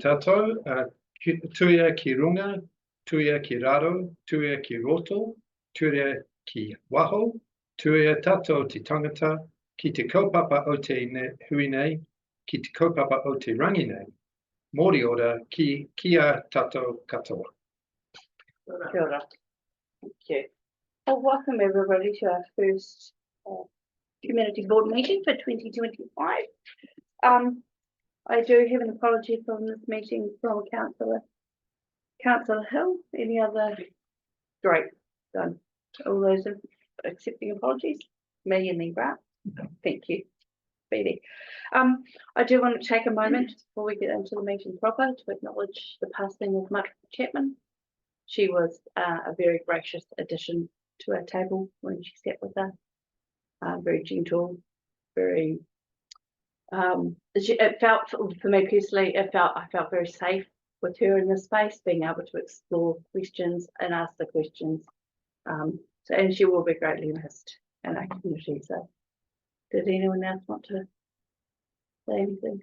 Tato, tuia ki runga, tuia ki raro, tuia ki roto, tuia ki waho, tuia tato te tangata, ki te kaupapa o te hui nei, ki te kaupapa o te rangi nei. Mōri ora ki kia tato katoa. Kia ora. Thank you. Well, welcome everybody to our first community board meeting for 2025. I do have an apology from this meeting from Councillor Hill. Any other? Great, done. All those accepting apologies? Me and then Grant. Thank you, Phoebe. I do want to take a moment before we get into the meeting proper to acknowledge the passing of Margaret Chapman. She was a very gracious addition to our table when she sat with us. Very gentle, very. It felt for me personally. I felt very safe with her in this space, being able to explore questions and ask the questions. And she will be greatly missed in our community. So, did anyone else want to say anything?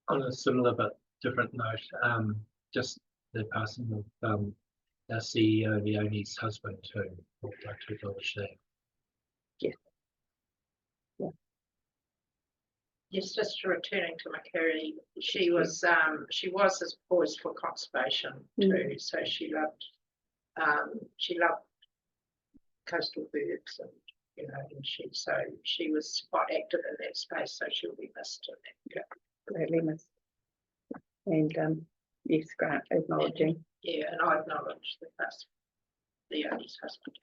On a similar but different note, just the passing of our CEO Leonie's husband too. I'd like to acknowledge that. Yeah. Yeah. Yes, just returning to Macquarie, she was as poised for conservation too. So she loved coastal birds and and she was quite active in that space. So she'll be missed. Greatly missed. And yes, Grant acknowledging. Yeah, and I acknowledge the past Leonie's husband.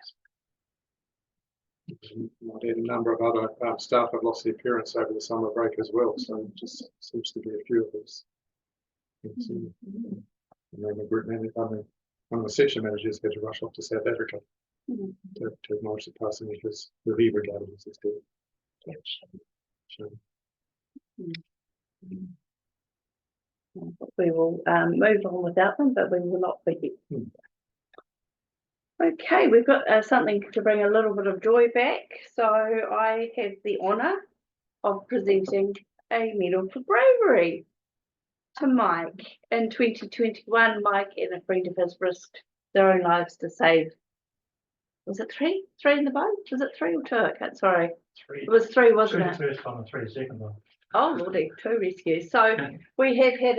Might add a number of other staff have lost their parents over the summer break as well, so it just seems to be a few of us. And then the group manager, one of the section managers had to rush off to South Africa to acknowledge the passing of his regarded as his death. We will move on without them, but we will not forget. Okay, we've got something to bring a little bit of joy back. So I have the honour of presenting a medal for bravery to Mike. In 2021, Mike and a friend of his risked their own lives to save. Was it three? Three in the boat? Was it three or two? I can't, sorry. Three. It was three, wasn't it? Two first one and three second one. Oh, lordy, two rescues. So we have had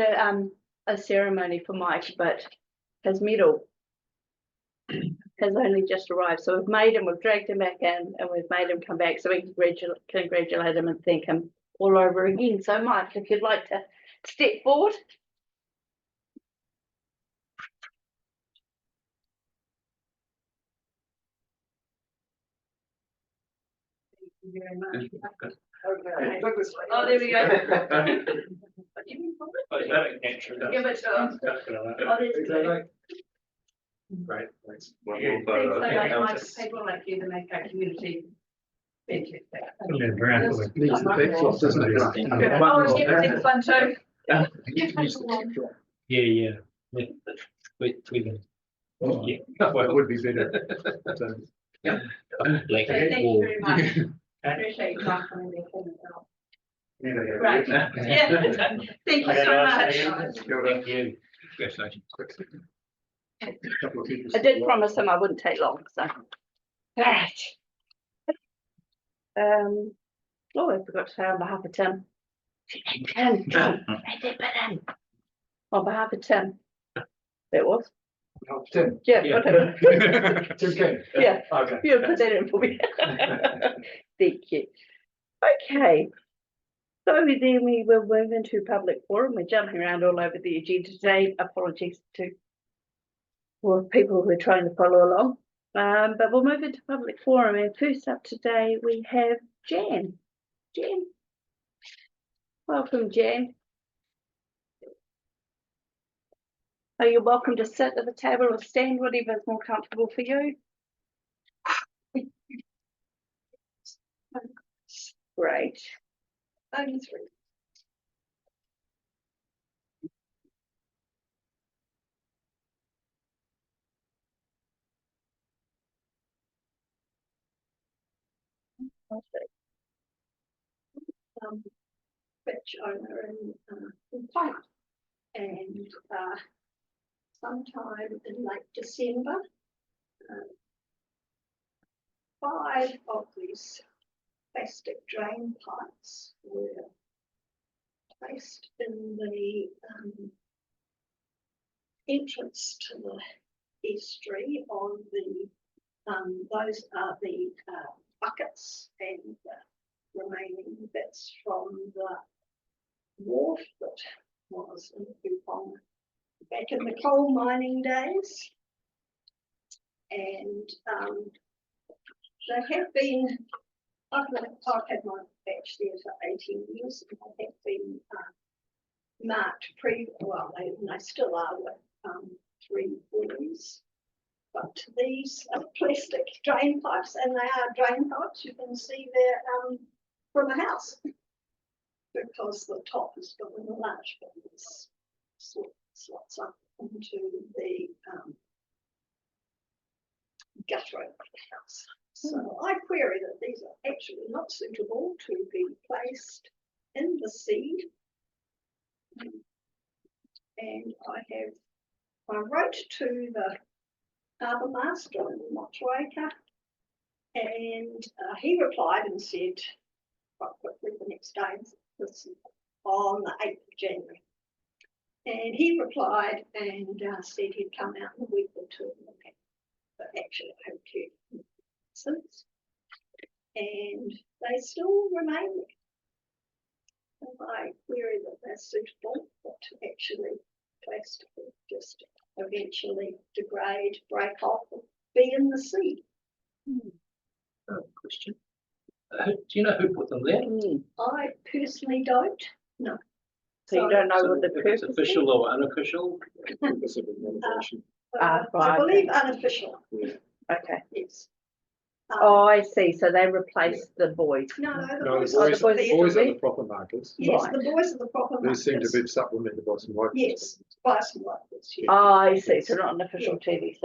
a ceremony for Mike, but his medal has only just arrived. So we've dragged him back in and we've made him come back so we can congratulate him and thank him all over again. So Mike, if you'd like to step forward. Thank you very much. Okay. Oh, there we go. Give it to him. Oh, there's two. Great, thanks. Thanks so much, Mike. People like you to make our community fantastic. Needs the big floss, doesn't it? Oh, it's fun too. Yeah. Tweeting. Yeah, well, it would be better. Like Thank you very much. Appreciate you not coming there for me. Right. Yeah. Thank you so much. Thank you. Congratulations. I did promise him I wouldn't take long, so. Right. Oh, I forgot to say on behalf of Tim. On behalf of Tim. It was? Tim. Yeah, whatever. Tim King. Yeah. Okay. You put that in for me. Thank you. Okay. So then we will move into public forum. We're jumping around all over the agenda today. Apologies to people who are trying to follow along. But we'll move into public forum. And first up today, we have Jan. Jan. Welcome, Jan. Are you welcome to sit at the table or stand, whatever is more comfortable for you? Great. 33. Which owner and and sometime in late December, 5 of these plastic drain pipes were placed in the entrance to the estuary on the, those are the buckets and the remaining bits from the wharf that was in Coupon back in the coal mining days. And they have been, I've had my batch there for 18 years, and they have been marked well, they still are with 3 buoys. But these are plastic drain pipes, and they are drain pipes. You can see they're from a house because the top has got a large bit slots up into the gutter of the house. So I query that these are actually not suitable to be placed in the sea. And I wrote to the harbour master in Motueka, and he replied and said quite quickly the next day, this is on the 8th of January. And he replied and said he'd come out in a week or two and look at it. But actually I haven't heard since. And they still remain there. And I query that they're suitable, but actually plastic will just eventually degrade, break off, and be in the sea. Question. Do you know who put them there? I personally don't. No. So you don't know what the If purpose it's is? official or unofficial? right, I believe unofficial. Okay. Yes. Oh, I see. So they replaced the boys. No, the No, boys, the are boys, boys- there. boys are the proper markers. Yes, Right. the boys are the proper These seem to markers. be supplement the bottom right. Yes, bicycle markers. Yes. Oh, I see. So not an official TVC.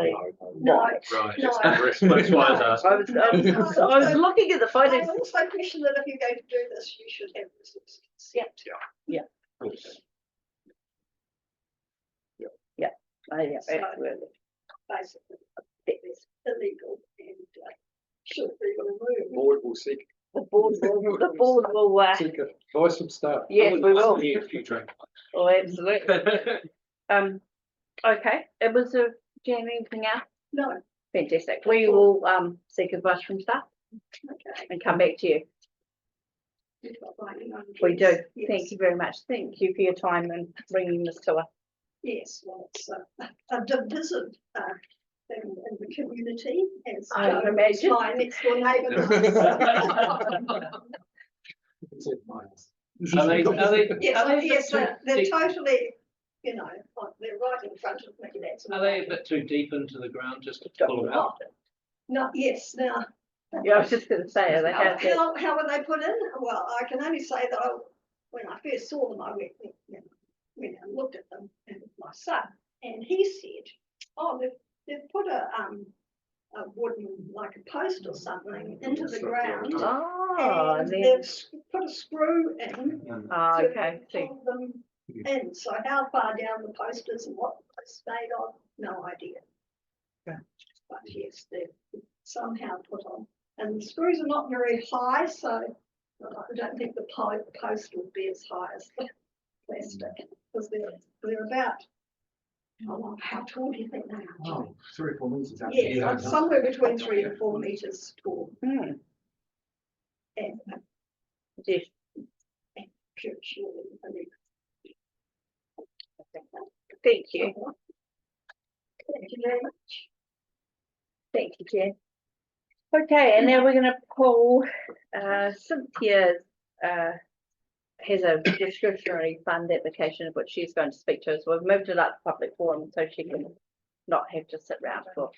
No, Right. Right. No. That's why I was asking. I was looking at the I photos. also question that if you're going to do this, you should have this consent. Yeah, So- absolutely. Basically, it's illegal and should be removed. Board will seek The board will, seek advice from staff. yes, we will. Need a few drinks. Oh, absolutely. Okay. It was do you have anything else? No, Fantastic. We will seek advice from staff okay. and come back to you. You've got my email We do. address. Yes. Thank you very much. Thank you for your time and bringing this to us. Yes, well, it's a divisive thing in the community, as I Joe, imagine. my next door neighbour. Are they, Yes, they're totally, you know, like they're right in front of me. That's are they a bit too deep into the ground just to pull them out? No, yes, now. Yeah, I was just going to say, they have that. How were they put in? Well, I can only say that when I first saw them, I went and looked at them and my son, and he said, "Oh, they've put a wooden, like a post or something, into the ground, Oh, and then, they've put a screw in oh, to okay. See, pull them in. So how far down the post is and what it's made of, no idea. Yeah. But yes, they're somehow put on. And the screws are not very high, so I don't think the post would be as high as the plastic, because they're about, how tall do you think they are? Joe? Oh, 3 or 4 meters. Yes, yeah. somewhere between 3 and 4 meters tall. hmm, And yes. surely, Thank you. thank you very much. Thank you, Jen. Okay, and now we're going to pull Cynthia has a discretionary fund application of which she's going to speak to us. We've moved it up to public forum so she can not have to sit around for.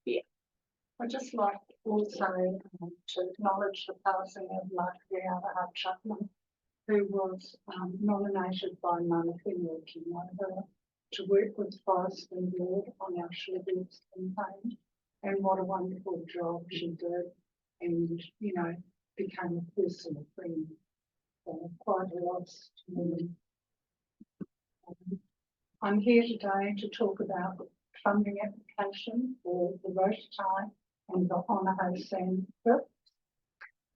I'd just like also to acknowledge the passing of Mark Abraham Chapman, who was nominated by Manukau Kinova to work with Forest and Ward on our Surebeats campaign. And what a wonderful job she did, and you know, became a personal friend. Quite a loss to me. I'm here today to talk about the funding application for the Rotatai and the Onaho sand pits.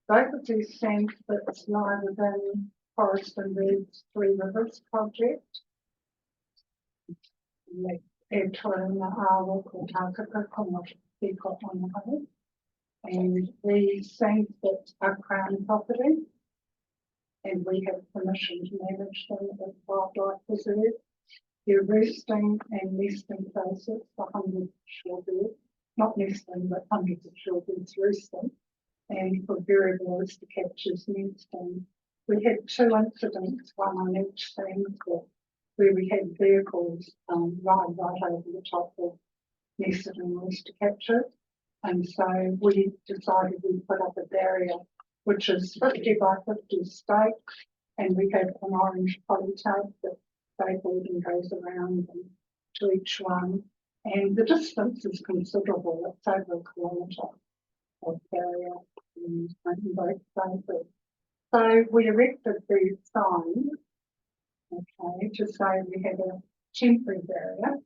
Both of these sand pits lie within Forest and Reed's Three Rivers project. E Toruna Awa ko Tākaka Kono Piko Onaho. And these sand pits are Crown property. And we have permission to manage them as wildlife reserve. They're roosting and nesting places for hundreds of shorebirds, not nesting, but hundreds of shorebirds roosting, and for variable oyster catchers nesting. We had 2 incidents, one on each sand pit, where we had vehicles ride right over the top of nested and oyster catchers. And so we decided we'd put up a barrier, which is 50 by 50 stakes, and we have an orange poly tape that stapled and goes around to each one. And the distance is considerable, it's over 1 kilometre of barrier in both places. So we erected these signs, okay, to say we had a temporary barrier,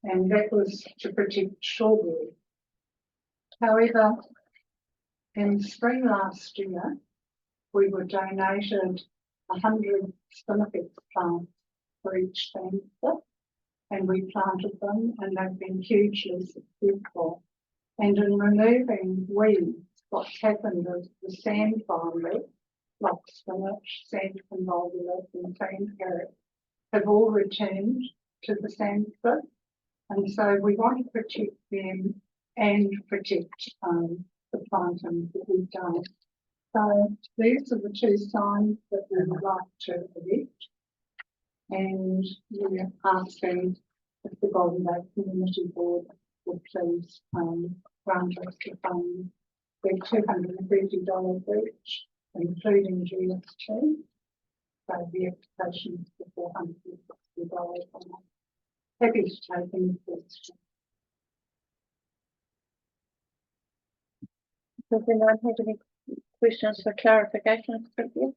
and that was to protect shorebirds. However, in spring last year, we were donated 100 spinifex plants for each sand pit, and we planted them, and they've been hugely successful. And in removing weeds, what's happened is the sand fibres, like spinach, sand convolvulus, and sand carrot, have all returned to the sand pit, and so we want to protect them and protect the plantings that we've done. So these are the 2 signs that we would like to erect, and we're asking if the Golden Bay Community Board would please grant us the funds. They're $230 each, including GST. So the application is for $460. Happy to take any questions. Does anyone have any questions for clarification, Cynthia?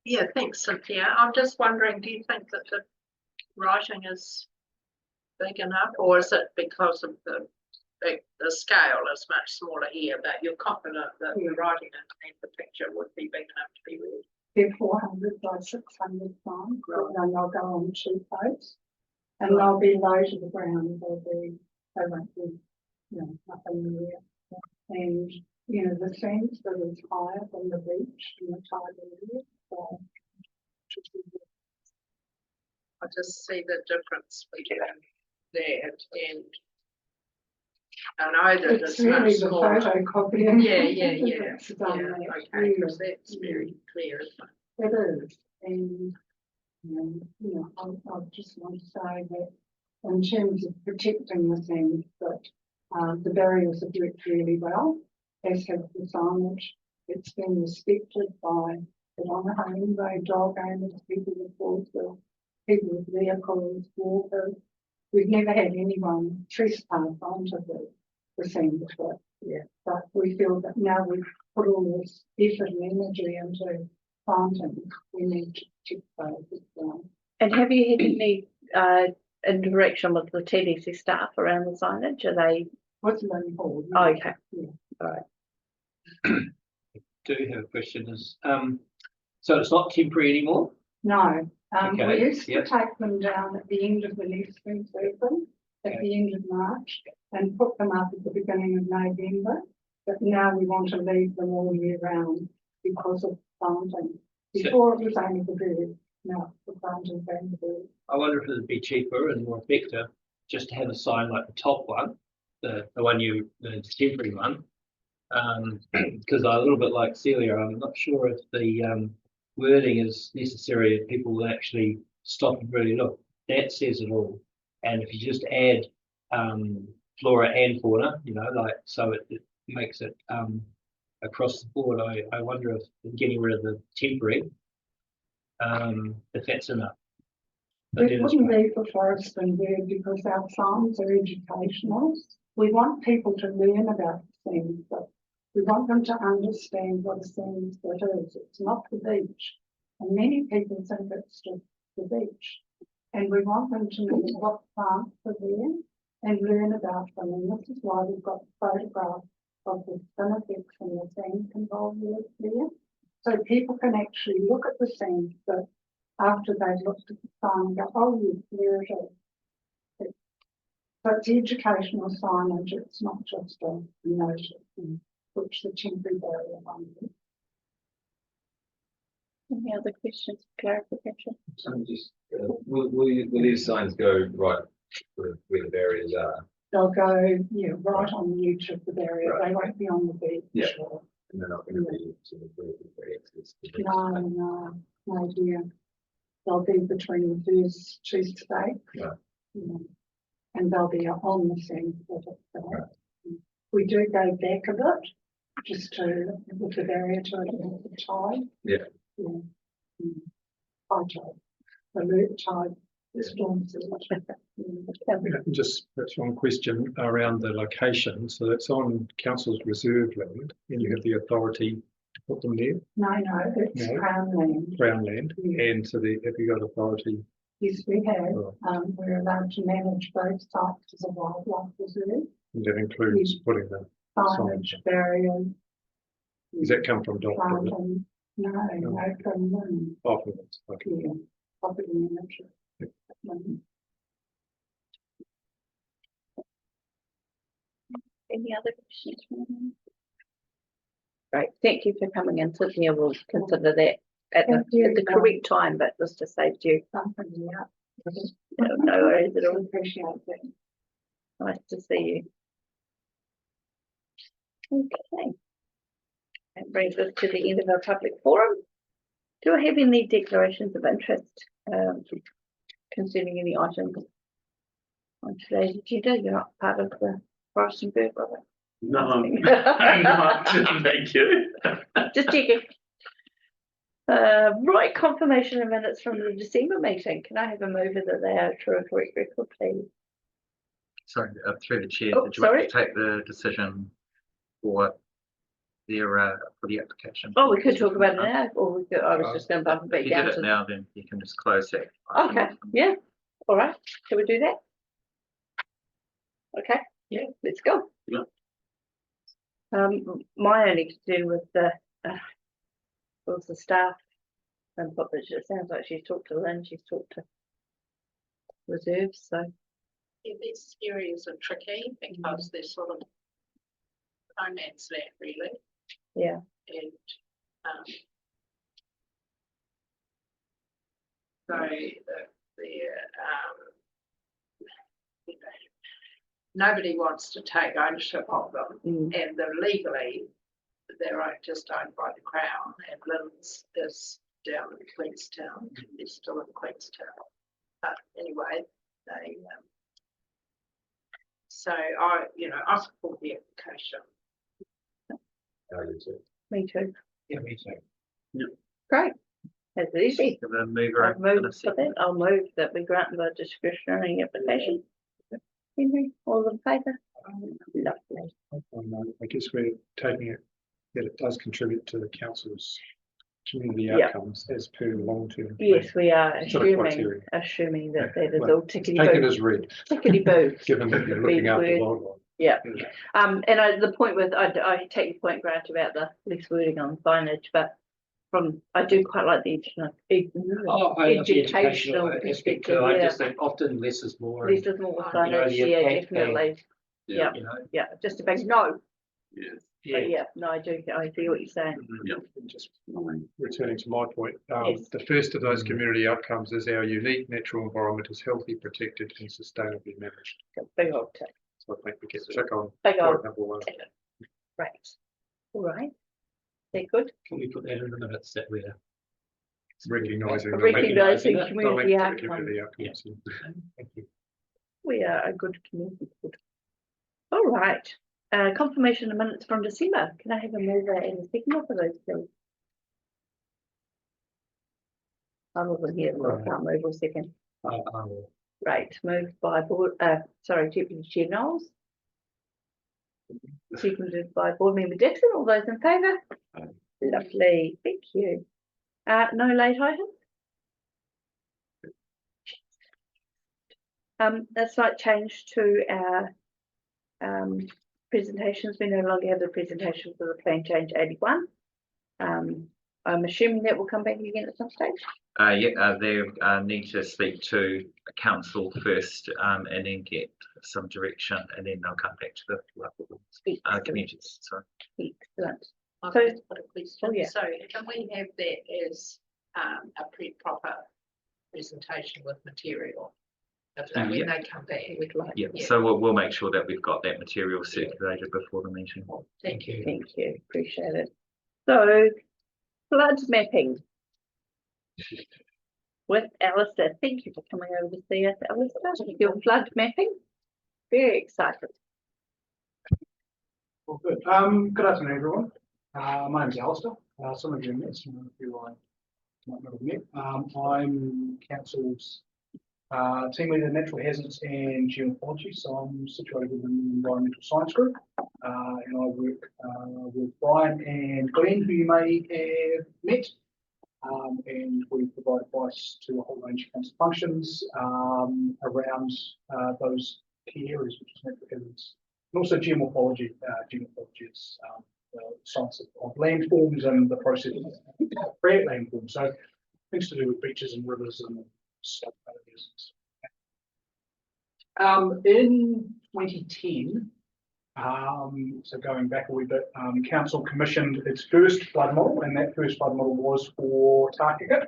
Yeah, thanks, Cynthia. I'm just wondering, do you think that the writing is big enough, or is it because of the scale is much smaller here, but you're confident that the writing and the picture would be big enough to be read? They're 400 by 600 signs, and they'll go on 2 posts, and they'll be low to the ground. They won't be, nothing there. And, the sand that is higher than the beach in the tide area. So, I just see the difference between that and I know that it's it's really much the smaller. photocopying. Yeah. That's done Yeah, that, okay, really. because that's very clear, isn't it? It is, and I just want to say that in terms of protecting the sand, that the barriers have worked really well, as have the signage. It's been respected by the Onaho Road dog owners, people with horses, people with vehicles, walkers. We've never had anyone trespass onto the sand pit. Yeah. But we feel that now we've put all this effort and energy into planting, we need to protect those as well. And have you had any interaction with the TDC staff around the signage? Are they? What's the name called? Oh, okay. Yeah. All right. Do have a question is, so it's not temporary anymore? No, Okay, we used to yep. take them down at the end of the nesting season, at the end of March, and put them up at the beginning of November. But now we want to leave them all year round because of planting. Before it was only the birds, now the planting and the birds. I wonder if it'd be cheaper and more effective just to have a sign like the top one, the temporary one. Because I'm a little bit like Celia, I'm not sure if the wording is necessary if people will actually stop and really look. That says it all. And if you just add flora and fauna, so it makes it across the board. I wonder if getting rid of the temporary, if that's enough. But It wouldn't be for forest and bird because our signs are educational. We want people to learn about things, but we want them to understand what a sand pit is. It's not the beach. And many people think it's just the beach. And we want them to know what plants are there and learn about them. And this is why we've got photographs of the spinifex and the sand convolvulus there. So people can actually look at the sand, but after they've looked at the sign, go, oh yes, there it is. So it's educational signage, it's not just a notice, which the temporary barrier one is. Any other questions, clarification? So just, will these signs go right where the barriers are? They'll go, yeah, right on the edge of the barrier, they won't be on the beach. Yeah. or- And they're not going to be sort of where it exits the beach. No, dear. They'll be between the first two stakes. Right. Yeah. And they'll be on the sand pit itself. Right. We do go back a bit, just to, with the barrier to the tide. Yeah. Yeah. High tide, alert tide, the storm surge. Just that's one question around the location. So it's on council's reserve land, and you have the authority to put them there, No, it's No. Crown land. Crown land, Yeah. and so have you got authority? Yes, we have. Right. We're allowed to manage both sites as a wildlife reserve, And that includes putting the, signage, barriers. does that come from Doctor? planting. No, from Afterwards, okay. yeah, property manager. Any other questions? from anyone? Great, thank you for coming in, Cynthia, we'll consider that at Thank you. the correct time, but this just saved you. Something, yeah. No worries at all, Appreciate that. nice to see you. Okay. That brings us to the end of our public forum. Do I have any declarations of interest concerning any items on today's agenda? You're not part of the Forest and Bird, Robert? No, no, thank you. Just checking. Right, confirmation of minutes from the December meeting. Can I have a mover that they are true and correct record, please? Sorry, through the chair, Oh, did you want sorry. to take the decision for for the application? Oh, we could talk about it now, or we could, I was just going to bump it If back you down did it to. now, then you can just close it. Okay, yeah, all right, shall we do that? Okay, yeah, let's go. Yeah. My only concern with the was the staff and but it sounds like she's talked to Lynn, she's talked to reserves, so Yeah, these areas are tricky because they're sort of no man's land really, yeah, and so you know, nobody wants to take ownership of them, and they're legally they're just owned by the Crown, and Lynn's is down in Queenstown. It's still in Queenstown, but anyway, they. So I support the application. me too, Yeah, me too. great, that's easy. Give a mover I'll and move a for second. that, I'll move that we grant the discretionary application. Henry, all in favour? Lovely. I guess we're taking it that it does contribute to the council's community Yeah. outcomes as per long-term. Yes, we are Sort of assuming criteria. that that is Well, all Take it tickety as read, boo. given that you're looking after Word. wildlife. Yeah. And the point with, I take your point, Grant, about the less wording on signage, but I do quite like the Oh, I love the educational educational aspect perspective, too. I yeah. just think often less is more. Less is more You know, signage, the yeah, impact thing. definitely, yeah. You know, yeah, just a big no, yeah. but yeah, no, I see what you're saying. And just returning to my point, Yes. the first of those community outcomes is our unique natural environment is healthy, protected and sustainably managed. Big old tick, So I think we get check on big old point number one. tick. Right, all right, they're good. Can we put that in the minutes that we're Recognising the Recognising link- the community link to the outcomes. community outcomes. Thank you. We are a good community. Good. All right. Confirmation of minutes from December. Can I have a mover and a second for those, please? I wasn't here, so I can't move or second. I will. Right, moved by Deputy Chair Knowles. Seconded by Board Member Dixon. All those in favour? Lovely, thank you. No late items. A slight change to our presentations. We no longer have the presentation for the plan change 81. I'm assuming that will come back again at some stage. They need to speak to council first, and then get some direction, and then they'll come back to the local communities. So Excellent. I've So- just got a question. Oh, yeah. So can we have that as a proper presentation with material? If they, when Yeah. they come back, We'd like. yeah, Yeah. so we'll make sure that we've got that material circulated before the meeting. thank you. Thank you. Appreciate it. So, flood mapping. With Alistair. Thank you for coming over to see us, Alistair. Your flood mapping. Very excited. Well, good. Good afternoon, everyone. My name is Alistair. Some of you have met, some of you I might not have met. I'm council's team leader in natural hazards and geomorphology. So I'm situated within the environmental science group, and I work with Brian and Glenn, who you may have met. And we provide advice to a whole range of council functions around those key areas, which is natural hazards. And also geomorphology. Geomorphology is the science of landforms and the process of create landforms. So things to do with beaches and rivers and stuff like that. In 2010, so going back a wee bit, council commissioned its first flood model, and that first flood model was for Tākaka.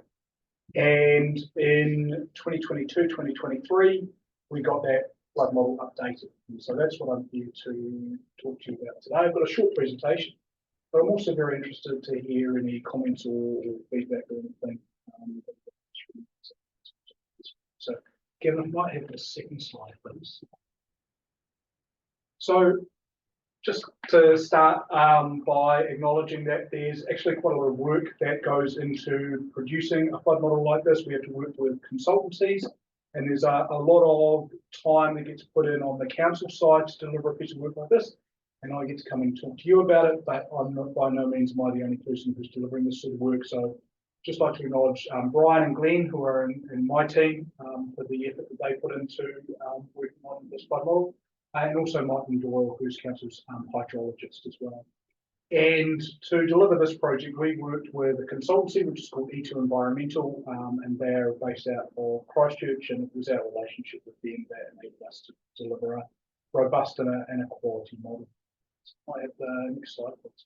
And in 2022, 2023, we got that flood model updated. And so that's what I'm here to talk to you about today. I've got a short presentation, but I'm also very interested to hear any comments or feedback or anything. So Kevin, I might have the second slide, please. So just to start by acknowledging that there's actually quite a lot of work that goes into producing a flood model like this. We have to work with consultancies, and there's a lot of time that gets put in on the council side to deliver a piece of work like this. And I get to come and talk to you about it, but I'm not, by no means am I the only person who's delivering this sort of work. So just like to acknowledge Brian and Glenn, who are in my team, for the effort that they put into working on this flood model. And also Martin Doyle, who's council's hydrologist as well. And to deliver this project, we worked with a consultancy, which is called E2 Environmental, and they're based out of Christchurch, and it was our relationship with them that enabled us to deliver a robust and a quality model. I have the next slide, please.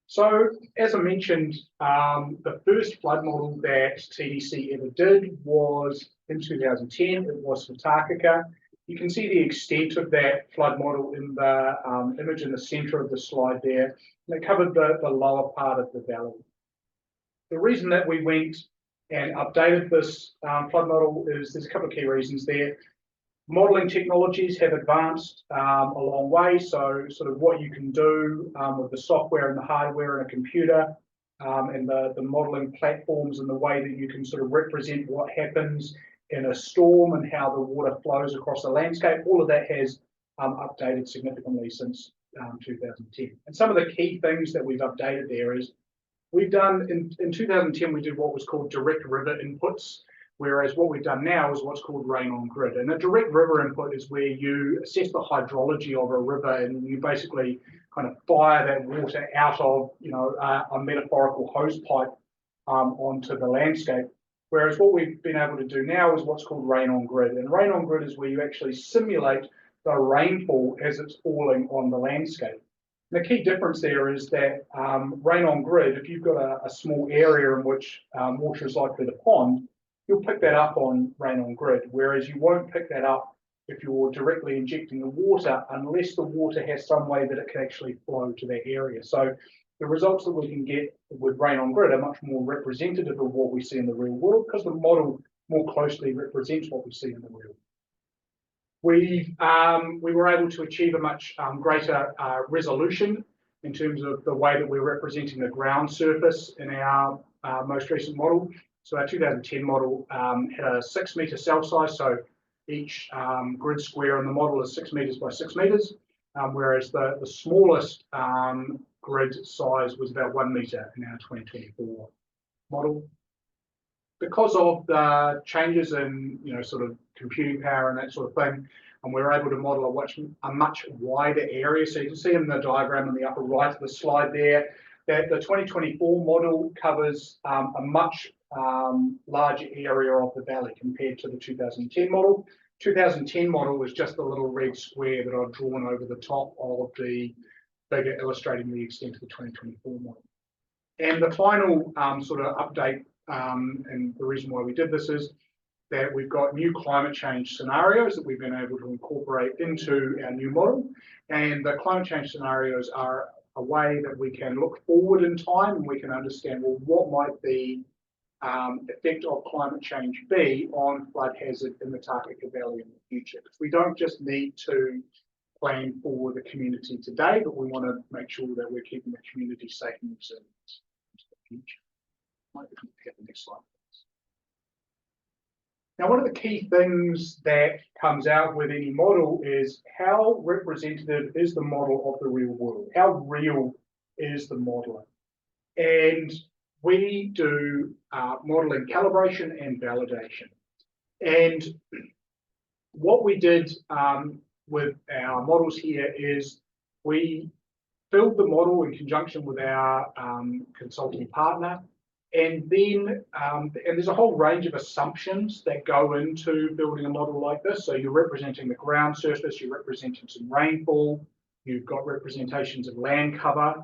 So, as I mentioned, the first flood model that TDC ever did was in 2010. It was for Tākaka. You can see the extent of that flood model in the image in the centre of the slide there. And it covered the lower part of the valley. The reason that we went and updated this flood model is there's a couple of key reasons there. Modelling technologies have advanced a long way, so sort of what you can do with the software and the hardware in a computer and the modelling platforms and the way that you can sort of represent what happens in a storm and how the water flows across the landscape, all of that has updated significantly since 2010. And some of the key things that we've updated there is we've done, in 2010, we did what was called direct river inputs. Whereas what we've done now is what's called rain on grid. And a direct river input is where you assess the hydrology of a river and you basically kind of fire that water out of, you know, a metaphorical hose pipe onto the landscape. Whereas what we've been able to do now is what's called rain on grid. And rain on grid is where you actually simulate the rainfall as it's falling on the landscape. And the key difference there is that rain on grid, if you've got a small area in which water is likely to pond, you'll pick that up on rain on grid, whereas you won't pick that up if you're directly injecting the water unless the water has some way that it can actually flow to that area. So the results that we can get with rain on grid are much more representative of what we see in the real world because the model more closely represents what we see in the real world. We were able to achieve a much greater resolution in terms of the way that we're representing the ground surface in our most recent model. So our 2010 model had a 6 metre cell size, so each grid square in the model is 6 metres by 6 metres, whereas the smallest grid size was about 1 metre in our 2024 model. Because of the changes in, sort of computing power and that sort of thing, and we're able to model a much wider area. So you can see in the diagram in the upper right of the slide there, that the 2024 model covers a much larger area of the valley compared to the 2010 model. 2010 model was just a little red square that I've drawn over the top of the figure illustrating the extent of the 2024 model. And the final sort of update, and the reason why we did this is that we've got new climate change scenarios that we've been able to incorporate into our new model. And the climate change scenarios are a way that we can look forward in time and we can understand, well, what might the effect of climate change be on flood hazard in the Tākaka Valley in the future. Because we don't just need to plan for the community today, but we want to make sure that we're keeping the community safe and resilient into the future. Might have the next slide. Now, one of the key things that comes out with any model is how representative is the model of the real world? How real is the modeling? And we do modeling calibration and validation. And what we did with our models here is we build the model in conjunction with our consulting partner. And then and there's a whole range of assumptions that go into building a model like this. So you're representing the ground surface, you're representing some rainfall, you've got representations of land cover,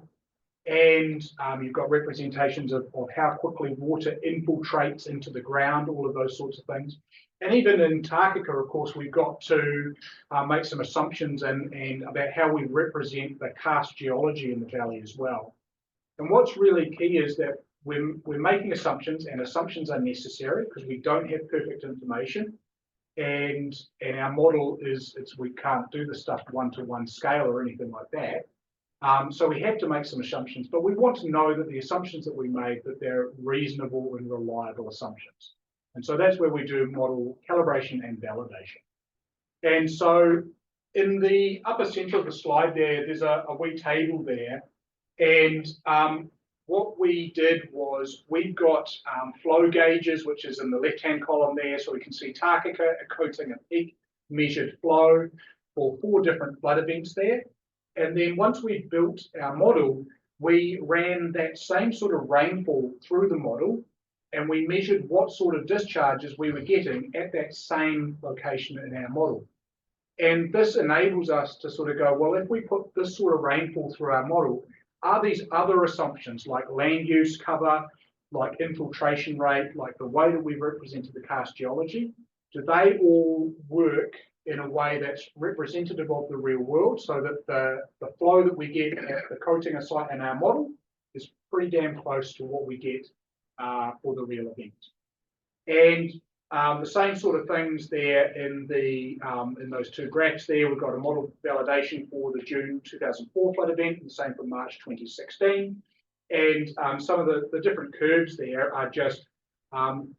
and you've got representations of how quickly water infiltrates into the ground, all of those sorts of things. And even in Tākaka, of course, we've got to make some assumptions and about how we represent the karst geology in the valley as well. And what's really key is that we're making assumptions, and assumptions are necessary because we don't have perfect information. And our model we can't do the stuff one-to-one scale or anything like that. So we have to make some assumptions, but we want to know that the assumptions that we made, that they're reasonable and reliable assumptions. And so that's where we do model calibration and validation. And so in the upper center of the slide there's a wee table there. And what we did was we've got flow gauges, which is in the left-hand column there. So we can see Tākaka, Ikotinga, and Peak measured flow for 4 different flood events there. And then once we built our model, we ran that same sort of rainfall through the model, and we measured what sort of discharges we were getting at that same location in our model. And this enables us to sort of go, well, if we put this sort of rainfall through our model, are these other assumptions like land use cover, like infiltration rate, like the way that we represented the karst geology, do they all work in a way that's representative of the real world, so that the flow that we get at the Ikotinga site in our model is pretty damn close to what we get for the real event. And the same sort of things there in those 2 graphs there. We've got a model validation for the June 2004 flood event, and the same for March 2016. And some of the different curves there are just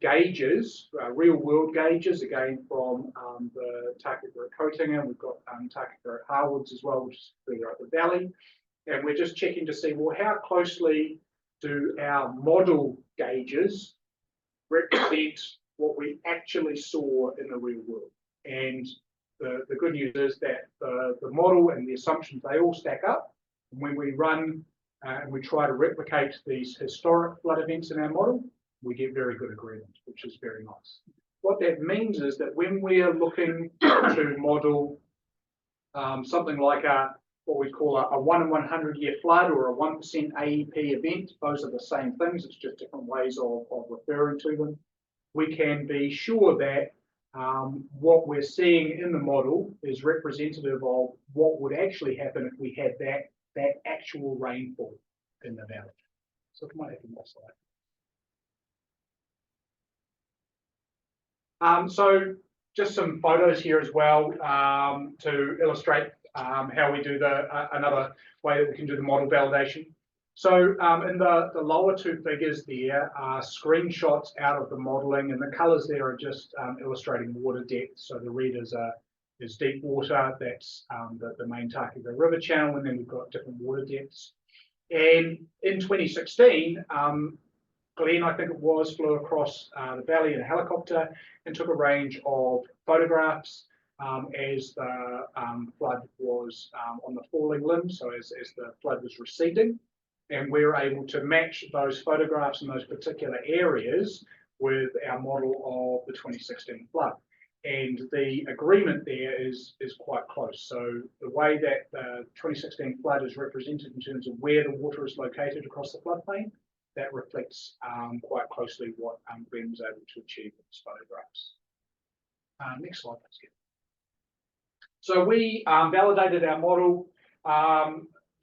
gauges, real world gauges, again from the Tākaka at Ikotinga. We've got Tākaka at Harwoods as well, which is further up the valley. And we're just checking to see, well, how closely do our model gauges represent what we actually saw in the real world. And the good news is that the model and the assumptions, they all stack up. And when we run and we try to replicate these historic flood events in our model, we get very good agreement, which is very nice. What that means is that when we are looking to model something like what we call a 1 in 100 year flood or a 1% AEP event, those are the same things, it's just different ways of referring to them. We can be sure that what we're seeing in the model is representative of what would actually happen if we had that actual rainfall in the valley. So it might have more slide. So just some photos here as well to illustrate how we do another way that we can do the model validation. So in the lower 2 figures there are screenshots out of the modelling, and the colours there are just illustrating water depth. So the red is deep water, that's the main Tākaka River channel, and then we've got different water depths. And in 2016, Glenn, I think it was, flew across the valley in a helicopter and took a range of photographs as the flood was on the falling limb, so as the flood was receding. And we were able to match those photographs in those particular areas with our model of the 2016 flood. And the agreement there is quite close. So the way that the 2016 flood is represented in terms of where the water is located across the floodplain, that reflects quite closely what Glenn was able to achieve with his photographs. Next slide, please. So we validated our model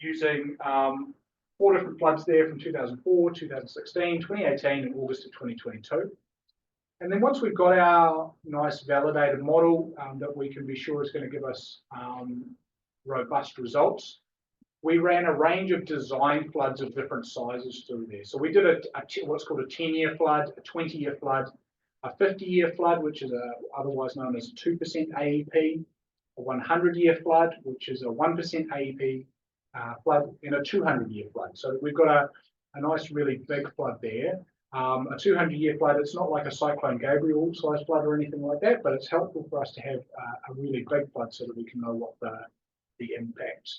using 4 different floods there from 2004, 2016, 2018, and August of 2022. And then once we've got our nice validated model that we can be sure is going to give us robust results, we ran a range of design floods of different sizes through there. So we did what's called a 10-year flood, a 20-year flood, a 50-year flood, which is otherwise known as 2% AEP, a 100-year flood, which is a 1% AEP flood, and a 200-year flood. So we've got a nice, really big flood there. A 200-year flood, it's not like a Cyclone Gabriel size flood or anything like that, but it's helpful for us to have a really big flood so that we can know what the impact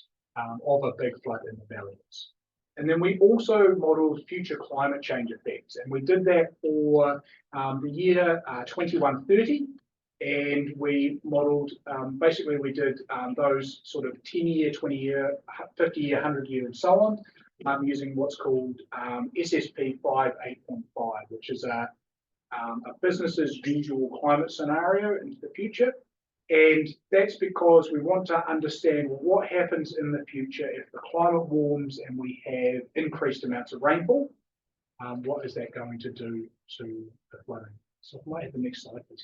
of a big flood in the valley is. And then we also modeled future climate change effects, and we did that for the year 2130, and we modeled, basically we did those sort of 10-year, 20-year, 50-year, 100-year, and so on, using what's called SSP 5.8.5, which is a business as usual climate scenario into the future. And that's because we want to understand what happens in the future if the climate warms and we have increased amounts of rainfall. What is that going to do to the flooding? So if I might have the next slide, please.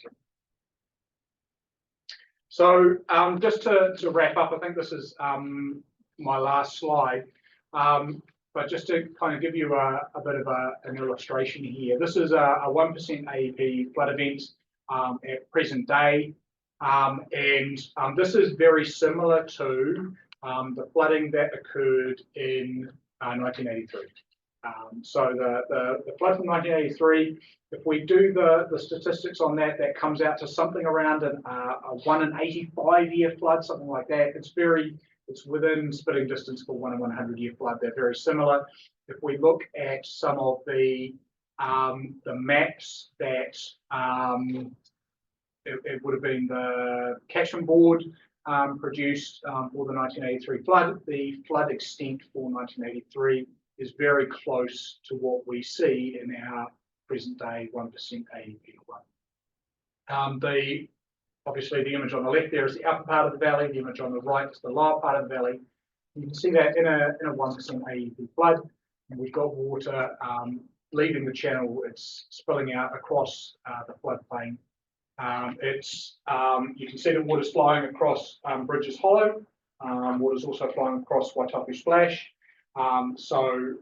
So just to wrap up, I think this is my last slide. But just to kind of give you a bit of an illustration here, this is a 1% AEP flood event at present day. And this is very similar to the flooding that occurred in 1983. So the flood from 1983, if we do the statistics on that, that comes out to something around a 1 in 85-year flood, something like that. It's within spitting distance for 1 in 100-year flood. They're very similar. If we look at some of the maps that it would have been the catchment board produced for the 1983 flood. The flood extent for 1983 is very close to what we see in our present day 1% AEP flood. Obviously, the image on the left there is the upper part of the valley. The image on the right is the lower part of the valley. You can see that in a 1% AEP flood, and we've got water leaving the channel. It's spilling out across the floodplain. You can see the water's flowing across Bridges Hollow. Water's also flowing across Waitapu Splash. So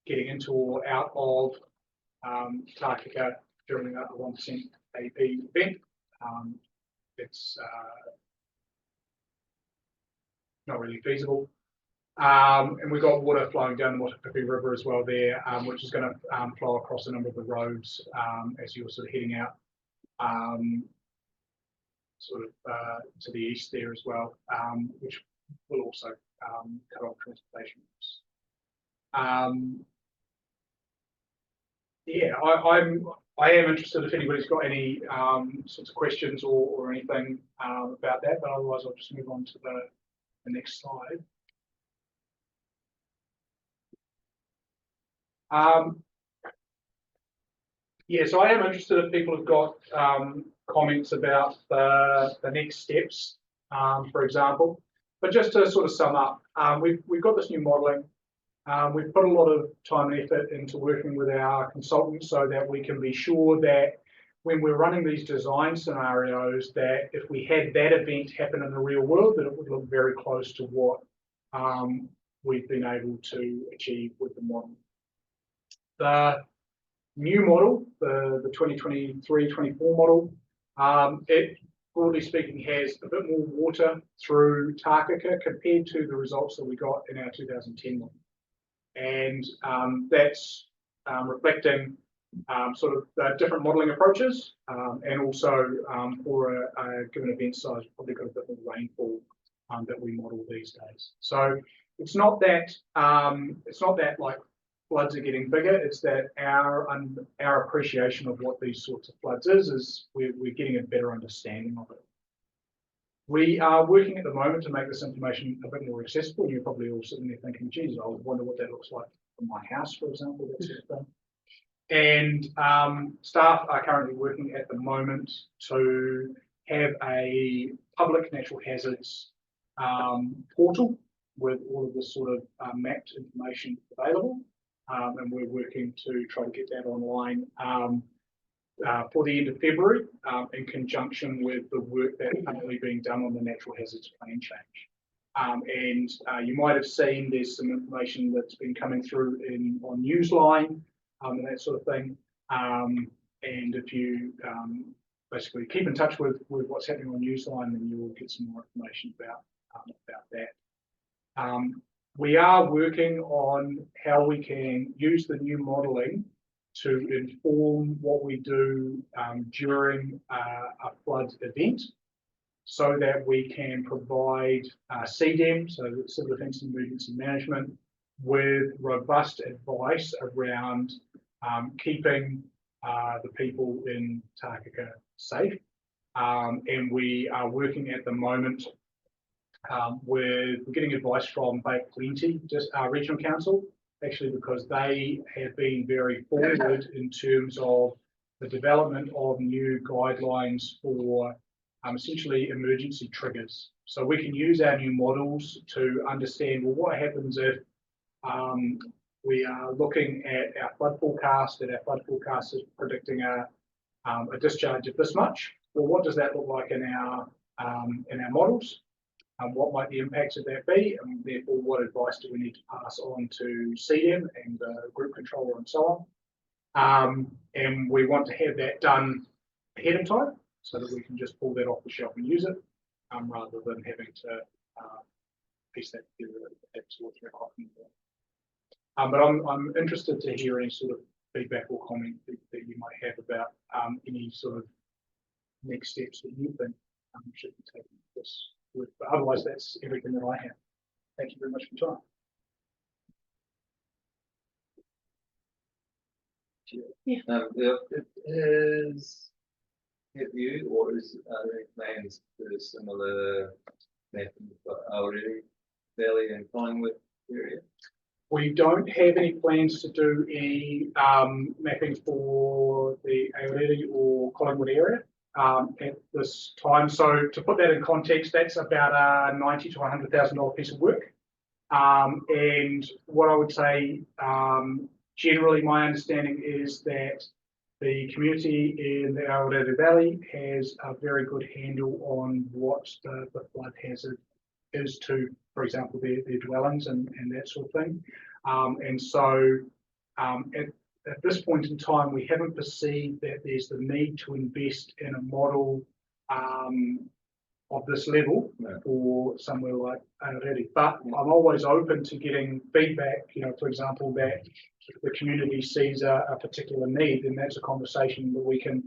getting into or out of Tākeka during a 1% AEP event, it's not really feasible. And we've got water flowing down the Waitapu River as well there, which is going to flow across a number of the roads as you're sort of heading out to the east there as well, which will also cut off transportation routes. Yeah, I am interested if anybody's got any sorts of questions or anything about that, but otherwise I'll just move on to the next slide. Yeah, so I am interested if people have got comments about the next steps, for example. But just to sort of sum up, we've got this new modelling. We've put a lot of time and effort into working with our consultants so that we can be sure that when we're running these design scenarios, that if we had that event happen in the real world, that it would look very close to what we've been able to achieve with the model. The new model, the 2023-24 model, it broadly speaking, has a bit more water through Tākaka compared to the results that we got in our 2010 one. And that's reflecting sort of different modelling approaches, and also for a given event size, probably got a bit more rainfall that we model these days. So it's not that like floods are getting bigger. It's that our appreciation of what these sorts of floods is we're getting a better understanding of it. We are working at the moment to make this information a bit more accessible. You're probably all sitting there thinking, geez, I wonder what that looks like from my house, for example, that sort of thing. And staff are currently working at the moment to have a public natural hazards portal with all of this sort of mapped information available. And we're working to try to get that online for the end of February, in conjunction with the work that's currently being done on the natural hazards plan change. And you might have seen there's some information that's been coming through on Newsline and that sort of thing. And if you basically keep in touch with what's happening on Newsline, then you will get some more information about that. We are working on how we can use the new modelling to inform what we do during a flood event, so that we can provide CDEM, so Civil Defence and Emergency Management, with robust advice around keeping the people in Tākaka safe. And we are working at the moment we're getting advice from Bay Plenty, just our regional council, actually, because they have been very forward in terms of the development of new guidelines for essentially emergency triggers. So we can use our new models to understand, well, what happens if we are looking at our flood forecast, and our flood forecast is predicting a discharge of this much. Well, what does that look like in our models? What might the impacts of that be, and therefore what advice do we need to pass on to CDEM and the group controller and so on. And we want to have that done ahead of time so that we can just pull that off the shelf and use it, rather than having to piece that together at 2 or 3 o'clock in the morning. But I'm interested to hear any sort of feedback or comment that you might have about any sort of next steps that you think should be taken with this. But otherwise, that's everything that I have. Thank you very much for your time. Have you, or are there plans for similar mapping for Aorere Valley and Collingwood area? We don't have any plans to do any mapping for the Aorere or Collingwood area at this time. So to put that in context, that's about a $90,000 to $100,000 piece of work. And what I would say, generally my understanding is that the community in the Aorere Valley has a very good handle on what the flood hazard is to, for example, their dwellings and that sort of thing. And so at this point in time, we haven't perceived that there's the need to invest in a model of this level for somewhere like Aorere. But I'm always open to getting feedback, for example, that the community sees a particular need, and that's a conversation that we can,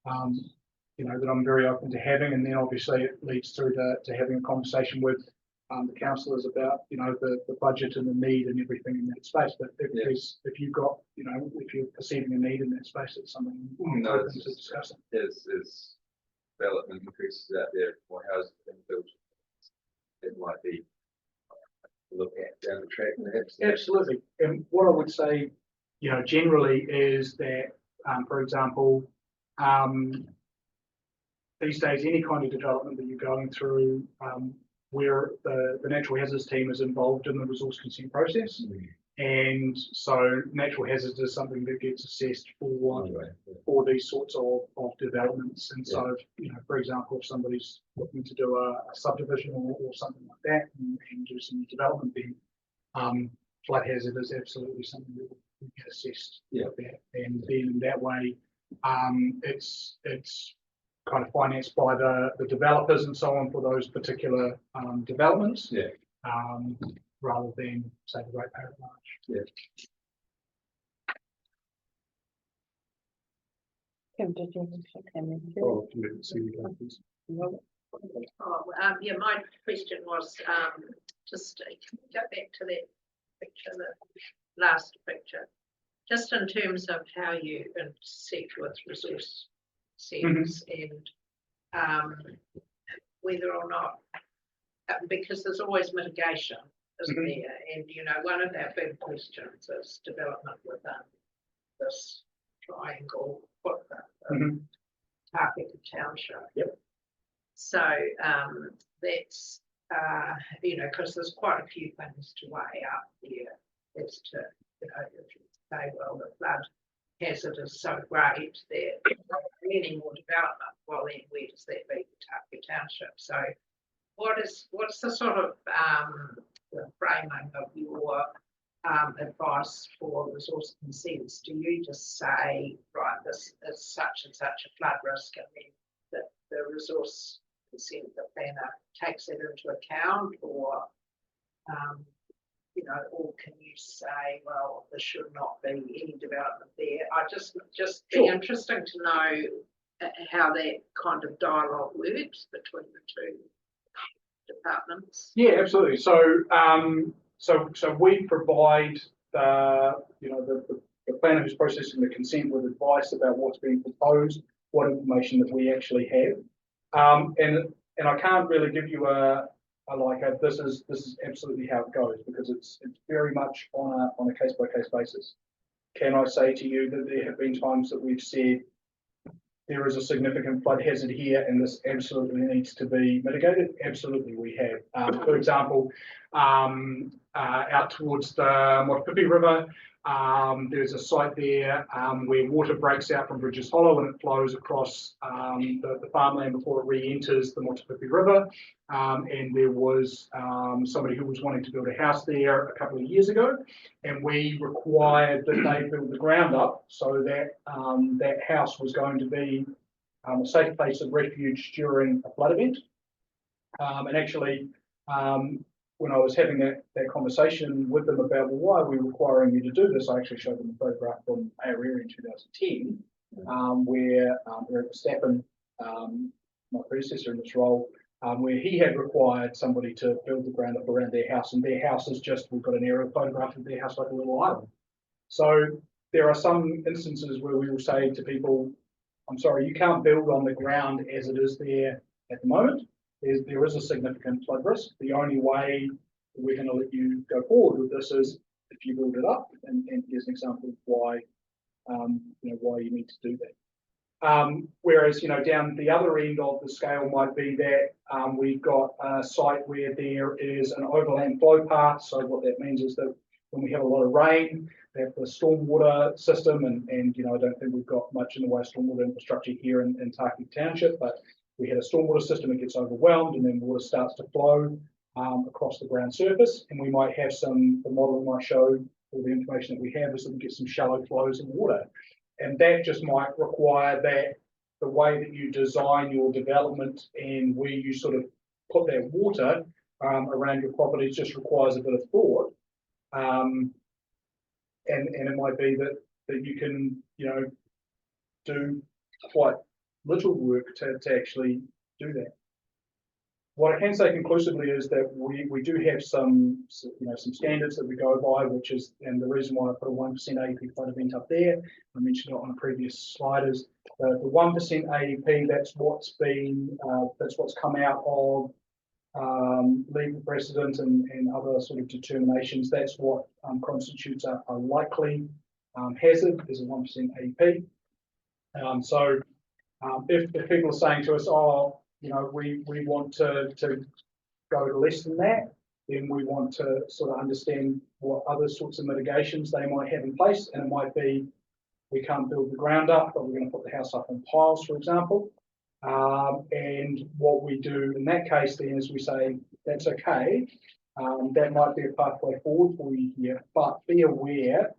that I'm very open to having. And then obviously it leads through to having a conversation with the councillors about, the budget and the need and everything in that space. But if you've got, if you're perceiving a need in that space, it's something I'm open to discussing. There's development increases out there for houses being built. It might be look at down the track. Absolutely. And what I would say, generally is that, for example, these days, any kind of development that you're going through, where the natural hazards team is involved in the resource consent process. And so natural hazards is something that gets assessed for these sorts of developments. And so, for example, if somebody's looking to do a subdivision or something like that and do some development, then flood hazard is absolutely something that will get assessed. And then in that way, it's kind of financed by the developers and so on for those particular developments. Yeah. Rather than say the ratepayer at large. Yeah. Kim, did you want to come in? Oh, let's see, please. Oh, yeah, my question was, just to go back to that picture, the last picture. Just in terms of how you intersect with resource settings and whether or not, because there's always mitigation, isn't there? And, you know, one of our big questions is development within this triangle footprint of Tākeka Township. Yep. So that's, you know, because there's quite a few things to weigh up there as to, you know, if you say, well, the flood hazard is so great that any more development, well, then where does that leave the Tākeka Township? So what's the sort of the framing of your advice for resource consents? Do you just say, right, this is such and such a flood risk, and then the resource consent, the planner takes it into account, or you know, or can you say, well, there should not be any development there? I just be interesting to know how that kind of dialogue works between the two departments. Yeah, absolutely. So, so we provide the planner who's processing the consent with advice about what's being proposed, what information that we actually have, and I can't really give you this is absolutely how it goes, because it's very much on a case by case basis. Can I say to you that there have been times that we've said there is a significant flood hazard here and this absolutely needs to be mitigated? Absolutely, we have. For example, out towards the Motupipi River, there's a site there where water breaks out from Bridges Hollow and it flows across the farmland before it re-enters the Motupipi River. And there was somebody who was wanting to build a house there a couple of years ago, and we required that they build the ground up so that that house was going to be a safe place of refuge during a flood event. And actually, when I was having that conversation with them about, well, why are we requiring you to do this, I actually showed them a photograph from our area in 2010, where Eric Verstappen, my predecessor in this role, where he had required somebody to build the ground up around their house, and their house is just, we've got an aerial photograph of their house like a little island. So there are some instances where we will say to people, I'm sorry, you can't build on the ground as it is there at the moment. There is a significant flood risk. The only way we're going to let you go forward with this is if you build it up, and here's an example of why, why you need to do that. Whereas, down the other end of the scale might be that we've got a site where there is an overland flow path. So what that means is that when we have a lot of rain, we have the stormwater system, and I don't think we've got much in the way of stormwater infrastructure here in Tākeka Township, but we had a stormwater system that gets overwhelmed, and then water starts to flow across the ground surface, and we might have the model might show, all the information that we have is that we get some shallow flows of water. And that just might require that the way that you design your development and where you sort of put that water around your property just requires a bit of thought. And it might be that you can, do quite little work to actually do that. What I can say conclusively is that we do have some standards that we go by, which is, and the reason why I put a 1% AEP flood event up there, I mentioned it on a previous slide, is the 1% AEP. That's what's come out of legal precedent and other sort of determinations. That's what constitutes a likely hazard, is a 1% AEP. So if people are saying to us, we want to go to less than that, then we want to sort of understand what other sorts of mitigations they might have in place. And it might be, we can't build the ground up, but we're going to put the house up on piles, for example. And what we do in that case then is we say, that's okay. That might be a pathway forward for you here, but be aware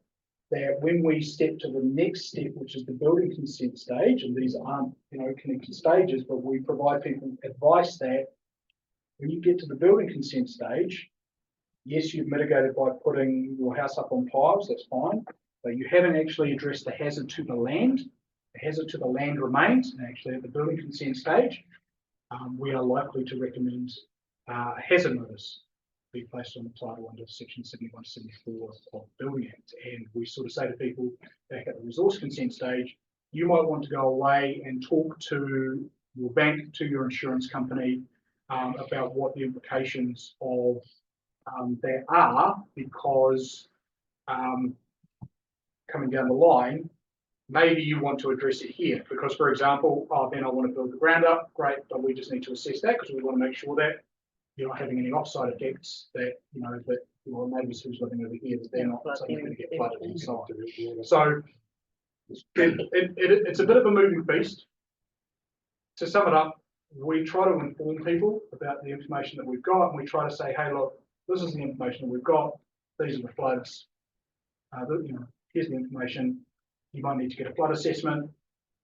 that when we step to the next step, which is the building consent stage, and these aren't, connected stages, but we provide people advice that when you get to the building consent stage, yes, you've mitigated by putting your house up on piles, that's fine, but you haven't actually addressed the hazard to the land. The hazard to the land remains, and actually at the building consent stage, we are likely to recommend a hazard notice be placed on the title under section 71 to 74 of the Building Act. And we sort of say to people back at the resource consent stage, you might want to go away and talk to your bank, to your insurance company, about what the implications of that are, because coming down the line, maybe you want to address it here, because, for example, then I want to build the ground up, great, but we just need to assess that because we want to make sure that you're not having any offside effects, that, that your neighbours who's living over here, that they're not suddenly going to get flooded and so on. So it's a bit of a moving feast. To sum it up, we try to inform people about the information that we've got, and we try to say, hey, look, this is the information that we've got. These are the floods. Here's the information. You might need to get a flood assessment.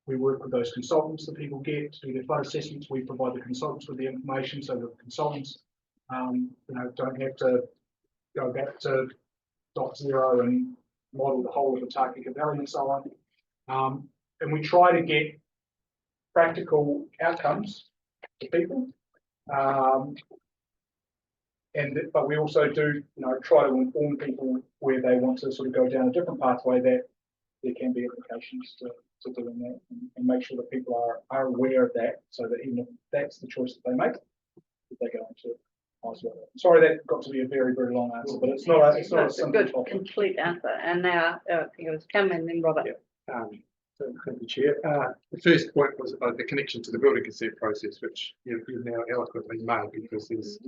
We work with those consultants that people get to do their flood assessments. We provide the consultants with the information so that the consultants, don't have to go back to dot zero and model the whole of the Takaka Valley and so on. And we try to get practical outcomes for people. But we also do, try to inform people where they want to sort of go down a different pathway, that there can be implications to doing that, and make sure that people are aware of that, so that even if that's the choice that they make, if they go into Oswald. Sorry, that got to be a very, very long answer, but it's not a simple good, topic. complete answer. And now it was Kim and then Robert. Yeah. Thank you, Chair. The first point was about the connection to the building consent process, which you've now eloquently made, because there's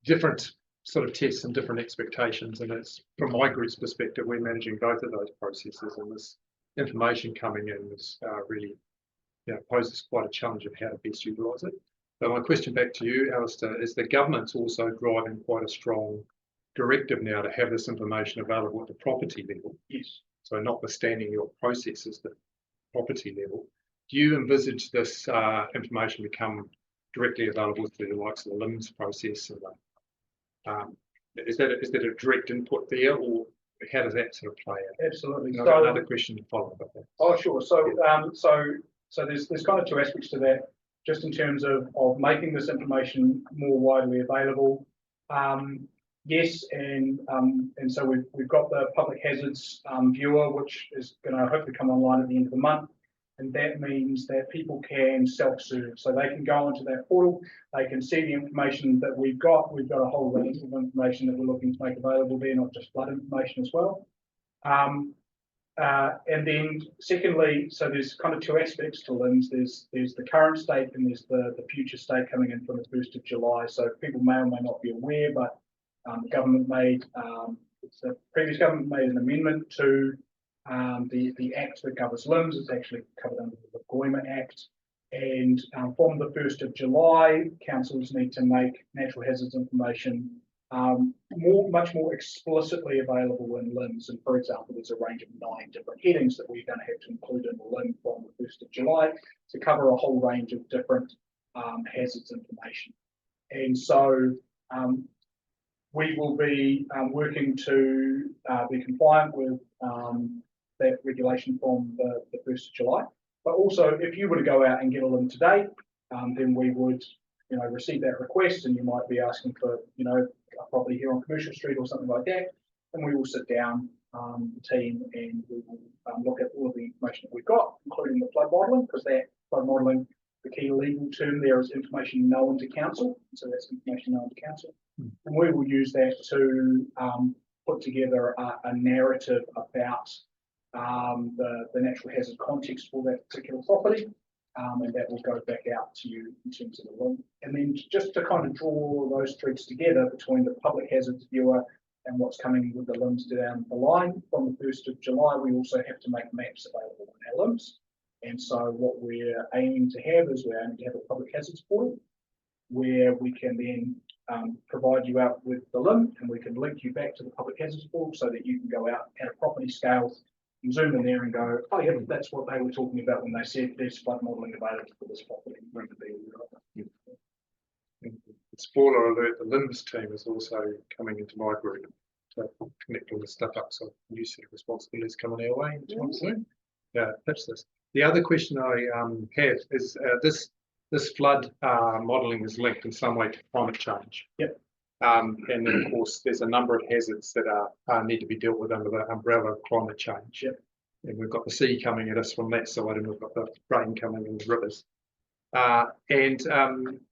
different sort of tests and different expectations, and it's, from my group's perspective, we're managing both of those processes, and this information coming in is really poses quite a challenge of how to best utilise it. So my question back to you, Alistair, is the government's also driving quite a strong directive now to have this information available at the property level? Yes. So notwithstanding your processes, the property level, do you envisage this information become directly available through the likes of the LIMS process? Is that a direct input there, or how does that sort of play out? Absolutely. I've got another question to follow up with that. Oh, sure. So, so there's kind of two aspects to that, just in terms of making this information more widely available. Yes, and so we've got the public hazards viewer, which is going to hopefully come online at the end of the month. And that means that people can self-serve. So they can go onto that portal, they can see the information that we've got. We've got a whole range of information that we're looking to make available there, not just flood information as well. And then secondly, so there's kind of two aspects to LIMS. There's the current state, and there's the future state coming in from the 1st of July. So people may or may not be aware, but the government made, the previous government made an amendment to the act that covers LIMS. It's actually covered under the Goima Act. And from the 1st of July, councils need to make natural hazards information much more explicitly available in LIMS. And for example, there's a range of 9 different headings that we're going to have to include in the LIM from the 1st of July to cover a whole range of different hazards information. And so we will be working to be compliant with that regulation from the 1st of July. But also, if you were to go out and get a LIM today, then we would, receive that request, and you might be asking for, a property here on Commercial Street or something like that. And we will sit down, the team, and we will look at all of the information that we've got, including the flood modelling, because that flood modelling, the key legal term there is information known to council. So that's information known to council. And we will use that to put together a narrative about the natural hazard context for that particular property. And that will go back out to you in terms of the LIM. And then just to kind of draw those threads together between the public hazards viewer and what's coming with the LIMS down the line, from the 1st of July, we also have to make maps available on our LIMS. And so what we're aiming to have is we're aiming to have a public hazards portal where we can then provide you out with the LIM, and we can link you back to the Public Hazards Board so that you can go out at a property scale and zoom in there and go, oh yeah, that's what they were talking about when they said there's flood modelling available for this property. Spoiler alert, the LIMS team is also coming into my group to connect all this stuff up. So new set of responsibilities coming our way anytime soon. Yeah, that's this. The other question I have is this flood modelling is linked in some way to climate change. Yep. And then of course there's a number of hazards that need to be dealt with under the umbrella of climate change. Yep. And we've got the sea coming at us from that side, and we've got the rain coming in the rivers.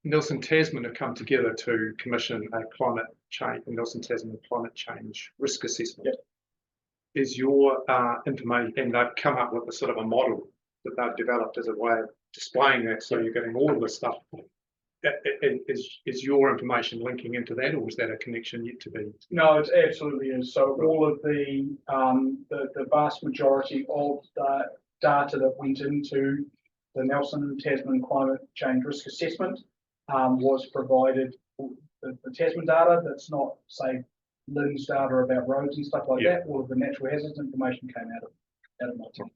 Nelson Tasman have come together to commission a climate change, Nelson Tasman climate change risk assessment. Yep. Is your Information, and they've come up with a sort of a model that they've developed as a way of displaying that, so you're getting all of the stuff. Is your information linking into that, or is that a connection yet to be? No, it absolutely is. So all of the vast majority of the data that went into the Nelson Tasman Climate Change Risk Assessment was provided. The Tasman data that's not, say, LIMS data about roads and stuff like that. All of the natural hazards information came out of my team.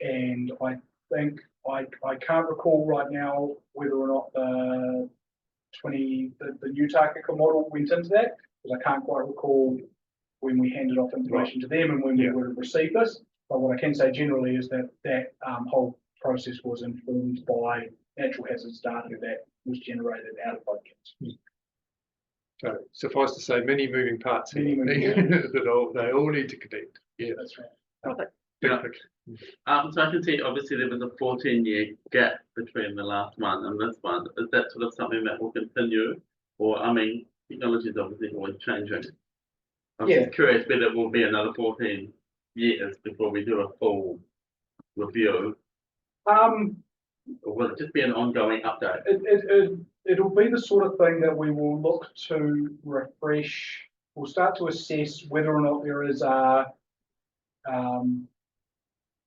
And I think I can't recall right now whether or not the new Takaka model went into that, because I can't quite recall when we handed off information to them and when we would have received this. But what I can say generally is that whole process was informed by natural hazards data that was generated out of both camps. So suffice to say, many moving parts here. Many moving that they all need to connect. Yeah, That's right. Robert. Yeah. So I can see obviously there was a 14-year gap between the last one and this one. Is that sort of something that will continue? Or, I mean, technology is obviously always changing. I'm just curious whether it will be another 14 years before we do a full review. Or will it just be an ongoing update? It'll be the sort of thing that we will look to refresh. We'll start to assess whether or not there is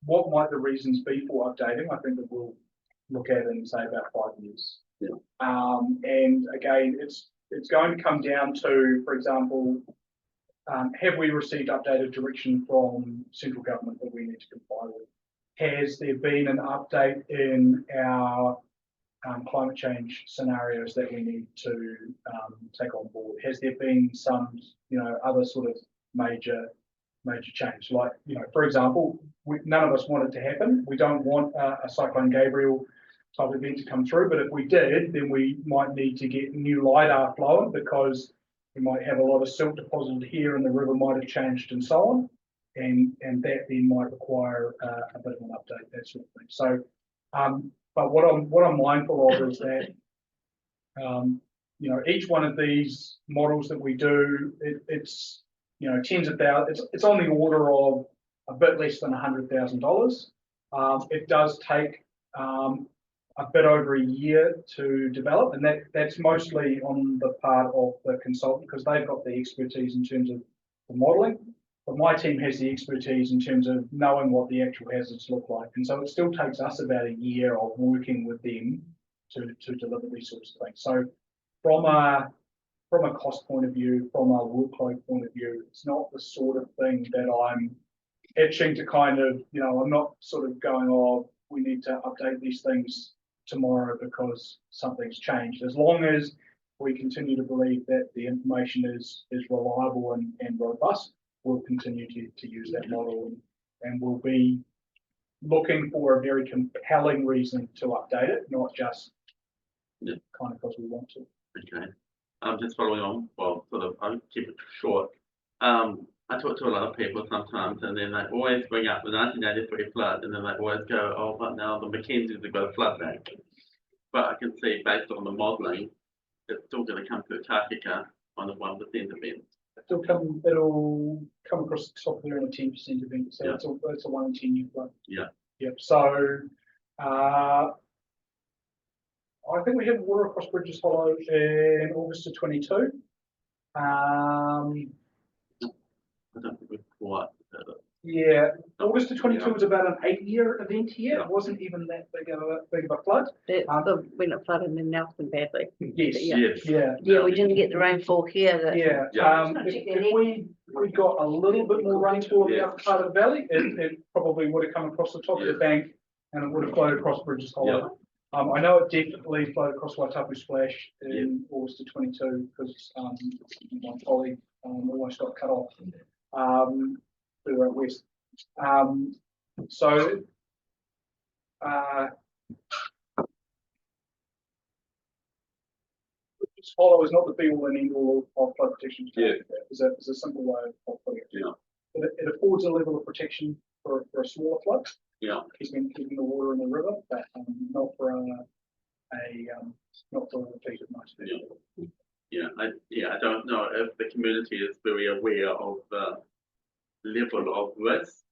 what might the reasons be for updating. I think that we'll look at it in say about 5 years. Yeah. And again, it's going to come down to, for example, have we received updated direction from central government that we need to comply with? Has there been an update in our climate change scenarios that we need to take on board? Has there been some, other sort of major change? Like, for example, none of us want it to happen. We don't want a Cyclone Gabriel type event to come through, but if we did, then we might need to get new LiDAR flowing, because we might have a lot of silt deposited here and the river might have changed and so on. And that then might require a bit of an update, that sort of thing. So, but what I'm mindful of is that, each one of these models that we do, it's tens of thousands. It's on the order of a bit less than $100,000. It does take a bit over a year to develop, and that's mostly on the part of the consultant, because they've got the expertise in terms of the modelling. But my team has the expertise in terms of knowing what the actual hazards look like, and so it still takes us about a year of working with them to deliver these sorts of things. So from a cost point of view, from a workload point of view, it's not the sort of thing that I'm itching to kind of, I'm not sort of going, oh, we need to update these things tomorrow because something's changed. As long as we continue to believe that the information is reliable and robust, we'll continue to use that model, and we'll be looking for a very compelling reason to update it, not just kind of because we want to. Okay. I'm just following on, well, sort of, I'll keep it short. I talk to a lot of people sometimes, and then they always bring up the 1983 flood, and then they always go, oh, but now the Mackenzies have got a flood back. But I can see, based on the modelling, it's still going to come to a Takaka on a 1% event. It'll come across the top there in a 10% event, so it's a 1 in 10 year flood. Yeah. Yep. So I think we had water across Bridges Hollow in August of 22. I don't think we've quite Yeah, August of 22 was about an 8-year event here. Yeah. It wasn't even that big of a flood. That's Um, the, when it flooded in Nelson badly. Yes, Yeah. Yes. yeah. Yeah, we didn't get the rainfall here that. Yeah, Yeah. if we got a little bit more rainfall in the Yeah. upper part of the valley, it probably would have come across the top of the Yeah. bank and it would have flowed across Bridges Hollow. I know it definitely flowed across Waitapu Splash in August of 22 because my colleague almost got cut off further out west. So Bridges Hollow is not the be all and end all of flood protection. Yeah. It's a simple way of putting it. Yeah. It affords a level of protection for a smaller flood, Yeah, keeping the water in the river, but not for not for a repeated night. I don't know if the community is very aware of the level of risk.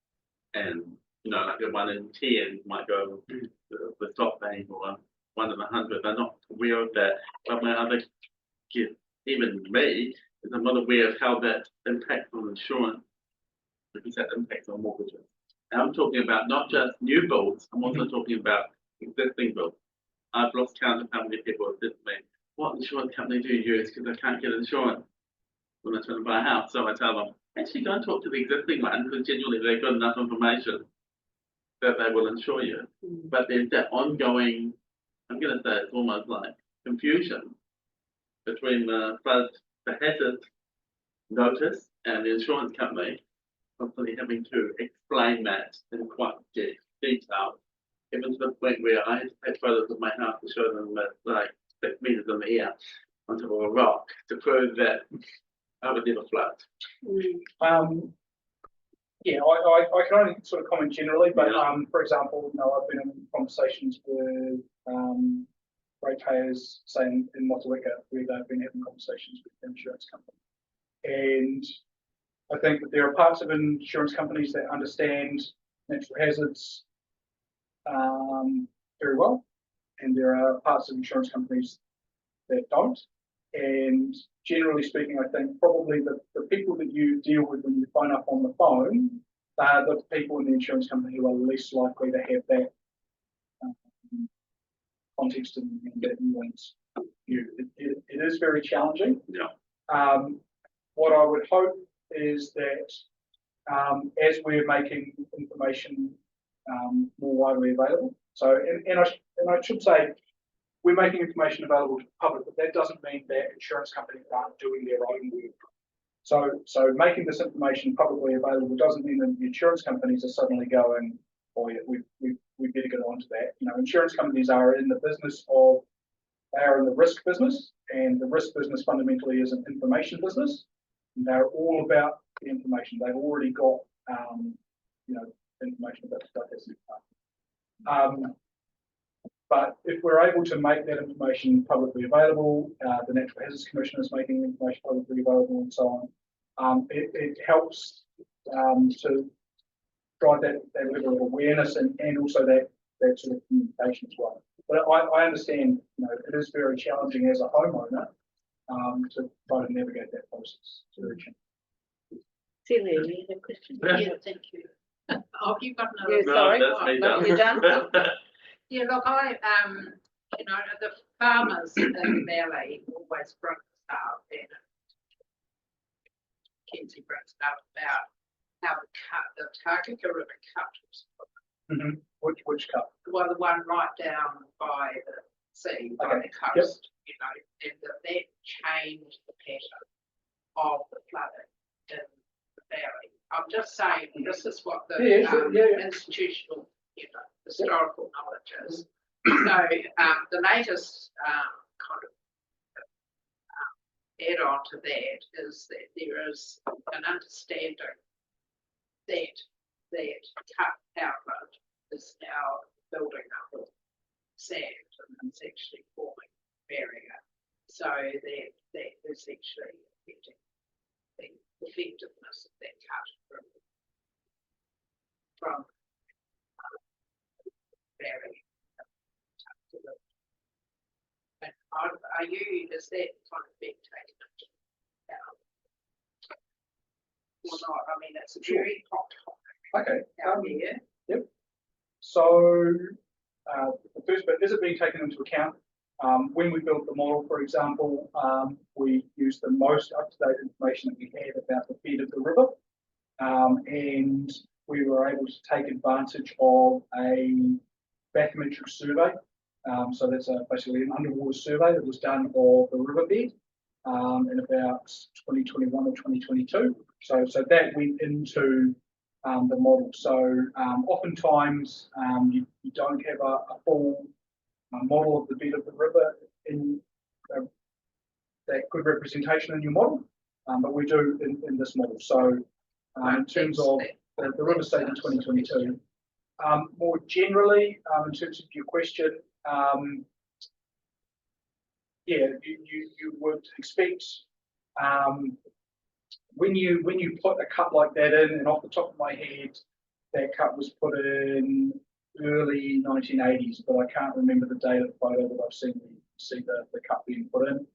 And, like a 1 in 10 might go the top bank or 1 in 100. They're not aware of that. But my other kids, even me, is I'm not aware of how that impacts on insurance, because that impacts on mortgages. And I'm talking about not just new builds, I'm also talking about existing builds. I've lost count of how many people have said to me, what insurance company do you use? Because I can't get insurance when I'm trying to buy a house. So I tell them, actually go and talk to the existing one, because genuinely they've got enough information that they will insure you. But there's that ongoing, I'm going to say it's almost like confusion between the hazard notice and the insurance company, constantly having to explain that in quite detail, even to the point where I had to take photos of my house to show them that like 6 meters in the air on top of a rock to prove that I would never flood. Yeah, I can only sort of comment generally, but Yeah. for example, I've been in conversations with ratepayers, say in Motueka, where they've been having conversations with the insurance company. And I think that there are parts of insurance companies that understand natural hazards very well, and there are parts of insurance companies that don't. And generally speaking, I think probably the people that you deal with when you phone up on the phone are the people in the insurance company who are least likely to have that context and that nuance. It is very challenging. Yeah. What I would hope is that as we're making information more widely available, so and I should say, we're making information available to the public, but that doesn't mean that insurance companies aren't doing their own work. So making this information publicly available doesn't mean that the insurance companies are suddenly going, oh yeah, we better get onto that. Insurance companies are in the business of, they are in the risk business, and the risk business fundamentally is an information business. And they're all about the information. They've already got, information about stuff that's but if we're able to make that information publicly available, the Natural Hazards Commission is making information publicly available and so on, it helps to drive that level of awareness and also that sort of communication as well. But I understand, it is very challenging as a homeowner to try to navigate that process. It's very challenging. Celia, you have a question? Yeah, thank you. Oh, you got another. Yeah, sorry. that's me No, done. you're done? Yeah, look, the farmers in the valley always bring this up, and Kenzie brings it up about how the Takaka River cut. Which cup? Well, the one right down by the sea, by Okay, the coast, and that changed the pattern of the flooding in the valley. I'm just saying, this is what the institutional, historical knowledge is. So the latest kind of add on to that is that there is an understanding that cut outlet is now building up with sand and it's actually forming a barrier. So that is actually affecting the effectiveness of that cut from barrier. And is that kind of being taken into account? Or not? I mean, it's a very hot topic Okay. Yeah. So, the first bit, is it being taken into account? When we built the model, for example, we used the most up-to-date information that we had about the bed of the river. And we were able to take advantage of a bathymetric survey. So that's basically an underwater survey that was done of the riverbed in about 2021 or 2022. So that went into the model. So oftentimes you don't have a full model of the bed of the river in that good representation in your model, but we do in this model. So in terms of the river state in 2022, more generally, in terms of your question, yeah, you would expect when you put a cut like that in, and off the top of my head, that cut was put in early 1980s, but I can't remember the date of the photo that I've seen the cut being put in.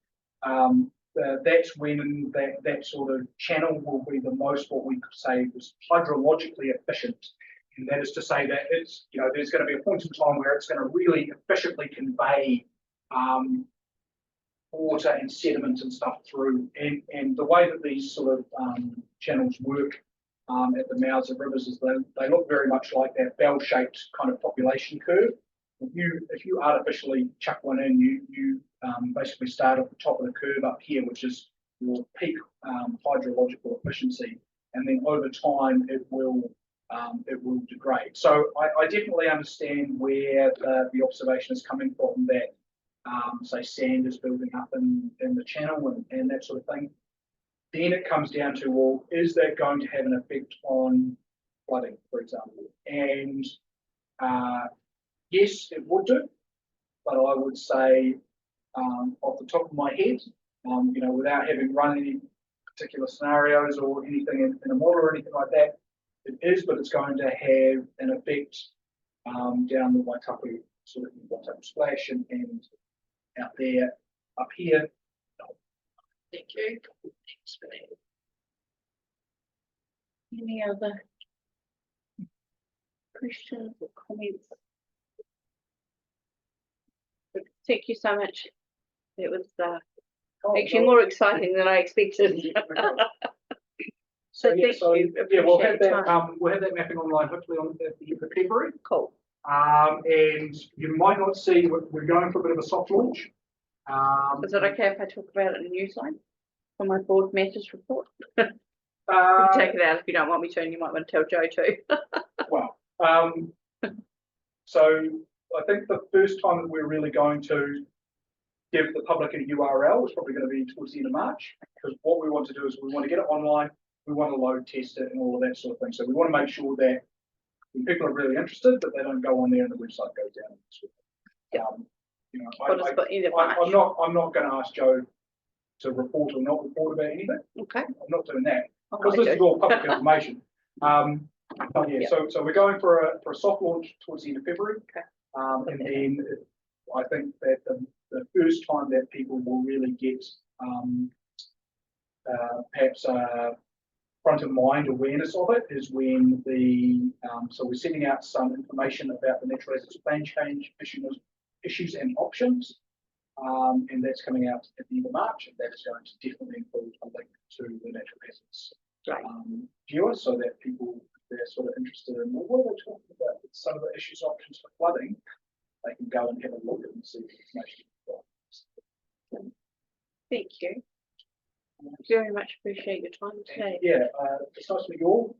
That's when that sort of channel will be the most, what we could say was hydrologically efficient. And that is to say that it's, there's going to be a point in time where it's going to really efficiently convey water and sediment and stuff through. And the way that these sort of channels work at the mouths of rivers is they look very much like that bell-shaped kind of population curve. If you artificially chuck one in, you basically start at the top of the curve up here, which is your peak hydrological efficiency, and then over time it will degrade. So I definitely understand where the observation is coming from, that say sand is building up in the channel and that sort of thing. Then it comes down to, well, is that going to have an effect on flooding, for example? And yes, it would do, but I would say off the top of my head, without having run any particular scenarios or anything in a model or anything like that, it is, but it's going to have an effect down the Waikapu, sort of Waikapu splash and out there, up here. Thank you. Thanks for that. Any other questions or comments? Thank you so much. It was actually more exciting than I expected. So thank you. Yeah, we'll have Appreciate your that. time. We'll have that mapping online hopefully on the end of February. Cool. And you might not see, we're going for a bit of a soft launch. Is it okay if I talk about it in Newsline for my board matters report? You Uh, can take it out if you don't want me to, and you might want to tell Joe too. Well, so I think the first time that we're really going to give the public a URL is probably going to be towards the end of March, because what we want to do is we want to get it online, we want to load test it and all of that sort of thing. So we want to make sure that when people are really interested, that they don't go on there and the website goes down. I'm not going to ask Joe to report or not report about anything. Okay. I'm not doing that, Oh, because this is all public information. But yeah, so we're going for a soft launch towards the end of February. Okay. And then I think that the first time that people will really get perhaps front of mind awareness of it is when so we're sending out some information about the natural hazards plan change issues and options. And that's coming out at the end of March, and that is going to definitely include a link to the natural hazards viewer, so that people, if they're sort of interested in, well, what are they talking about, some of the issues, options for flooding, they can go and have a look and see the information. Thank you. Very much appreciate your time today. Yeah, it's nice to meet you all.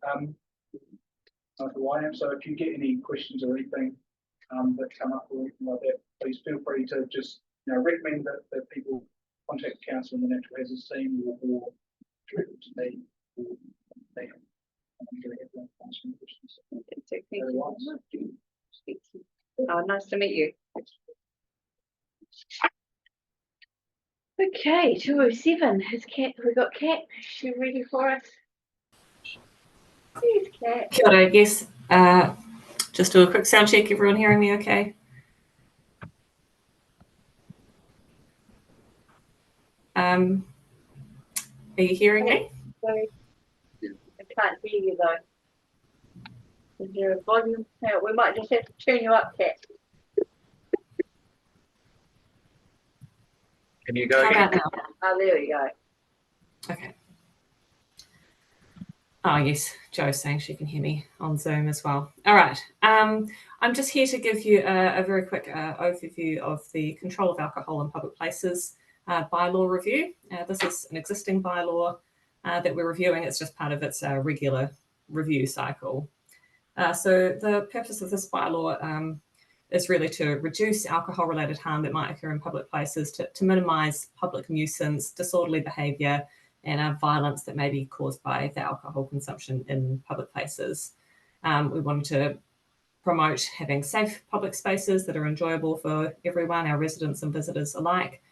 Know who I am, so if you get any questions or anything that come up or anything like that, please feel free to just recommend that people contact the council and the natural hazards team or direct them to me or them. I'm going to have them answer any questions. Thank you very much. Oh, nice to meet you. Okay, 207. Has Kat, we got Kat? Is she ready for us? Here's Kat. Kia ora, yes. Just do a quick sound check. Everyone hearing me okay? Are you hearing me? I can't hear you though. Is there a volume? Yeah, we might just have to turn you up, Kat. Can you go How again? about now? Oh, there we go. Okay. Oh, yes, Jo's saying she can hear me on Zoom as well. All right. I'm just here to give you a very quick overview of the Control of Alcohol in Public Places bylaw review. This is an existing bylaw that we're reviewing. It's just part of its regular review cycle. So the purpose of this bylaw is really to reduce alcohol-related harm that might occur in public places, to minimise public nuisance, disorderly behaviour, and violence that may be caused by the alcohol consumption in public places. We wanted to promote having safe public spaces that are enjoyable for everyone, our residents and visitors alike.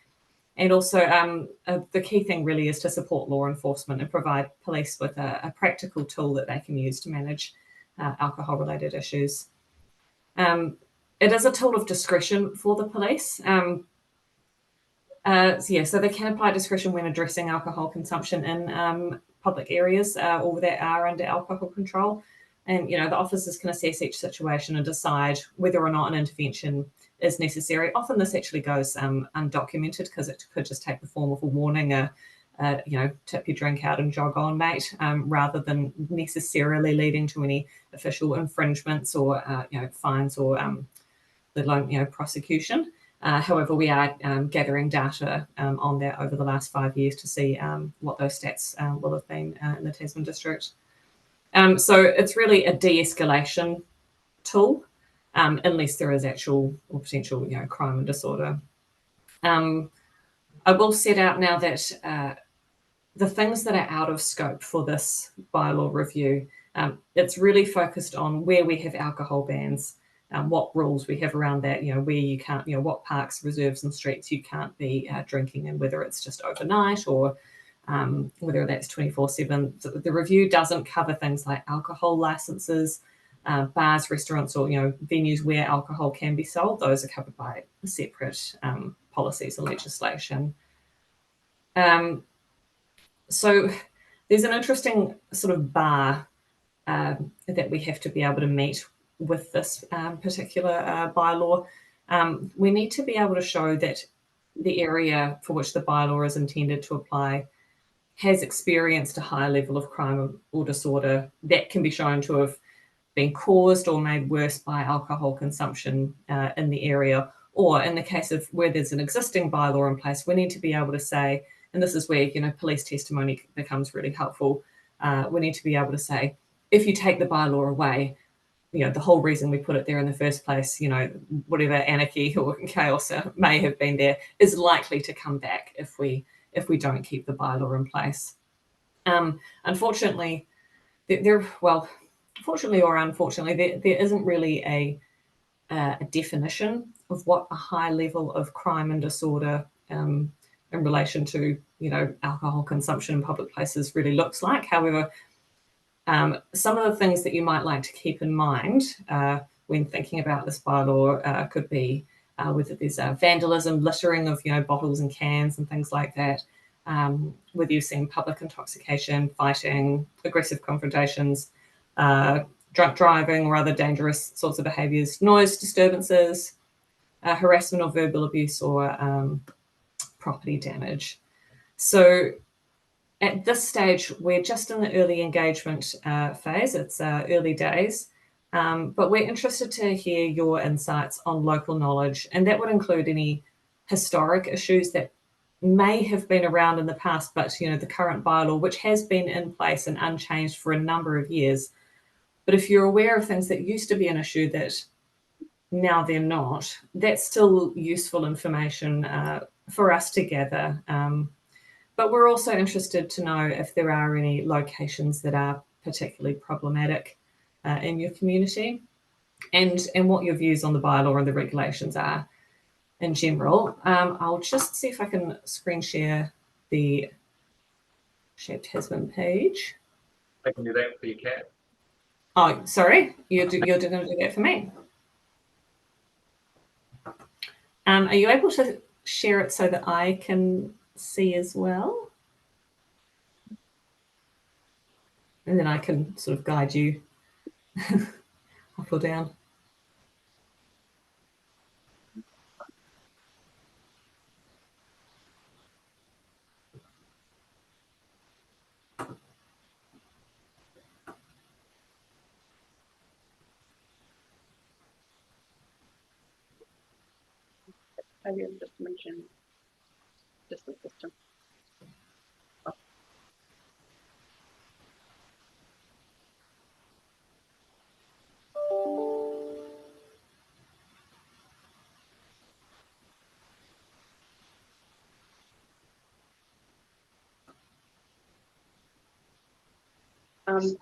And also the key thing really is to support law enforcement and provide police with a practical tool that they can use to manage alcohol-related issues. It is a tool of discretion for the police. So they can apply discretion when addressing alcohol consumption in public areas or that are under alcohol control. And, the officers can assess each situation and decide whether or not an intervention is necessary. Often this actually goes undocumented because it could just take the form of a warning, tip your drink out and jog on, mate, rather than necessarily leading to any official infringements or, fines or let alone, prosecution. However, we are gathering data on that over the last 5 years to see what those stats will have been in the Tasman district. So it's really a de-escalation tool, unless there is actual or potential, crime and disorder. I will set out now that the things that are out of scope for this bylaw review, it's really focused on where we have alcohol bans, what rules we have around that, where you can't, what parks, reserves and streets you can't be drinking in, whether it's just overnight or whether that's 24/7. The review doesn't cover things like alcohol licenses, bars, restaurants, or venues where alcohol can be sold. Those are covered by separate policies and legislation. So there's an interesting sort of bar that we have to be able to meet with this particular bylaw. We need to be able to show that the area for which the bylaw is intended to apply has experienced a high level of crime or disorder that can be shown to have been caused or made worse by alcohol consumption in the area. Or in the case of where there's an existing bylaw in place, we need to be able to say, and this is where police testimony becomes really helpful. We need to be able to say, if you take the bylaw away, the whole reason we put it there in the first place, whatever anarchy or chaos may have been there is likely to come back if we don't keep the bylaw in place. Unfortunately, fortunately or unfortunately, there isn't really a definition of what a high level of crime and disorder in relation to alcohol consumption in public places really looks like. However, some of the things that you might like to keep in mind when thinking about this bylaw could be whether there's vandalism, littering of bottles and cans and things like that, whether you've seen public intoxication, fighting, aggressive confrontations, drunk driving or other dangerous sorts of behaviours, noise disturbances, harassment or verbal abuse, or property damage. So at this stage, we're just in the early engagement phase. It's early days, but we're interested to hear your insights on local knowledge, and that would include any historic issues that may have been around in the past, but the current bylaw, which has been in place and unchanged for a number of years. But if you're aware of things that used to be an issue that now they're not, that's still useful information for us to gather. But we're also interested to know if there are any locations that are particularly problematic in your community, and what your views on the bylaw and the regulations are in general. I'll just see if I can screen share the Shape Tasman page. I can do that for you, Kat. Oh, sorry, you're going to do that for me. Are you able to share it so that I can see as well? And then I can sort of guide you. or down? Maybe I'll just mention just the system.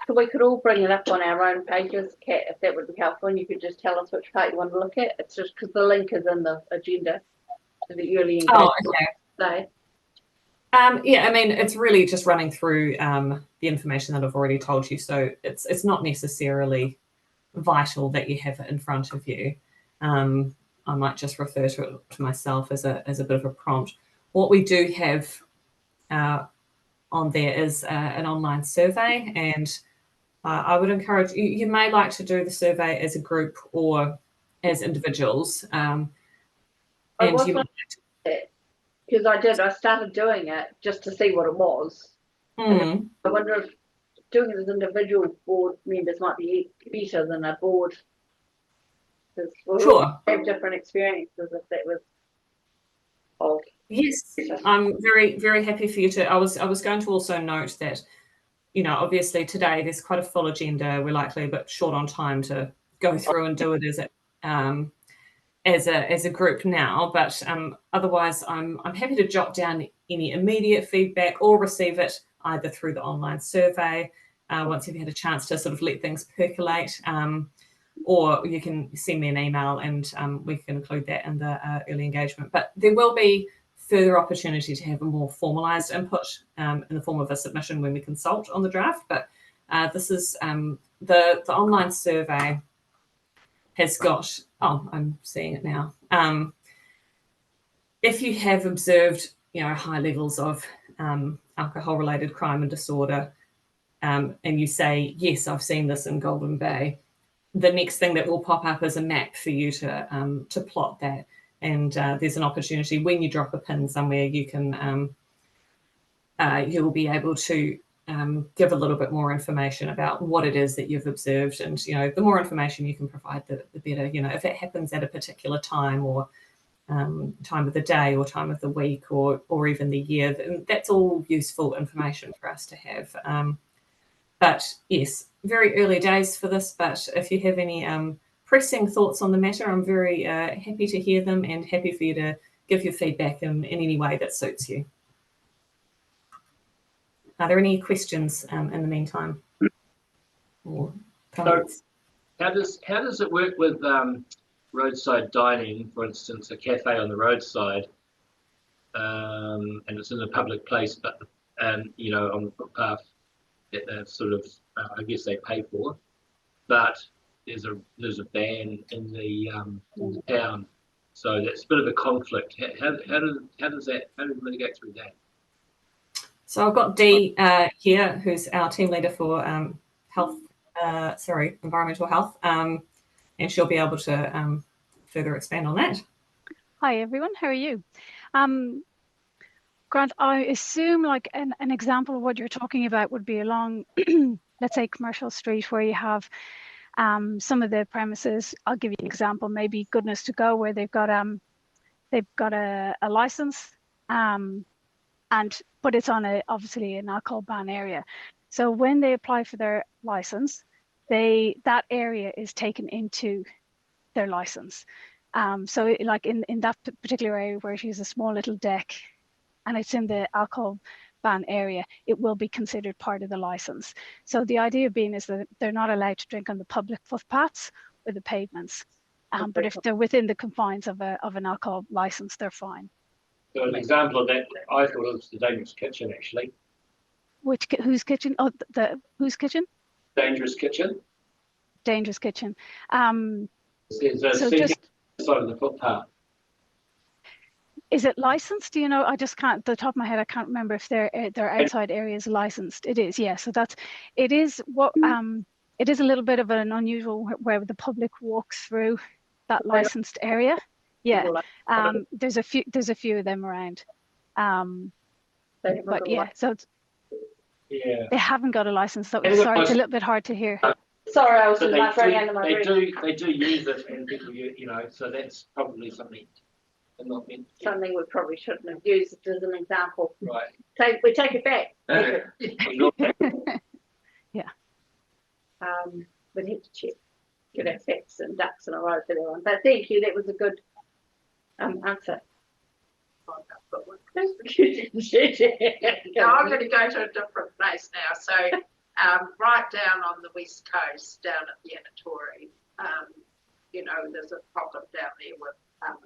So we could all bring it up on our own pages, Kat, if that would be helpful, and you could just tell us which part you want to look at. It's just because the link is in the agenda to the early engagement. Oh, okay. Day. Yeah, I mean, it's really just running through the information that I've already told you. So it's not necessarily vital that you have it in front of you. I might just refer to it to myself as a bit of a prompt. What we do have on there is an online survey, and I would encourage you, you may like to do the survey as a group or as individuals. Because I started doing it just to see what it was. I wonder if doing it as individual board members might be better than a board. Because we all have different experiences if that was old. Yes, I'm very, very happy for you to. I was going to also note that, you know, obviously today there's quite a full agenda. We're likely a bit short on time to go through and do it as a group now. But otherwise, I'm happy to jot down any immediate feedback or receive it either through the online survey once you've had a chance to sort of let things percolate. Or you can send me an email and we can include that in the early engagement. But there will be further opportunity to have a more formalised input in the form of a submission when we consult on the draft. But this is the online survey has got, I'm seeing it now. If you have observed, you know, high levels of alcohol-related crime and disorder, and you say, yes, I've seen this in Golden Bay, the next thing that will pop up is a map for you to plot that. And there's an opportunity when you drop a pin somewhere, you can you'll be able to give a little bit more information about what it is that you've observed. And you know, the more information you can provide, the better. You know, if it happens at a particular time or time of the day or time of the week or even the year, then that's all useful information for us to have. But yes, very early days for this, but if you have any pressing thoughts on the matter, I'm very happy to hear them and happy for you to give your feedback in any way that suits you. Are there any questions in the meantime? Or comments? So how does it work with roadside dining, for instance, a cafe on the roadside, and it's in a public place, but you know, on the footpath that they're sort of, I guess they pay for, but there's a ban in the town, so that's a bit of a conflict. How do we mitigate through that? So I've got Dee here, who's our team leader for environmental health, and she'll be able to further expand on that. Hi everyone, how are you? Grant, I assume like an example of what you're talking about would be along, let's say, Commercial Street, where you have some of the premises. I'll give you an example, maybe Goodness to Go, where they've got a license, but it's on obviously an alcohol ban area. So when they apply for their license, that area is taken into their license. So like in that particular area where it uses a small little deck and it's in the alcohol ban area, it will be considered part of the license. So the idea being is that they're not allowed to drink on the public footpaths or the pavements. But if they're within the confines of an alcohol license, they're fine. So an example of that, I thought it was the Dangerous Kitchen, actually. Whose kitchen? Oh, whose kitchen? Dangerous Kitchen. Dangerous Kitchen. There's a seating side of the footpath. Is it licensed? Do you know? I just can't, at the top of my head, I can't remember if their outside area is licensed. It is, yeah. So it is what it is a little bit of an unusual where the public walks through that licensed area. Yeah, there's a few of them around. But yeah, so Yeah. they haven't got a license. That They was, haven't sorry, got it's a little bit hard to hear. Sorry, I was But with my friend and my they do use it, and people, so that's probably something they're not meant to. something we probably shouldn't have used as an example. Right. We take it back. We'd have to check, get our facts and ducks in a row for that one. But thank you, that was a good answer. Now I'm going to go to a different place now. So, right down on the west coast, down at the Anatori, there's a problem down there with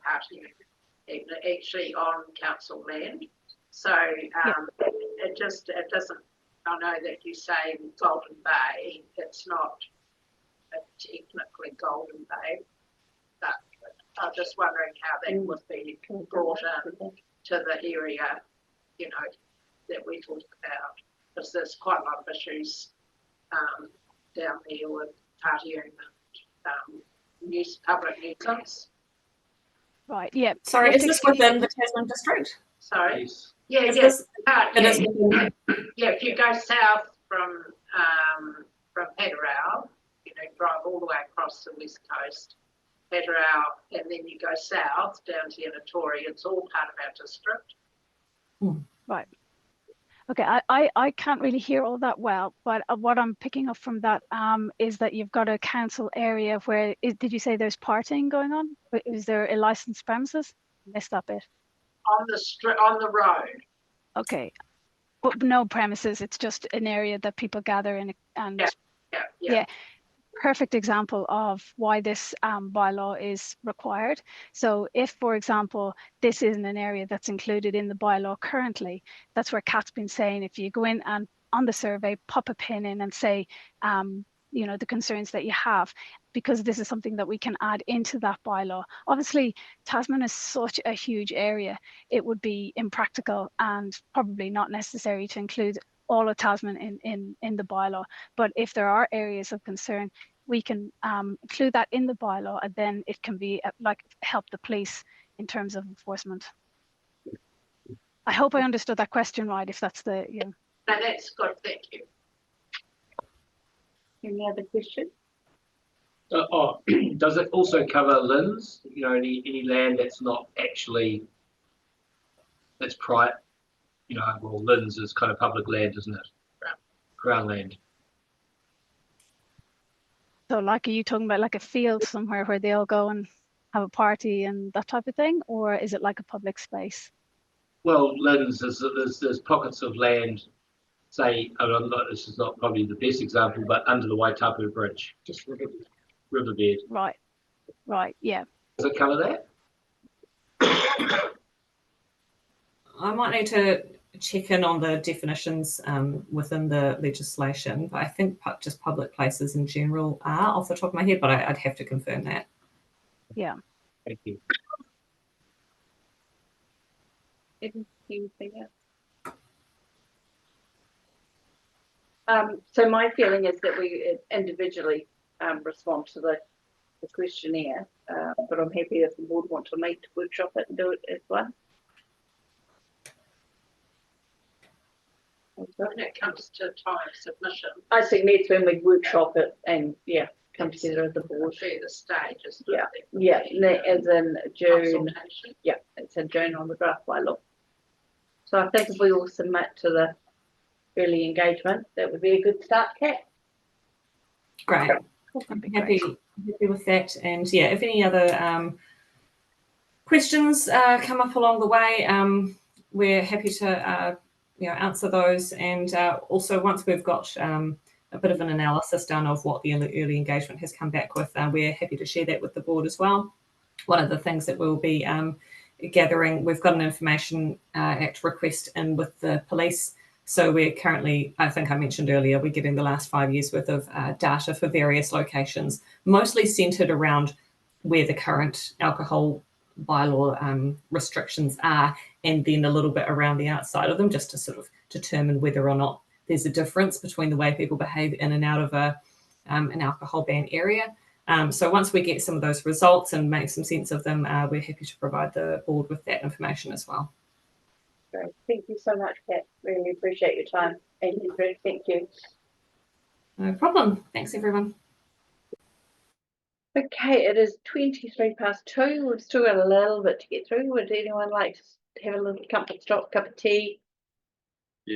actually on council land. So, it doesn't. I know that you say Golden Bay. It's not technically Golden Bay, but I'm just wondering how that would be brought in to the area, that we talked about, because there's quite a lot of issues down there with partying and public nuisance. Right. Yeah. Sorry, is this within the Tasman district? Sorry. Yeah. Is Yeah. this- Yeah. If you go south from Paterau, drive all the way across the west coast, Paterau, and then you go south down to Anatori. It's all part of our district. Right. Okay, I can't really hear all that well, but what I'm picking up from that is that you've got a council area where, did you say there's partying going on? Is there a licensed premises? Missed that bit. On the road. Okay, but no premises, it's just an area that people gather in and yeah. Perfect example of why this bylaw is required. So if, for example, this isn't an area that's included in the bylaw currently, that's where Kat's been saying, if you go in and on the survey, pop a pin in and say, the concerns that you have, because this is something that we can add into that bylaw. Obviously, Tasman is such a huge area, it would be impractical and probably not necessary to include all of Tasman in the bylaw. But if there are areas of concern, we can include that in the bylaw, and then it can be help the police in terms of enforcement. I hope I understood that question right, if that's the, No, that's good, thank you. Any other questions? Does it also cover LINs? Any land that's not actually, that's private? Well, LINs is kind of public land, isn't it? Crown land. So are you talking about like a field somewhere where they all go and have a party and that type of thing? Or is it like a public space? Well, LINs, there's pockets of land, say, this is not probably the best example, but under the Waitapu Bridge. Just riverbed. Right, yeah. Does it cover that? I might need to check in on the definitions within the legislation, but I think just public places in general are off the top of my head, but I'd have to confirm that. Yeah. Thank you. Anything else? So my feeling is that we individually respond to the questionnaire, but I'm happy if the board want to meet to workshop it and do it as well. When it comes to time submission, I think that's when we workshop it and come together as a board. the stages. As in June. Yeah, it's in June on the draft bylaw. So I think if we all submit to the early engagement, that would be a good start, Kat. Great. I'm happy with that. And yeah, if any other questions come up along the way, we're happy to answer those. And also, once we've got a bit of an analysis done of what the early engagement has come back with, we're happy to share that with the board as well. One of the things that we'll be gathering, we've got an Information Act request in with the police. So we're currently, I think I mentioned earlier, we're getting the last 5 years worth of data for various locations, mostly centred around where the current alcohol bylaw restrictions are, and then a little bit around the outside of them, just to sort of determine whether or not there's a difference between the way people behave in and out of an alcohol ban area. So once we get some of those results and make some sense of them, we're happy to provide the board with that information as well. Great. Thank you so much, Kat. Really appreciate your time. Thank you. No problem. Thanks, everyone. Okay, it is 2:23. We've still got a little bit to get through. Would anyone like to have a little comfort stop, cup of tea,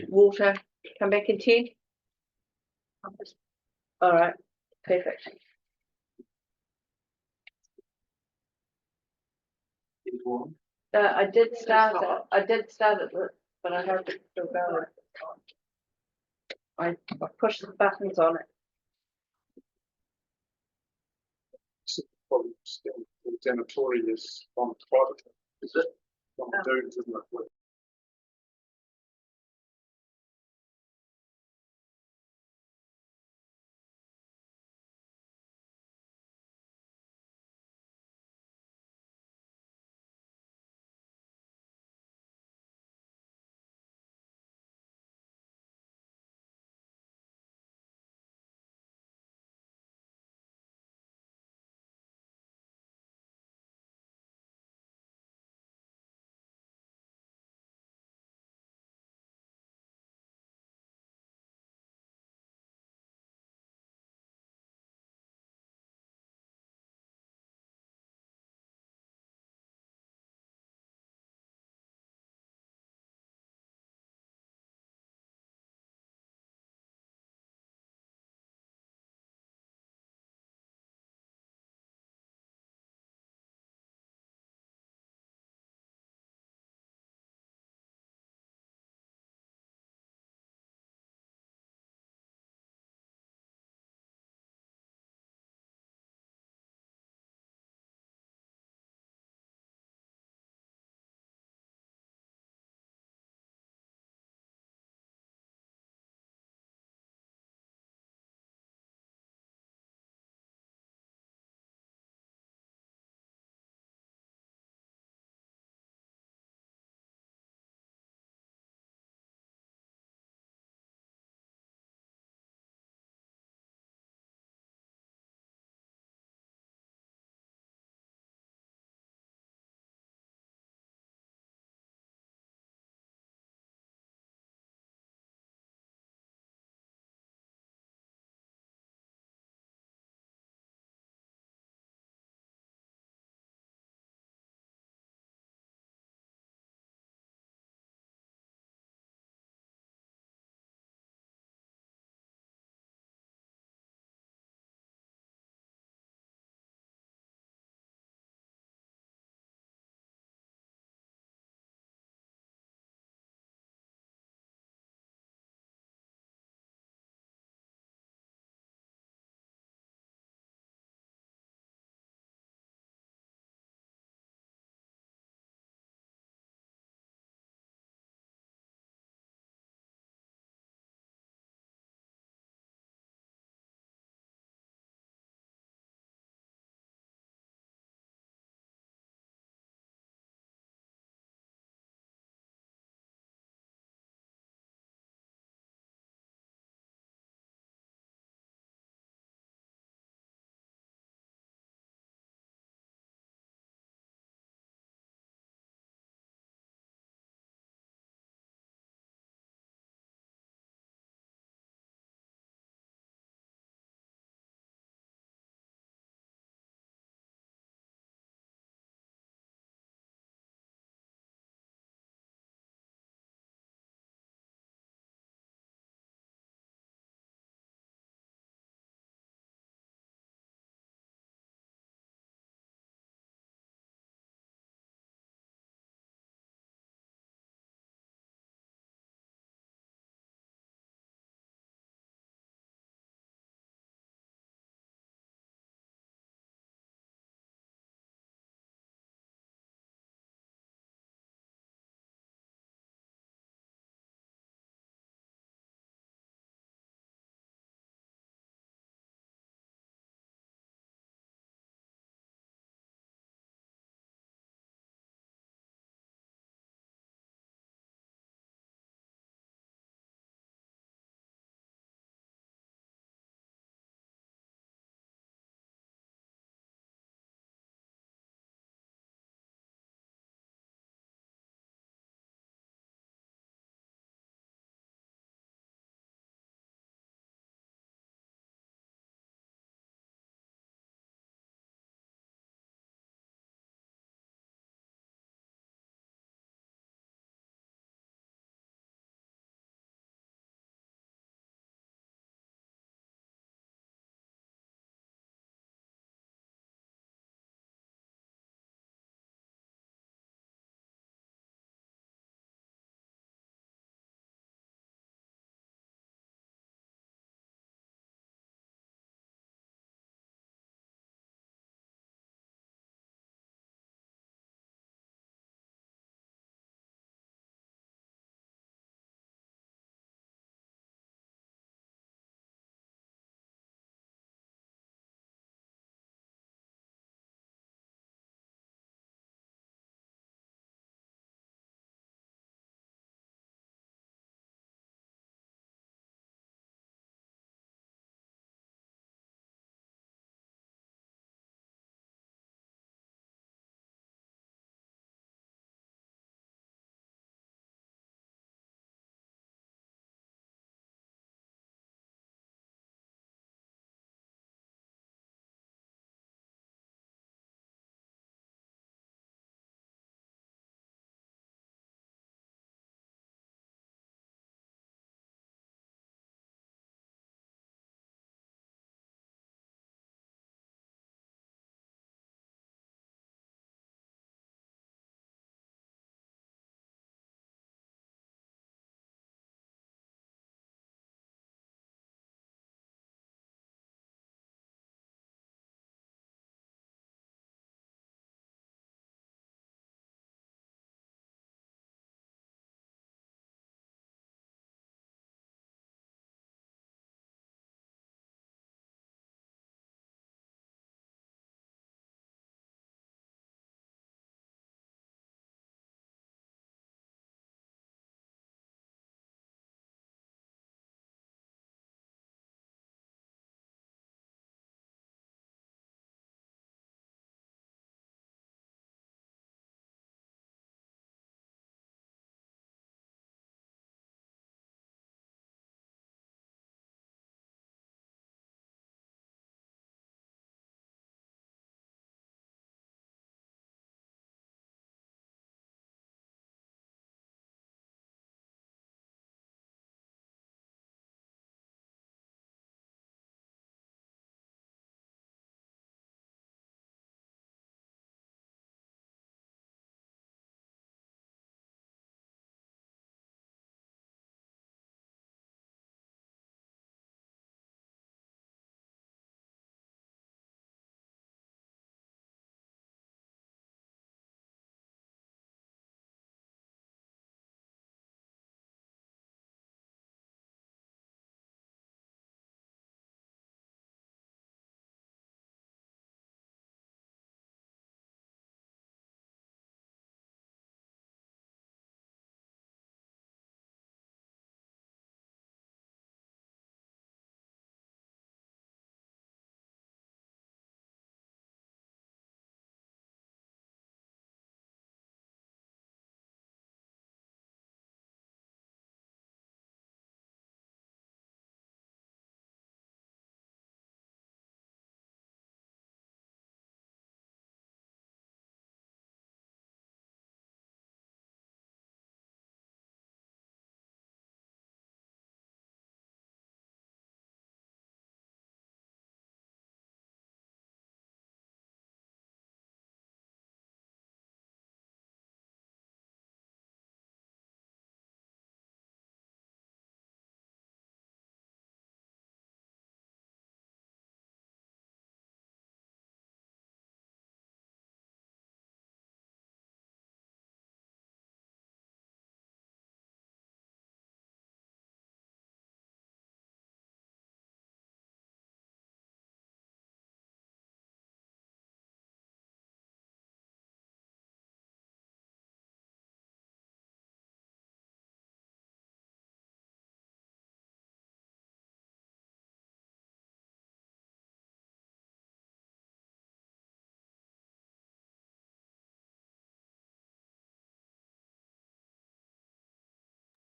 water, come back in 10? All right, perfect. I did start it, but I hope it's still going. I pushed the buttons on it. Probably still, Denatori is on private. Is it? On Dunes, isn't it?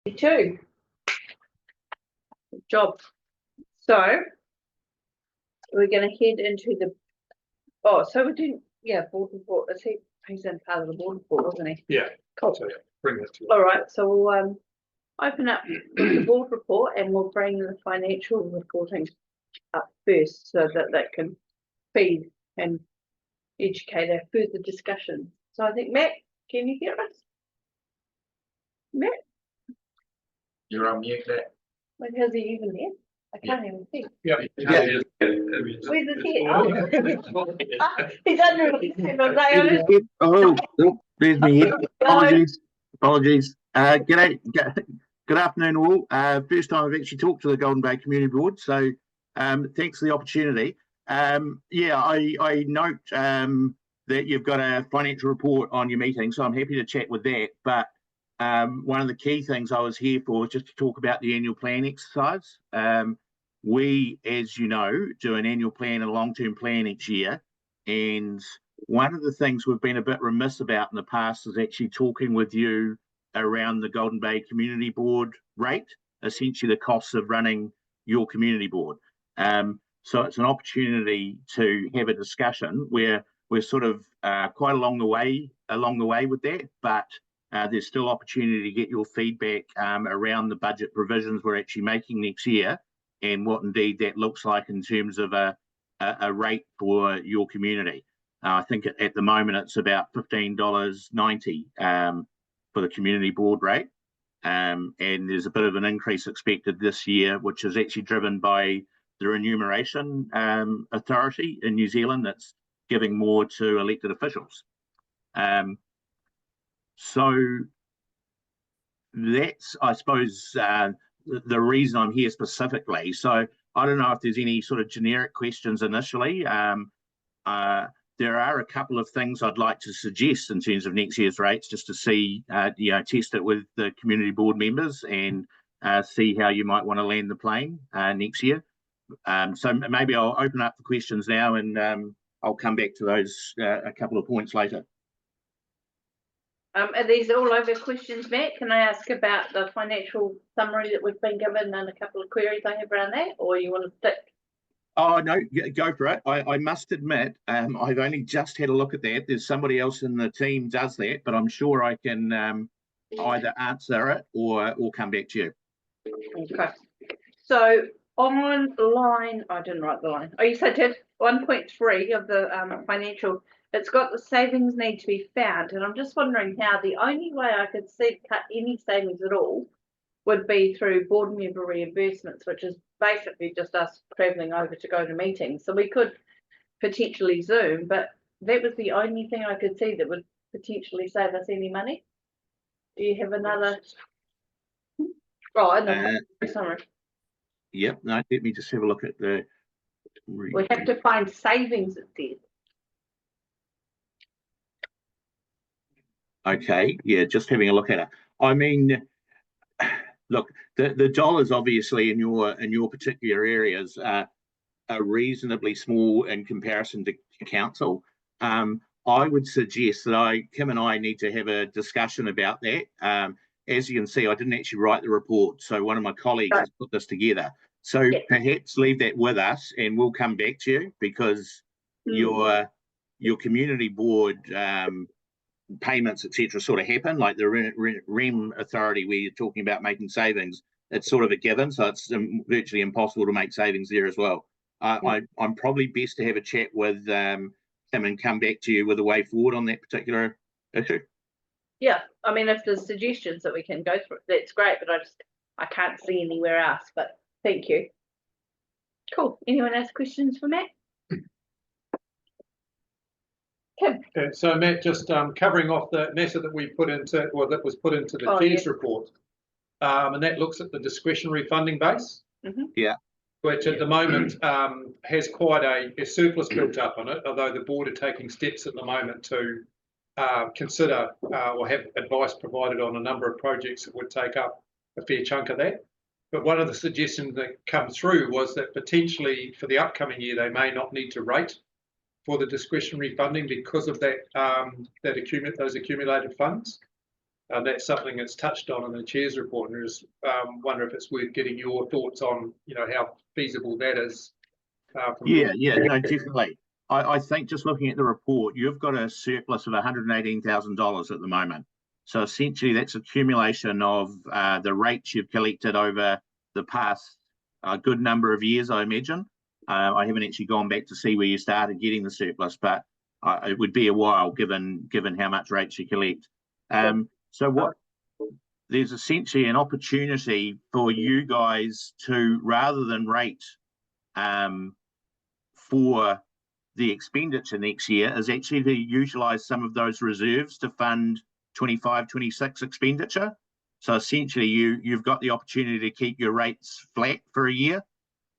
Me too. Good job. So we're going to head into the. Oh, so we're doing board report. He's in part of the board report, wasn't he? Yeah. Cool. So, yeah, bring that to. All right. So we'll open up the board report and we'll bring the financial reporting up first, so that can feed and educate our further discussion. So I think Matt, can you hear us? Matt, You're on mute, Matt. like, how's he even here? I can't even see. Yeah. Where's his head? Oh, he's under the Oh, there's me here. Apologies. Good afternoon, all. First time I've actually talked to the Golden Bay Community Board, so thanks for the opportunity. I note that you've got a financial report on your meeting, so I'm happy to chat with that. But one of the key things I was here for was just to talk about the annual plan exercise. We, as you know, do an annual plan and a long-term plan each year. And one of the things we've been a bit remiss about in the past is actually talking with you around the Golden Bay Community Board rate, essentially the costs of running your community board. So it's an opportunity to have a discussion where we're sort of quite along the way with that, but there's still opportunity to get your feedback around the budget provisions we're actually making next year and what indeed that looks like in terms of a rate for your community. I think at the moment it's about $15.90 for the community board rate. And there's a bit of an increase expected this year, which is actually driven by the remuneration authority in New Zealand that's giving more to elected officials. So that's, I suppose, the reason I'm here specifically. So I don't know if there's any sort of generic questions initially. There are a couple of things I'd like to suggest in terms of next year's rates, just to see, test it with the community board members and see how you might want to land the plane next year. So maybe I'll open up the questions now and I'll come back to those a couple of points later. Are these all over questions, Matt? Can I ask about the financial summary that we've been given and a couple of queries I have around that, or you want to stick? Oh, no, go for it. I must admit, I've only just had a look at that. There's somebody else in the team does that, but I'm sure I can either answer it or come back to you. Okay. So on line, I didn't write the line. Oh, you said 1.3 of the financial, it's got the savings need to be found. And I'm just wondering how the only way I could see cut any savings at all would be through board member reimbursements, which is basically just us travelling over to go to meetings. So we could potentially Zoom, but that was the only thing I could see that would potentially save us any money. Do you have another? Oh, I know. Summary. Yep, no, let me just have a look at the. We have to find savings, it says. Okay, yeah, just having a look at it. I mean, look, the dollars obviously in your particular areas are reasonably small in comparison to council. I would suggest that Kim and I need to have a discussion about that. As you can see, I didn't actually write the report, so one of my colleagues has put this together. So perhaps leave that with us and we'll come back to you, because your community board payments, etc., sort of happen, like the REM authority where you're talking about making savings. It's sort of a given, so it's virtually impossible to make savings there as well. I'm probably best to have a chat with Tim and come back to you with a way forward on that particular issue. Yeah, I mean, if there's suggestions that we can go through, that's great, but I can't see anywhere else, but thank you. Cool. Anyone else questions for Matt? Kim. Okay, so Matt, just covering off the matter that we put into, or that was put into the Chair's report, and that looks at the discretionary funding base. Yeah. Which at the moment has quite a surplus built up on it, although the board are taking steps at the moment to consider or have advice provided on a number of projects that would take up a fair chunk of that. But one of the suggestions that come through was that potentially for the upcoming year, they may not need to rate for the discretionary funding because of that, those accumulated funds. That's something that's touched on in the chair's report, and I just wonder if it's worth getting your thoughts on, how feasible that is. Yeah, no, definitely. I think just looking at the report, you've got a surplus of $118,000 at the moment. So essentially that's accumulation of the rates you've collected over the past good number of years, I imagine. I haven't actually gone back to see where you started getting the surplus, but it would be a while given how much rates you collect. So there's essentially an opportunity for you guys to, rather than rate for the expenditure next year, is actually to utilise some of those reserves to fund 25-26 expenditure. So essentially you've got the opportunity to keep your rates flat for a year.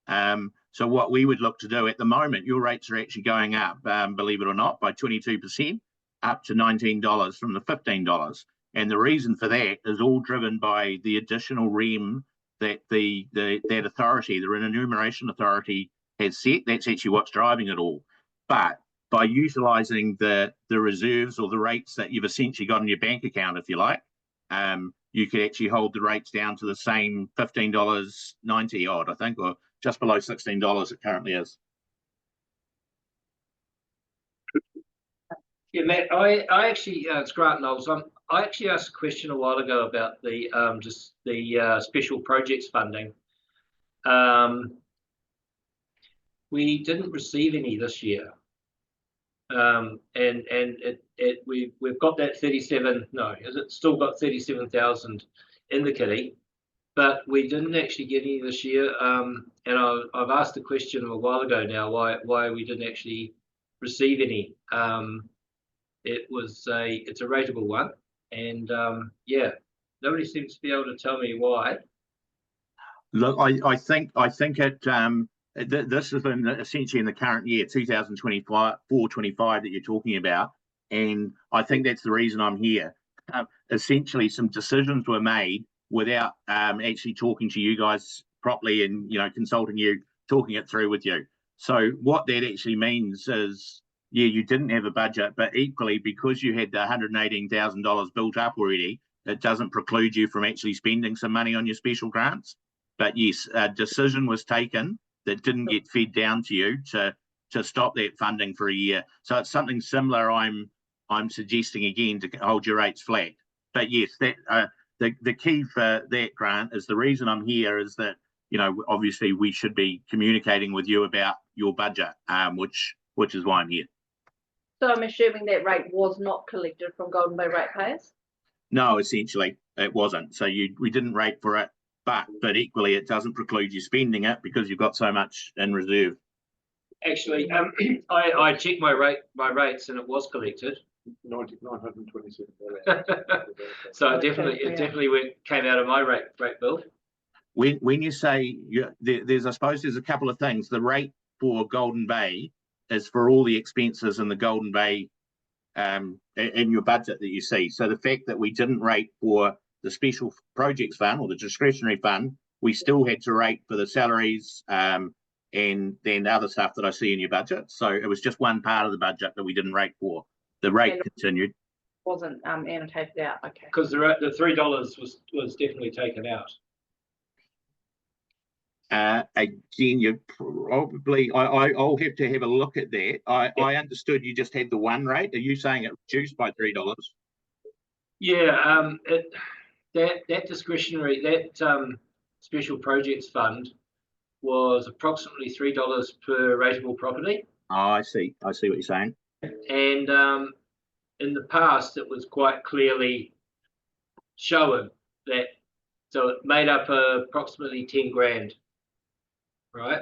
So what we would look to do at the moment, your rates are actually going up, believe it or not, by 22%, up to $19 from the $15. And the reason for that is all driven by the additional REM that that authority, the Remuneration Authority, has set. That's actually what's driving it all. But by utilising the reserves or the rates that you've essentially got in your bank account, if you like, you could actually hold the rates down to the same $15.90 odd, I think, or just below $16 it currently is. Yeah, Matt, I actually, it's Grant Knowles. I actually asked a question a while ago about the just the special projects funding. We didn't receive any this year, and we've got that 37. No, is it still got 37,000 in the kitty? But we didn't actually get any this year. And I've asked the question a while ago now why we didn't actually receive any. It's a rateable one, and yeah, nobody seems to be able to tell me why. Look, I think it this has been essentially in the current year, 2024-25 that you're talking about, and I think that's the reason I'm here. Essentially, some decisions were made without actually talking to you guys properly and consulting you, talking it through with you. So what that actually means is, yeah, you didn't have a budget, but equally because you had the $118,000 built up already, it doesn't preclude you from actually spending some money on your special grants. But yes, a decision was taken that didn't get fed down to you to stop that funding for a year. So it's something similar I'm suggesting again to hold your rates flat. But yes, that the key for that, Grant, is the reason I'm here is that, obviously we should be communicating with you about your budget, which is why I'm here. So I'm assuming that rate was not collected from Golden Bay ratepayers? No, essentially it wasn't. So we didn't rate for it, but equally it doesn't preclude you spending it because you've got so much in reserve. Actually, I checked my rates and it was collected. 927. So it definitely came out of my rate bill. When you say I suppose there's a couple of things. The rate for Golden Bay is for all the expenses in the Golden Bay in your budget that you see. So the fact that we didn't rate for the special projects fund or the discretionary fund, we still had to rate for the salaries and then other stuff that I see in your budget. So it was just one part of the budget that we didn't rate for. The rate continued. Wasn't annotated out, okay. Because the $3 was definitely taken out. Again, you probably I'll have to have a look at that. I understood you just had the one rate. Are you saying it reduced by $3? Yeah, that discretionary, special projects fund was approximately $3 per rateable property. Oh, I see what you're saying. And in the past, it was quite clearly shown that, so it made up approximately 10 grand, right?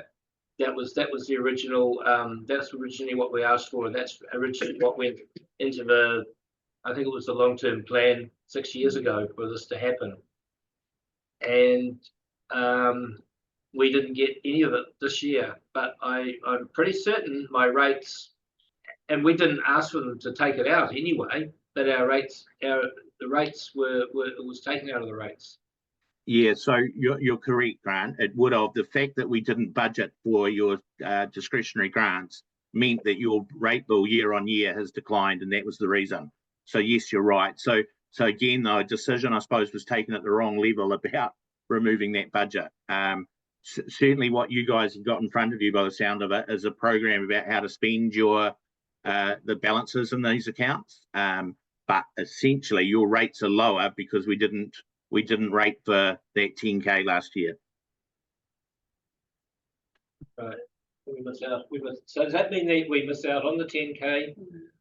That was the original. That's originally what we asked for, and that's originally what went into I think it was the long-term plan 6 years ago for this to happen. And we didn't get any of it this year, but I'm pretty certain my rates, and we didn't ask for them to take it out anyway, but the rates were it was taken out of the rates. Yeah, so you're correct, Grant. It would have, the fact that we didn't budget for your discretionary grants meant that your rate bill year on year has declined, and that was the reason. So yes, you're right. So So again, though, a decision I suppose was taken at the wrong level about removing that budget. Certainly what you guys have got in front of you by the sound of it is a program about how to spend your the balances in these accounts. But essentially your rates are lower because we didn't rate for that 10K last year. Right. We missed out. So does that mean that we miss out on the 10K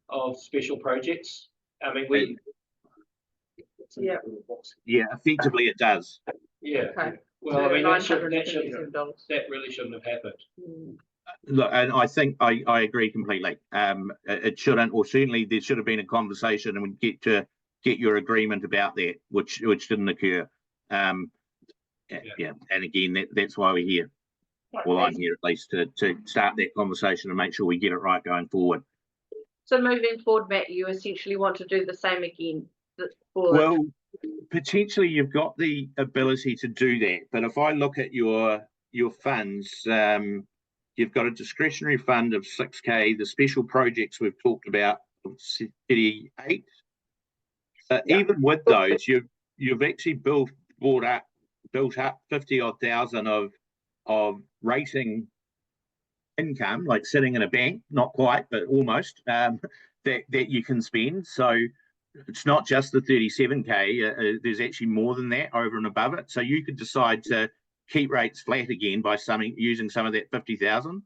of special projects? I mean, we. Yeah. Yeah, effectively it does. Yeah. Okay. Well, I mean, that $957. really shouldn't have happened. Look, and I think I agree completely. It shouldn't, or certainly there should have been a conversation and we get your agreement about that, which didn't occur. Yeah, and again, that's why we're here. Well, I'm here at least to start that conversation and make sure we get it right going forward. So moving forward, Matt, you essentially want to do the same again? Well, potentially you've got the ability to do that, but if I look at your funds, you've got a discretionary fund of 6K. The special projects we've talked about 38. Even with those, you've actually built up 50-odd thousand of rating income, like sitting in a bank, not quite, but almost, that you can spend. So it's not just the 37K. There's actually more than that over and above it. So you could decide to keep rates flat again by using some of that 50,000.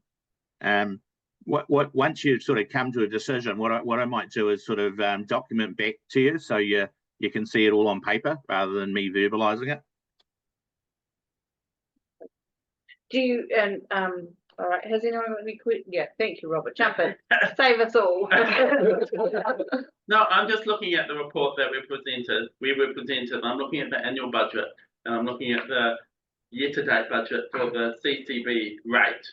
Once you sort of come to a decision, what I might do is sort of document back to you so you can see it all on paper rather than me verbalizing it. Do you, all right, has anyone got any quick? Yeah, thank you, Robert. Jump in, save us all. No, I'm just looking at the report that we were presented. I'm looking at the annual budget and I'm looking at the year-to-date budget for the CCB rate.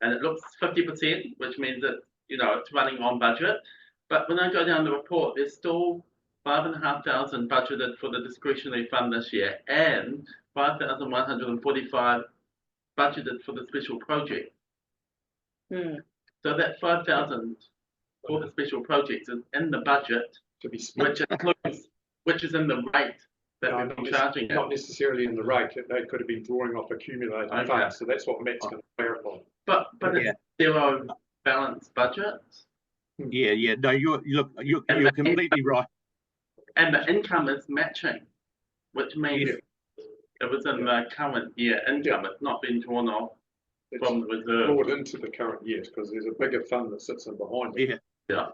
And it looks 50%, which means that, it's running on budget. But when I go down the report, there's still 5,500 budgeted for the discretionary fund this year and 5,145 budgeted for the special project. So that 5,000 for the special projects is in the budget, to be spent, which is in the rate that we've been charging. Not necessarily in the rate. They could have been drawing off accumulated funds. So that's what Matt's going to clarify. But it's zero balanced budgets. Yeah. No, you're completely right. And the income is matching, which means it was in the current year income. It's not been drawn off from the reserve. Brought into the current years because there's a bigger fund that sits in behind it. Yeah.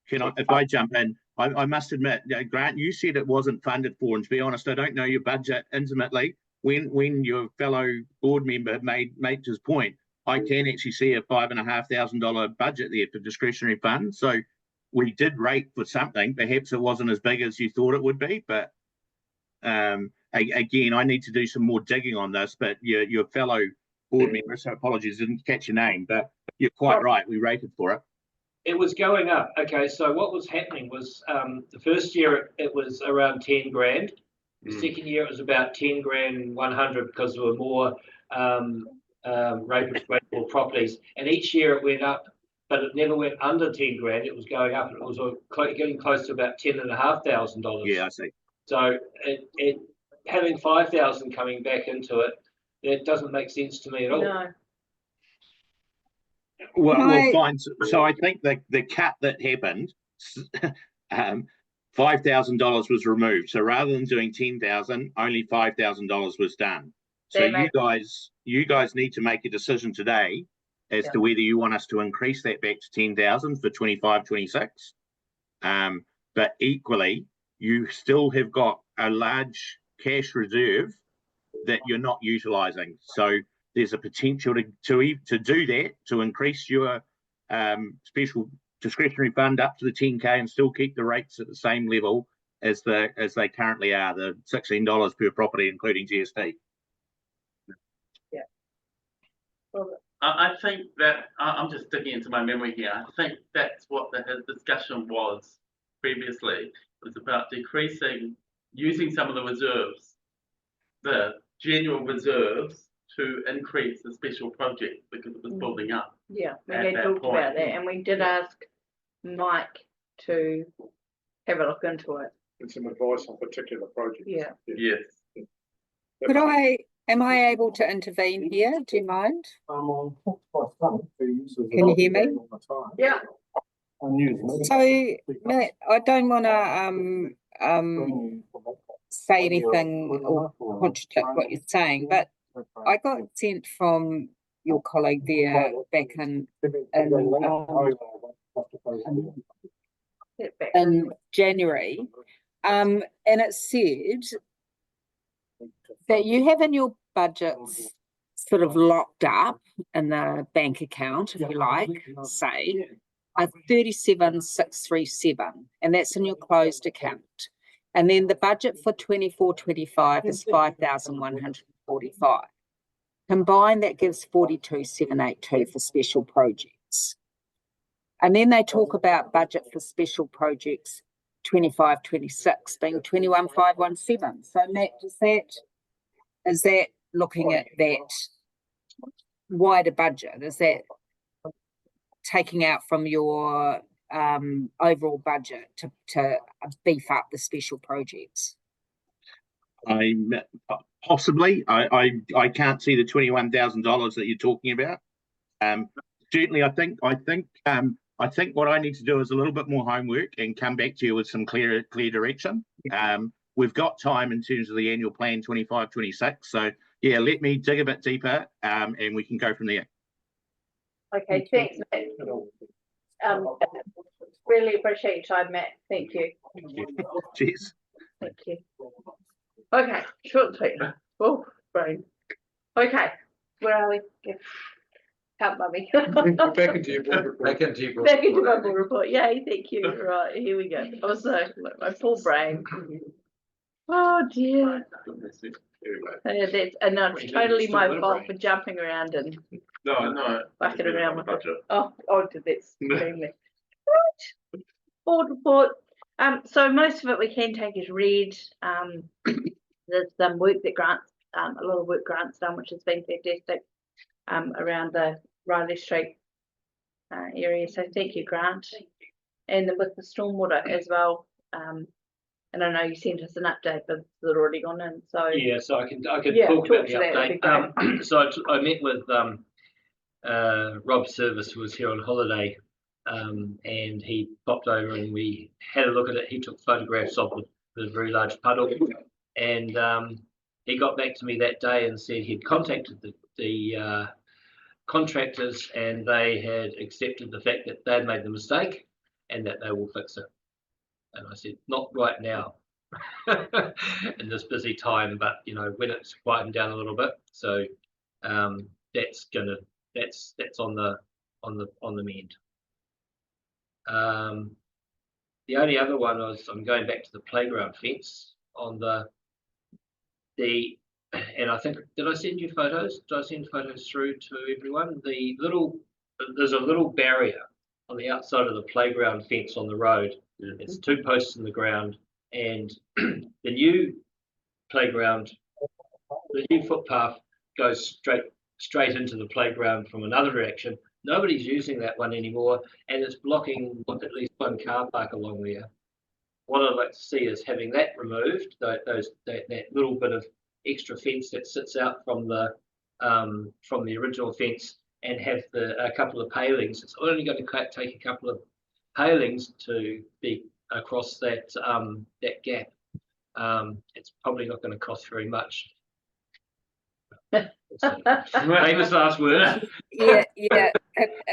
If I jump in, I must admit, Grant, you said it wasn't funded for, and to be honest, I don't know your budget intimately. When your fellow board member made his point, I can actually see a $5,500 budget there for discretionary funds. So we did rate for something. Perhaps it wasn't as big as you thought it would be, but again, I need to do some more digging on this. But your fellow board member, so apologies, didn't catch your name, but you're quite right. We rated for it. It was going up. Okay, so what was happening was the first year it was around 10 grand. The second year it was about 10 grand 100 because there were more rateable properties, and each year it went up, but it never went under 10 grand. It was going up, and it was getting close to about $10,500. Yeah, I see. So it having 5,000 coming back into it, that doesn't make sense to me at all. No. Well, fine. So I think the cut that happened, $5,000 was removed. So rather than doing 10,000, only $5,000 was done. So you guys need to make a decision today as to whether you want us to increase that back to 10,000 for 25-26. But equally, you still have got a large cash reserve that you're not utilising. So there's a potential to do that, to increase your special discretionary fund up to the 10K and still keep the rates at the same level as they currently are, the $16 per property, including GST. I think that I'm just digging into my memory here. I think that's what his discussion was previously. It was about using some of the reserves, the general reserves, to increase the special project because it was building up. Yeah, we had talked about that, and we did ask Mike to have a look into it. and some advice on particular projects. Yeah. Yes. Am I able to intervene here? Do you mind? Can you hear me? Yeah. So, Matt, I don't want to say anything or contradict what you're saying, but I got sent from your colleague there back in January, and it said that you have in your budgets sort of locked up in the bank account, if you like, say, a 37,637, and that's in your closed account. And then the budget for 24-25 is 5,145. Combined, that gives 42,782 for special projects. And then they talk about budget for special projects 25-26 being 21,517. So Matt, is that looking at that wider budget? Is that taking out from your overall budget to beef up the special projects? Possibly. I can't see the $21,000 that you're talking about. Certainly, I think what I need to do is a little bit more homework and come back to you with some clear direction. We've got time in terms of the annual plan 25-26. So yeah, let me dig a bit deeper and we can go from there. Okay, thanks, Matt. Really appreciate your time, Matt. Thank you. Cheers. Thank you. Okay, short tweet. Oh, brain. Okay, where are we? Yeah. Help, mummy. Back into your board report. Back into your board Back into my report. board report. Yay, thank you. Right, here we go. Also, my full brain. Oh dear. That's, and no, it's totally my fault for jumping around and No. bucking around with it. Budget. Oh, that's extremely. Right. Board report. So most of it we can take as read. There's some work that Grant's, a lot of work Grant's done, which has been fantastic, around the Riley Street area. So thank you, Grant. And then with the stormwater as well. And I know you sent us an update, but it's already gone in. So Yeah, so I can talk Yeah, about talk the to that, that'd be update. So I met with Rob Service, who was here on holiday, and he popped over and we had a look at it. He took photographs of the very large puddle, and he got back to me that day and said he'd contacted the contractors and they had accepted the fact that they'd made the mistake and that they will fix it. And I said, not right now, in this busy time, but you know, when it's quietened down a little bit. So that's on the mend. The only other one I'm going back to the playground fence on and I think, did I send you photos? Did I send photos through to everyone? There's a little barrier on the outside of the playground fence on the road. It's 2 posts in the ground, and the new playground, the new footpath goes straight into the playground from another direction. Nobody's using that one anymore, and it's blocking at least one car park along there. What I'd like to see is having that removed, that little bit of extra fence that sits out from the original fence, and have a couple of palings. It's only going to take a couple of palings to be across that gap. It's probably not going to cost very much. Famous last word. Yeah.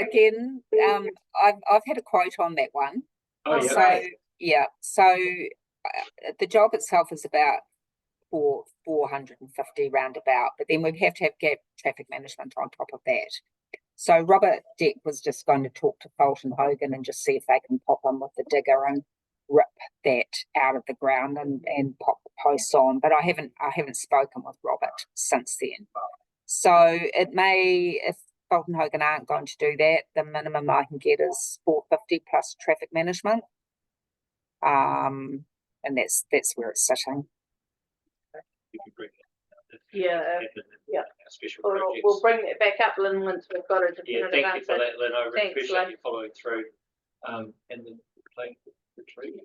Again, I've had a quote on that one. Oh yeah. So yeah, so the job itself is about 450 roundabout, but then we have to have gap traffic management on top of that. So Robert Deck was just going to talk to Fulton Hogan and just see if they can pop in with the digger and rip that out of the ground and pop the posts on. But I haven't spoken with Robert since then. So it may, if Fulton Hogan aren't going to do that, the minimum I can get is 450 plus traffic management. And that's where it's sitting. Yeah. Special We'll bring it back up, Lynn, once we've got a Yeah, definitive thank you for answer. that, Lynn. I Thanks, appreciate Lynn. you following through. And then playing the tree.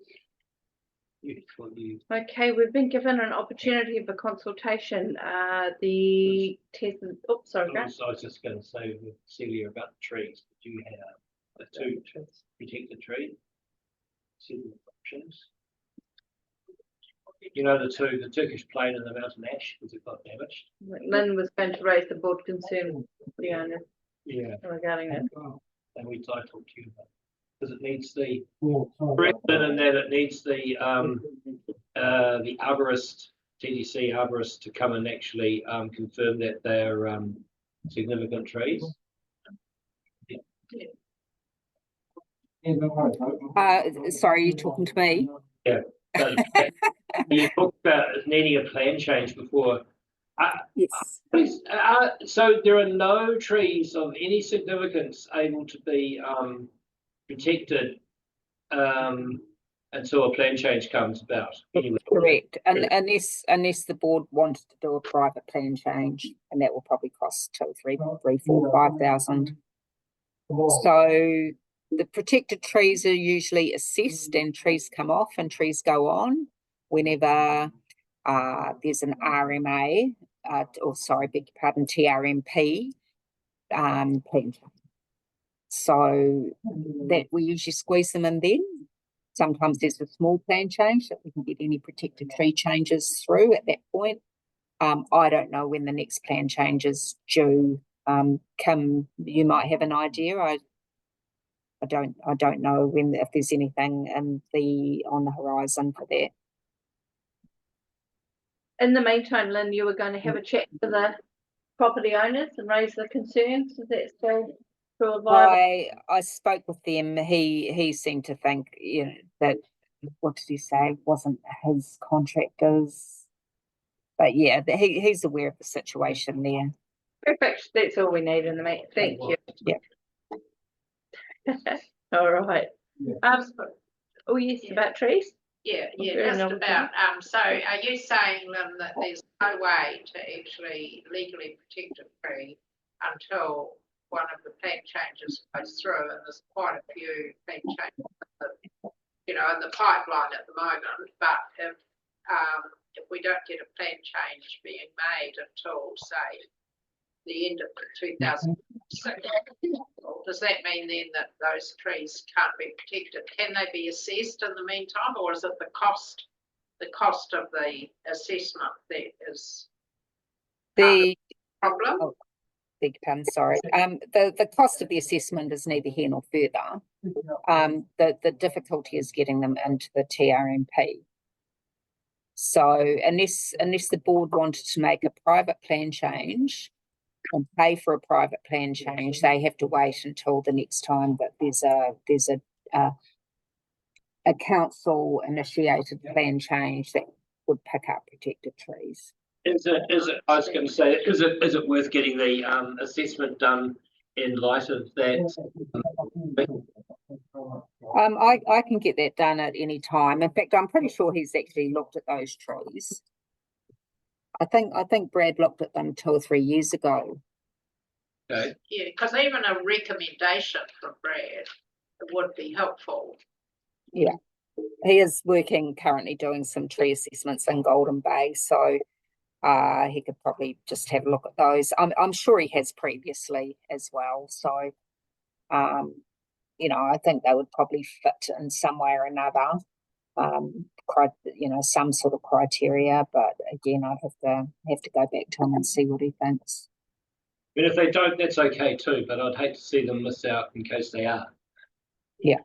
Beautiful. you. Okay, we've been given an opportunity for consultation, the test, oops, sorry, Grant. I was just going to say with Celia about the trees, do you have the two protected trees? See the options. You know, the Turkish plane and the mountain ash, because it got damaged. Lynn was going to raise the board concern, the owner, Yeah. regarding it. And I talked to you about, because it needs the, and that it needs the arborist, TDC arborist to come and actually confirm that they're significant trees. Sorry, you're talking to me? Yeah. So, you talked about needing a plan change before. Yes. So there are no trees of any significance able to be protected until a plan change comes about. Anyway. Correct, and unless the board wanted to do a private plan change, and that will probably cost 2, 3, 4, 5,000. So the protected trees are usually assessed, and trees come off and trees go on whenever there's an RMA, beg your pardon, TRMP plan change. So that we usually squeeze them in then. Sometimes there's a small plan change that we can get any protected tree changes through at that point. I don't know when the next plan change is due. Kim, you might have an idea. I don't know if there's anything on the horizon for that. In the meantime, Lynn, you were going to have a chat to the property owners and raise the concerns. Is that still a viable? I spoke with them. He seemed to think, that, what did he say, wasn't his contractors, but yeah, he's aware of the situation there. Perfect. That's all we need in the meeting. Thank you. Yeah. All right. Oh yes, about trees. Yeah, Very just novel. about, so are you saying, Lynn, that there's no way to actually legally protect a tree until one of the plan changes goes through, and there's quite a few plan changes, in the pipeline at the moment, but if we don't get a plan change being made until, say, the end of 2006, does that mean then that those trees can't be protected? Can they be assessed in the meantime, or is it the cost of the assessment that is The problem? Oh, beg your pardon, sorry. The cost of the assessment is neither here nor further. The difficulty is getting them into the TRMP. So unless the board wanted to make a private plan change and pay for a private plan change, they have to wait until the next time that there's a council initiated plan change that would pick up protected trees. Is it? I was going to say, is it worth getting the assessment done in light of that? I can get that done at any time. In fact, I'm pretty sure he's actually looked at those trees. I think Brad looked at them 2 or 3 years ago. Okay. Yeah, because even a recommendation from Brad would be helpful. Yeah, he is working currently doing some tree assessments in Golden Bay, so he could probably just have a look at those. I'm sure he has previously as well. So, I think they would probably fit in some way or another. Some sort of criteria, but again, I'd have to go back to him and see what he thinks. But if they don't, that's okay too. But I'd hate to see them miss out in case they are. Yeah.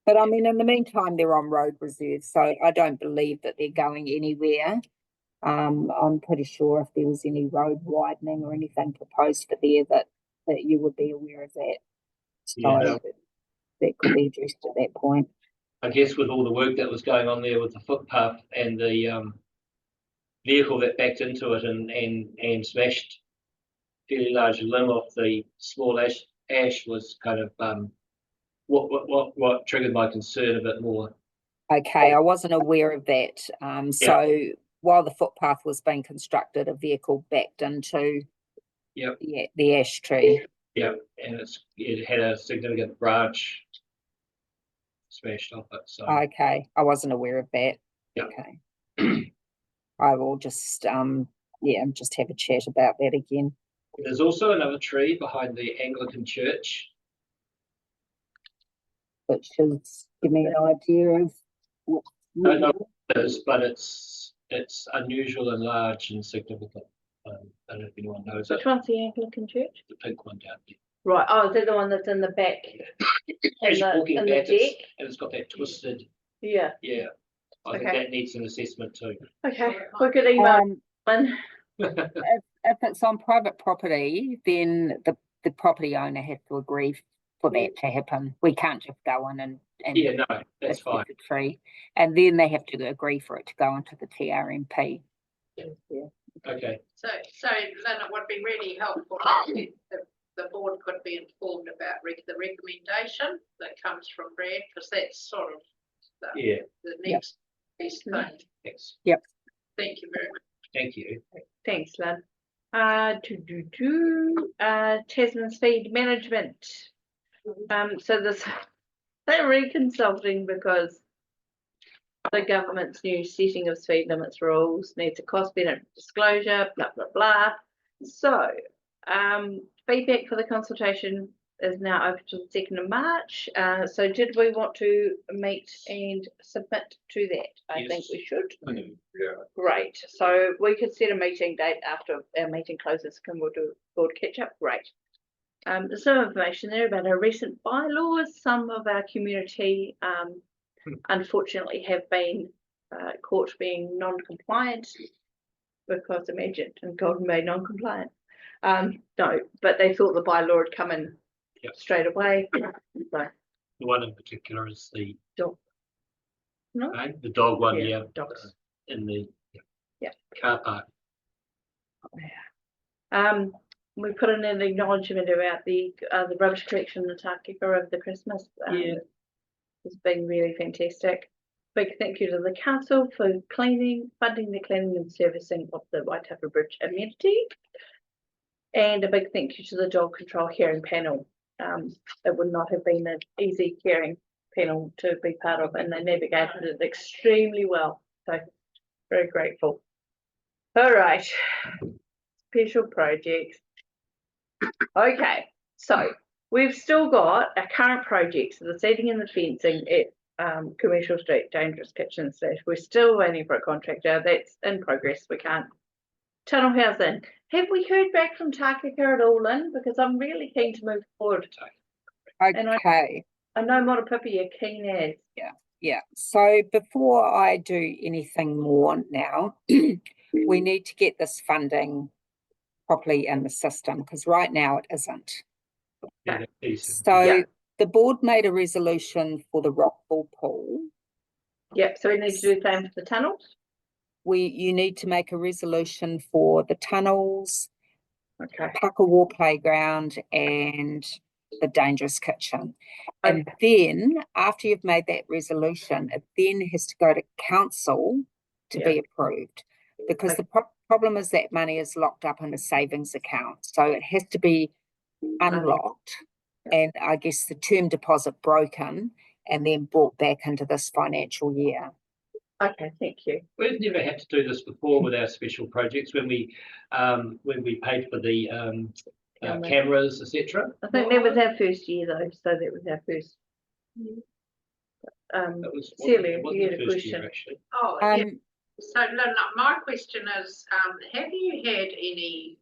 But I mean, in the meantime, they're on road reserve, so I don't believe that they're going anywhere. I'm pretty sure if there was any road widening or anything proposed for there, that you would be aware of that. So that could be addressed at that point. I guess with all the work that was going on there with the footpath and the vehicle that backed into it and smashed a fairly large limb off the small ash was kind of what triggered my concern a bit more. Okay, I wasn't aware of that. So while the footpath was being constructed, a vehicle backed into the ash tree. Yeah, and it had a significant branch smashed off it. So okay, I wasn't aware of that. Yeah. Okay. I will just, just have a chat about that again. There's also another tree behind the Anglican church. Which is, give me an idea of what. I don't know what it is, but it's unusual and large and significant. I don't know if anyone knows it. Which one's the Anglican church? The pink one down there. Right, oh, is that the one that's in the back? As you're walking in the back, deck? and it's got that twisted. Yeah, Yeah, I think Okay. that needs an assessment too. okay, we could email one. If it's on private property, then the property owner has to agree for that to happen. We can't just go in and Yeah, no, that's assess fine. a tree, and then they have to agree for it to go into the TRMP. Okay, So then it would be really helpful if the board could be informed about the recommendation that comes from Brad, because that's sort of yeah, the next best thing. thanks. Yep. Thank you very much. Thank you. Thanks, Lynn. Tasman's feed management. So this, they're reconsulting because the government's new setting of speed limits rules needs a cost benefit disclosure, blah, blah, blah. So, feedback for the consultation is now open to the 2nd of March. So did we want to meet and submit to that? I think we should. Yeah. Great. So we could set a meeting date after our meeting closes. Can we do board catch up? Great. There's some information there about our recent bylaws. Some of our community, unfortunately, have been caught being non-compliant because imagined and Golden Bay non-compliant. No, but they thought the bylaw had come in straight away. So, The one in particular is the dog. No? the dog one, Yeah, dogs. in the Yeah. car park. We put in an acknowledgement about the rubbish collection in the Tākika over the Christmas. It's been really fantastic. Big thank you to the council for funding the cleaning and servicing of the Waitara Bridge amenity. And a big thank you to the dog control hearing panel. It would not have been an easy hearing panel to be part of, and they navigated it extremely well. So very grateful. All right, special projects. Okay, so we've still got our current projects, the seating and the fencing at Commercial Street, Dangerous Kitchen Slash. We're still waiting for a contractor. That's in progress. We can't. Tunnel housing. Have we heard back from Tākika at all, Lynn? Because I'm really keen to move forward. And Okay. I know Moropipi are keen as. Yeah. So before I do anything more now, we need to get this funding properly in the system, because right now it isn't. Yeah, that's decent. So the board made a resolution for the Rockpool pool. Yep, so we need to do the same for the tunnels. You need to make a resolution for the tunnels, Okay. Puckawa Playground, and the Dangerous Kitchen. And then after you've made that resolution, it then has to go to council to be approved, because the problem is that money is locked up in a savings account. So it has to be unlocked, and I guess the term deposit broken and then brought back into this financial year. Okay, thank you. We've never had to do this before with our special projects when we paid for the cameras, etc. I think that was our first year though, so that was our first. Celia, you had a question. Oh, yeah. So Lynn, my question is, have you had any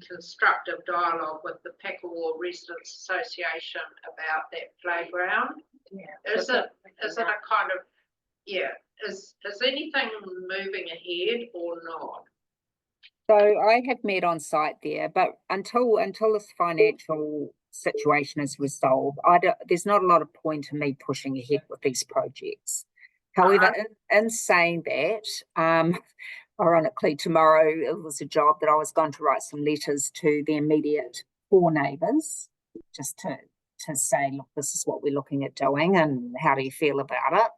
constructive dialogue with the Puckawa Residents Association about that playground? Yeah. Is it a kind of, is anything moving ahead or not? So I have met on site there, but until this financial situation is resolved, there's not a lot of point in me pushing ahead with these projects. However, in saying that, ironically, tomorrow it was a job that I was going to write some letters to the immediate 4 neighbours, just to say, look, this is what we're looking at doing, and how do you feel about it?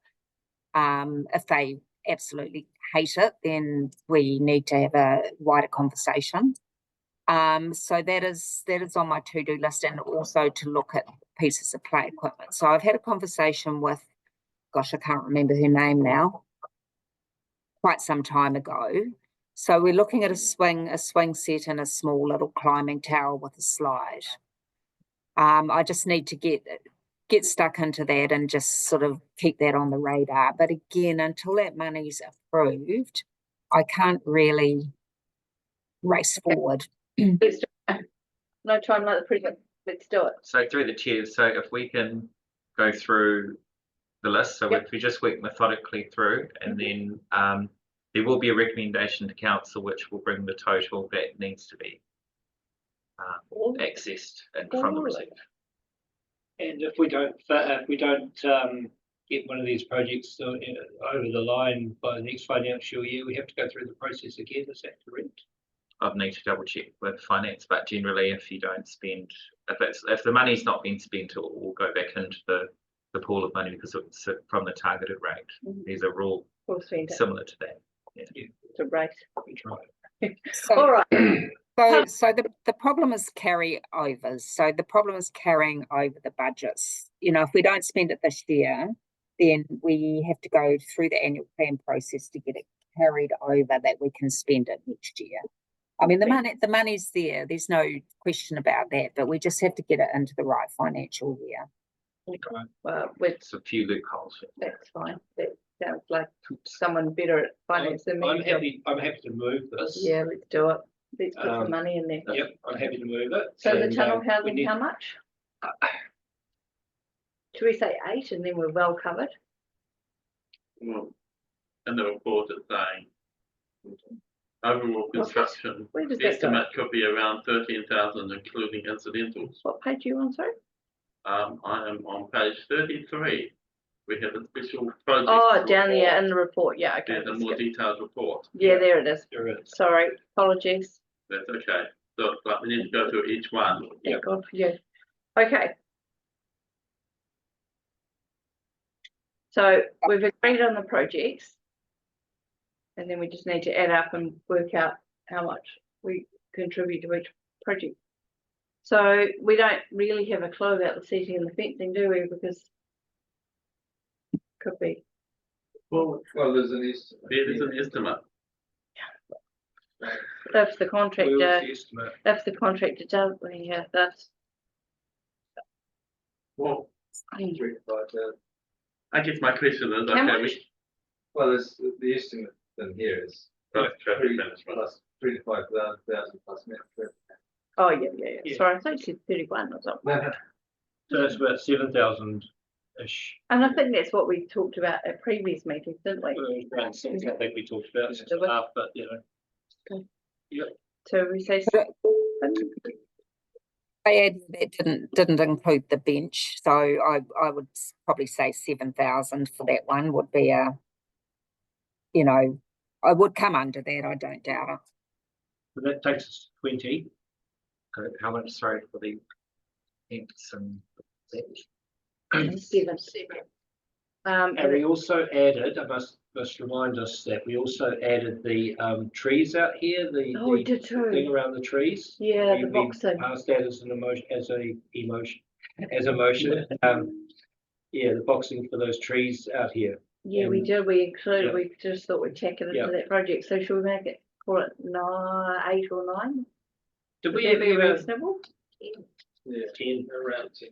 If they absolutely hate it, then we need to have a wider conversation. So that is on my to-do list, and also to look at pieces of play equipment. So I've had a conversation with, gosh, I can't remember her name now, quite some time ago. So we're looking at a swing set and a small little climbing tower with a slide. I just need to get stuck into that and just sort of keep that on the radar. But again, until that money's approved, I can't really race forward. Let's do it. No time like the present. Let's do it. So through the chair, so if we can go through the list, so Yep. if we just work methodically through, and then there will be a recommendation to council which will bring the total that needs to be accessed and from the reserve. And if we don't get one of these projects over the line by the next financial year, we have to go through the process again. Is that correct? I'd need to double check with finance, but generally if you don't spend, if the money's not been spent, it will go back into the pool of money because it's from the targeted rate. There's a rule similar to that. Yeah. It's a race. Right. So, All right. So the problem is carryovers. So the problem is carrying over the budgets. You know, if we don't spend it this year, then we have to go through the annual plan process to get it carried over that we can spend it next year. I mean, the money's there. There's no question about that, but we just have to get it into the right financial year. Well, with It's a few loopholes. that's fine. That sounds like someone better at finance than me. I'm happy to move this. Yeah, let's do it. Let's put the money in there. Yep, I'm happy to move it. So the And, tunnel we housing, need- how much? Should we say 8 and then we're well covered? Well, in the report it's saying overall What's that? construction Where does that go? estimate could be around 13,000 including incidentals. What page are you on, sorry? I am on page 33. We have a special project. Oh, down report. there in the report. Yeah, okay. There's a that's more good. detailed report. Yeah, there it is. There is. Sorry, apologies. That's okay. So, but we need to go through each one. Thank God for you. Okay. So we've agreed on the projects. And then we just need to add up and work out how much we contribute to each project. So we don't really have a clue about the seating and the fencing, do we? Because could be. Well, there's an estimate. there's an estimate. If the Where was contractor, the estimate? if the contractor does, yeah, that's. Well, 3,500. I guess my question is, How okay, much? Well, there's the estimate in here is Plus traffic 3 management. plus 3 to 5,000 plus net. Oh, yeah, yeah, yeah. Yeah. Sorry, I thought you said 31 or something. So that's about 7,000-ish. And I think that's what we talked about at previous meetings, didn't we? Around 6, I think we talked about, Did we? half, but you know. So we say. I added that didn't include the bench, so I would probably say 7,000 for that one would be a, you know, I would come under that. I don't doubt it. So that takes us to 20. How much, sorry, for the tents and Seven. And we also added, I must remind us that we also added the trees out here, Oh, we the did too. thing around the trees. Yeah, We- the we boxing. Passed that as a motion. Yeah, the boxing for those trees out here. Yeah, we and- did. We included, yeah. we just thought we'd check it into Yeah. that project. So should we make it, call it 8 or 9? Did Would we that be ever reasonable? Yeah. 10 around 10?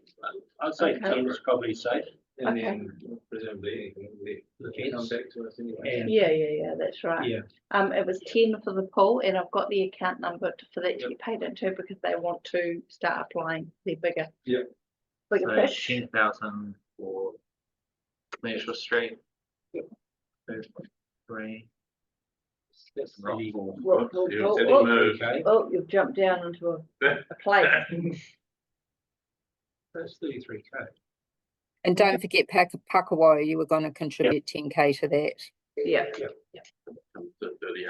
I'd say Okay. 10 is probably safe. And Okay. then presumably it The can come fence. back to us anyway. And Yeah, that's right. yeah, It was 10 for the pool, and I've got the account number for that to Yep. get paid into because they want to start applying their bigger. Yep. Bigger so fish. 10,000 for Commercial Street. Yep. 3. that's Rock the. Pool. Okay, Oh, you've jumped down into a place. that's 33K. And don't forget Pakawai, you were going to contribute 10K to that. Yeah, 38.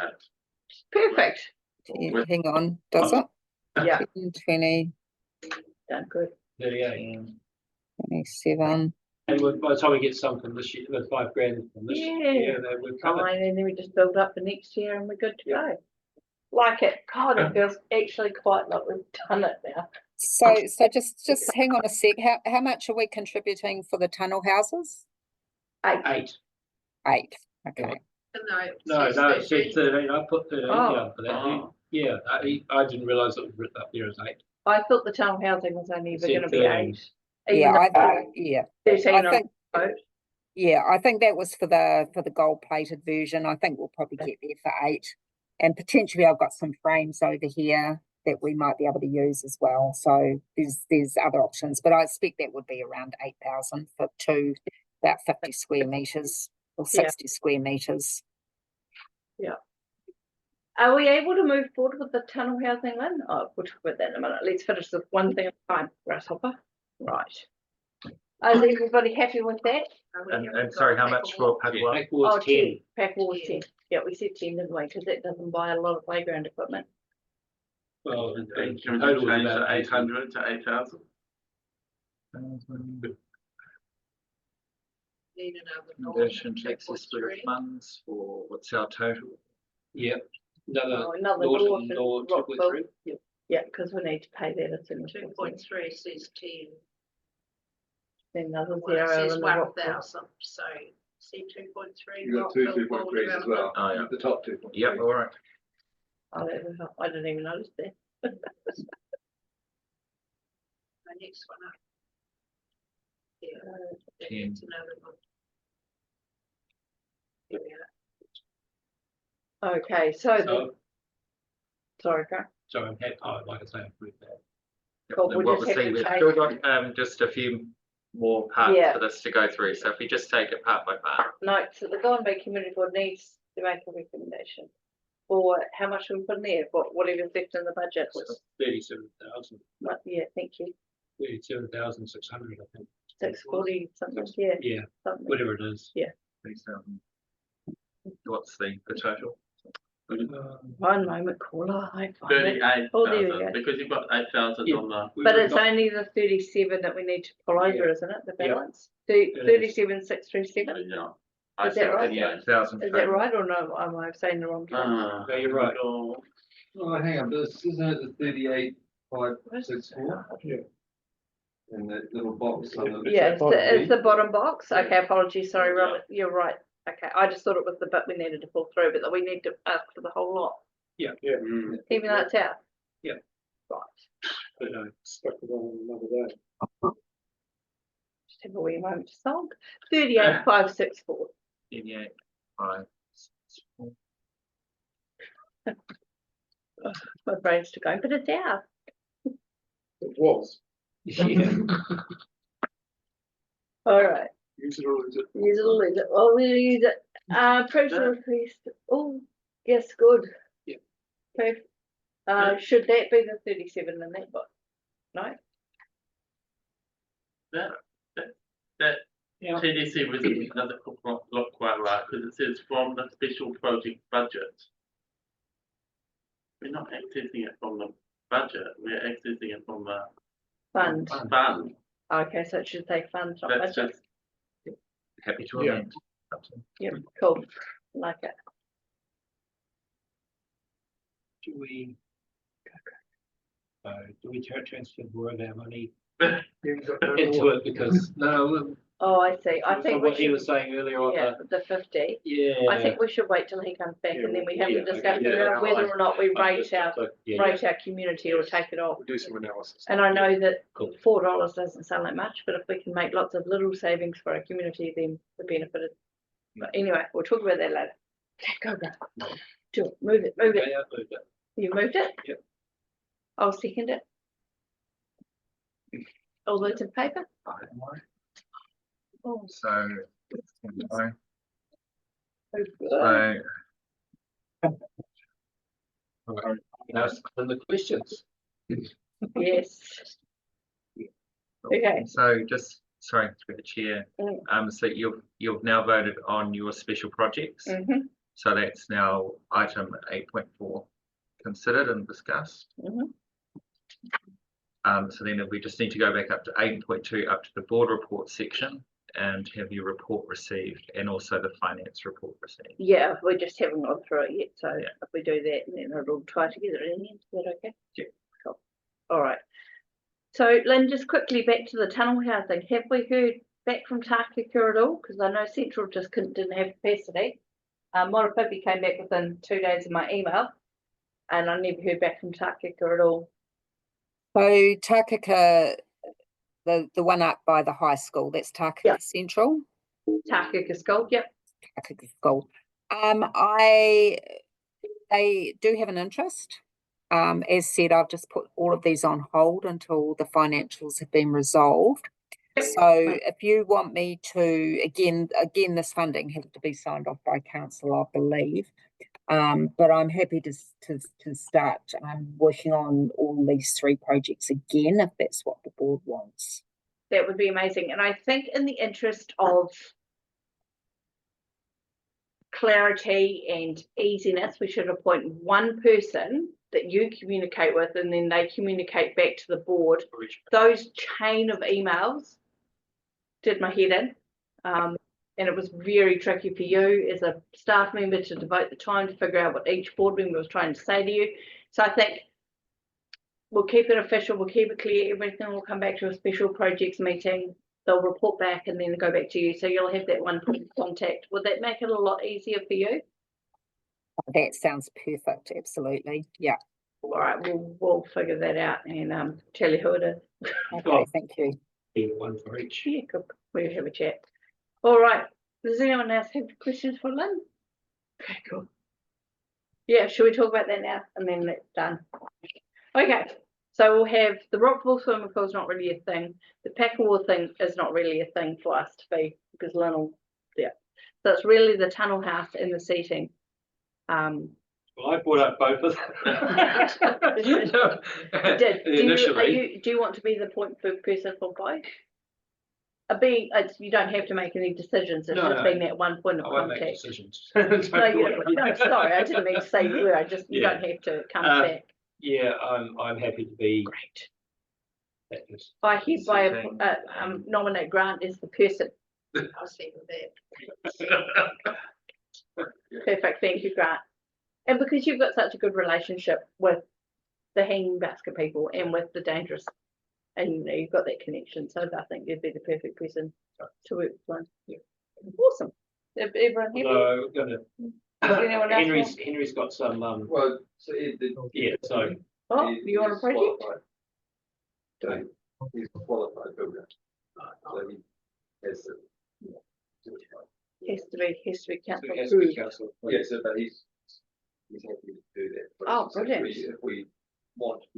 perfect. Hang on, does it? Yeah, 20, done good. 38. 27. And by the time we get some from this year, the $5,000 from this Yeah. year, we're covered. Fine, and then we just build up the next year and we're good to go. Like it. God, it feels actually quite like we've done it now. So just hang on a sec. How much are we contributing for the tunnel houses? 8. 8. 8. Okay. No, says it said 13. 13, I put 13 Oh. down for that. Oh. Yeah, I didn't realise it was written up there as 8. I thought the town housing was only It ever gonna said be 13. 8. Even Yeah, though yeah. 13 I on think- the vote. Yeah, I think that was for the gold plated version. I think we'll probably get there for 8. And potentially I've got some frames over here that we might be able to use as well. So there's other options, but I expect that would be around 8,000 for about 50 square meters or 60 square meters. Are we able to move forward with the tunnel housing one? Oh, we'll talk about that in a minute. Let's finish this one thing at a time, Grasshopper. Right. Is everybody happy with that? And sorry, how much for Padua? Back was 10. Pack was 10. Yeah, we said 10, didn't we? Because that doesn't buy a lot of playground equipment. Well, Can the we total was change about to 800. 800 to 8,000? Need another north, Conversion to check access what's split of free. funds for what's our total? Yep. Oh, Another another North north and and North Rockville. 2.3. Yeah, because we need to pay that as soon as possible. 2.3 says 10. Then another Well, it zero says and the Rockville. 1,000, so see 2.3. You got two Rockville, 2.3s as Boulder, well. Oh, yeah. The top 2.3. Yep, all right. Oh, I didn't even notice that. The next one up. Yeah. Ten. It's another one. Okay, so, So, sorry, Grant. so I'm happy, like I say, I'm with that. Cool, Then we'll what just we'll have see, to we've change- still got just a few more parts Yeah. for this to go through. So if we just take it part by part. No, so the Golden Bay Community Board needs to make a recommendation for how much we put in there, whatever's left in the budget. So 37,000, Yeah, thank you. 37,600, I think. 640 something, yeah. Yeah, Something. whatever it is. 3,000. What's the total? One moment, caller. I find it. Oh, there we 38,000, go. because you've got 8,000 Yeah. on the. But it's only the 37 that we need to pull over, isn't it? The Yeah. balance? is. 37,637. Yeah. Is that right? 38,000. Is that right or no? Am I saying the wrong thing? Ah, No, you're right. oh, Oh, hang on, this isn't it the 38,564? Yeah. And that little box on the. Yeah, it's the bottom box. Yeah. Okay, apologies. Sorry, Yeah. Robert. You're right. Okay, I just thought it was the bit we needed to pull through, but that we need to ask for the whole lot, mm. even though it's out. Yeah. Right. But I stuck it on another day. Just have a wee moment to solve. 38,564. 38,564. My brain's still going, but it's out. It was. Yeah. All right. Use it or lose it. Use it or lose it. Well, we'll use it. Personal request. Oh, yes, good. Yeah. Okay. Should that be the 37 in that book? No? That Yeah. TDC resolution doesn't look quite right, because it says from the special project budget. We're not accessing it from the budget, we're accessing it from the Fund. fund. Okay, so it should say fund, not That's budget. just, Happy to Yeah. amend. Yep, cool. Like it. Do we? Do we transfer more of our money into it because, no, Oh, I see. I from think we what he should, was saying earlier on, yeah, the 50. yeah. I think we should wait till he comes back and then we have Yeah, a discussion okay, yeah, about whether or not we rate our Yeah, rate our community or take it off. We'll do some analysis. And I know that Cool. $4 doesn't sound like much, but if we can make lots of little savings for our community, then the benefit is. But anyway, we'll talk about that later. Okay, go. Do it. Move it. Move it. Yeah, moved it. You moved it? Yep. I'll second it. All those in favour? Oh, So, so good. so Now, and the questions. Yes. Okay. So just, sorry, through the chair, Mm. so you've now voted on your special projects. Mhm, So that's now item 8.4 considered and discussed. mhm. So then we just need to go back up to 8.2, up to the board report section and have your report received and also the finance report received. Yeah, we just haven't gone through it yet, so Yeah. if we do that, then it'll tie together in the end. Is that okay? Yeah. Cool. All right. So Lynn, just quickly back to the tunnel housing. Have we heard back from Tākeka at all? Because I know Central just didn't have capacity. Moropipi came back within 2 days of my email, and I never heard back from Takaka at all. So Takaka, the one up by the high school, that's Takaka Yeah. Central. Takaka School, yep. Takaka School. They do have an interest. As said, I've just put all of these on hold until the financials have been resolved. So if you want me to, again, this funding has to be signed off by council, I believe. But I'm happy to start working on all these 3 projects again, if that's what the board wants. That would be amazing. And I think in the interest of clarity and easiness, we should appoint one person that you communicate with, and then they communicate back to the board. Those chain of emails did my head in. And it was very tricky for you as a staff member to devote the time to figure out what each board member was trying to say to you. So I think we'll keep it official, we'll keep it clear, everything will come back to a special projects meeting. They'll report back and then go back to you. So you'll have that one point of contact. Would that make it a lot easier for you? That sounds perfect, absolutely. Yeah. All right, we'll figure that out and tell you who it is. Okay, thank you. One for each. Yeah, good. We'll have a chat. All right. Does anyone else have questions for Lynn? Okay, cool. Yeah, should we talk about that now? And then that's done. Okay, so we'll have the Rockville swimming pool is not really a thing. The Packawar thing is not really a thing for us to be, because Lynn will, yeah. So it's really the tunnel house and the seating. Well, I brought up both of them. Do you want to be the point person for both? You don't have to make any decisions. It's just being that one point of I won't contact. make decisions. No, sorry, I didn't mean to say you were. I just you don't have to come back. Yeah, I'm happy to be. Great. I hereby nominate Grant as the person. I'll see with that. Perfect, thank you, Grant. And because you've got such a good relationship with the hanging basket people and with the dangerous, and you know you've got that connection, so I think you'd be the perfect person to work with. Yeah. Awesome. Everyone happy? No, gonna. Anyone else Henry's got some. Well, so yeah. So. Oh, you want a project? Qualified. He's a qualified builder. So he has Has to be council It has to be approved. council. yeah, so but he's happy to do that. Oh, So brilliant. If we want to.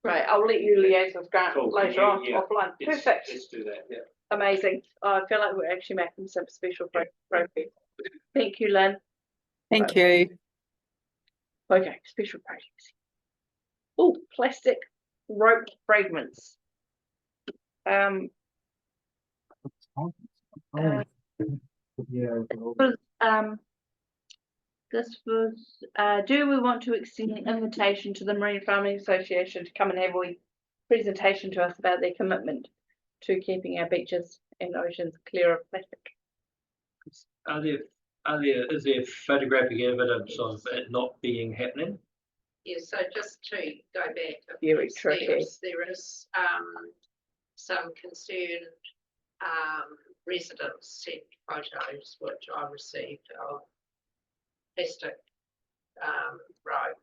Right, I'll let you liaise with Grant Cool. later on Yeah. offline. Let's- Perfect. Let's do that. Yeah. Amazing. I feel like we're actually making some special progress. Thank you, Lynn. Thank you. Okay, special projects. Oh, plastic rope fragments. This was, do we want to extend an invitation to the Marine Farming Association to come and have a presentation to us about their commitment to keeping our beaches and oceans clear of plastic? Is there photographic evidence of it not being happening? Yeah, so just to go back, Very tricky. there is some concerned residents sent photos which I received of plastic rope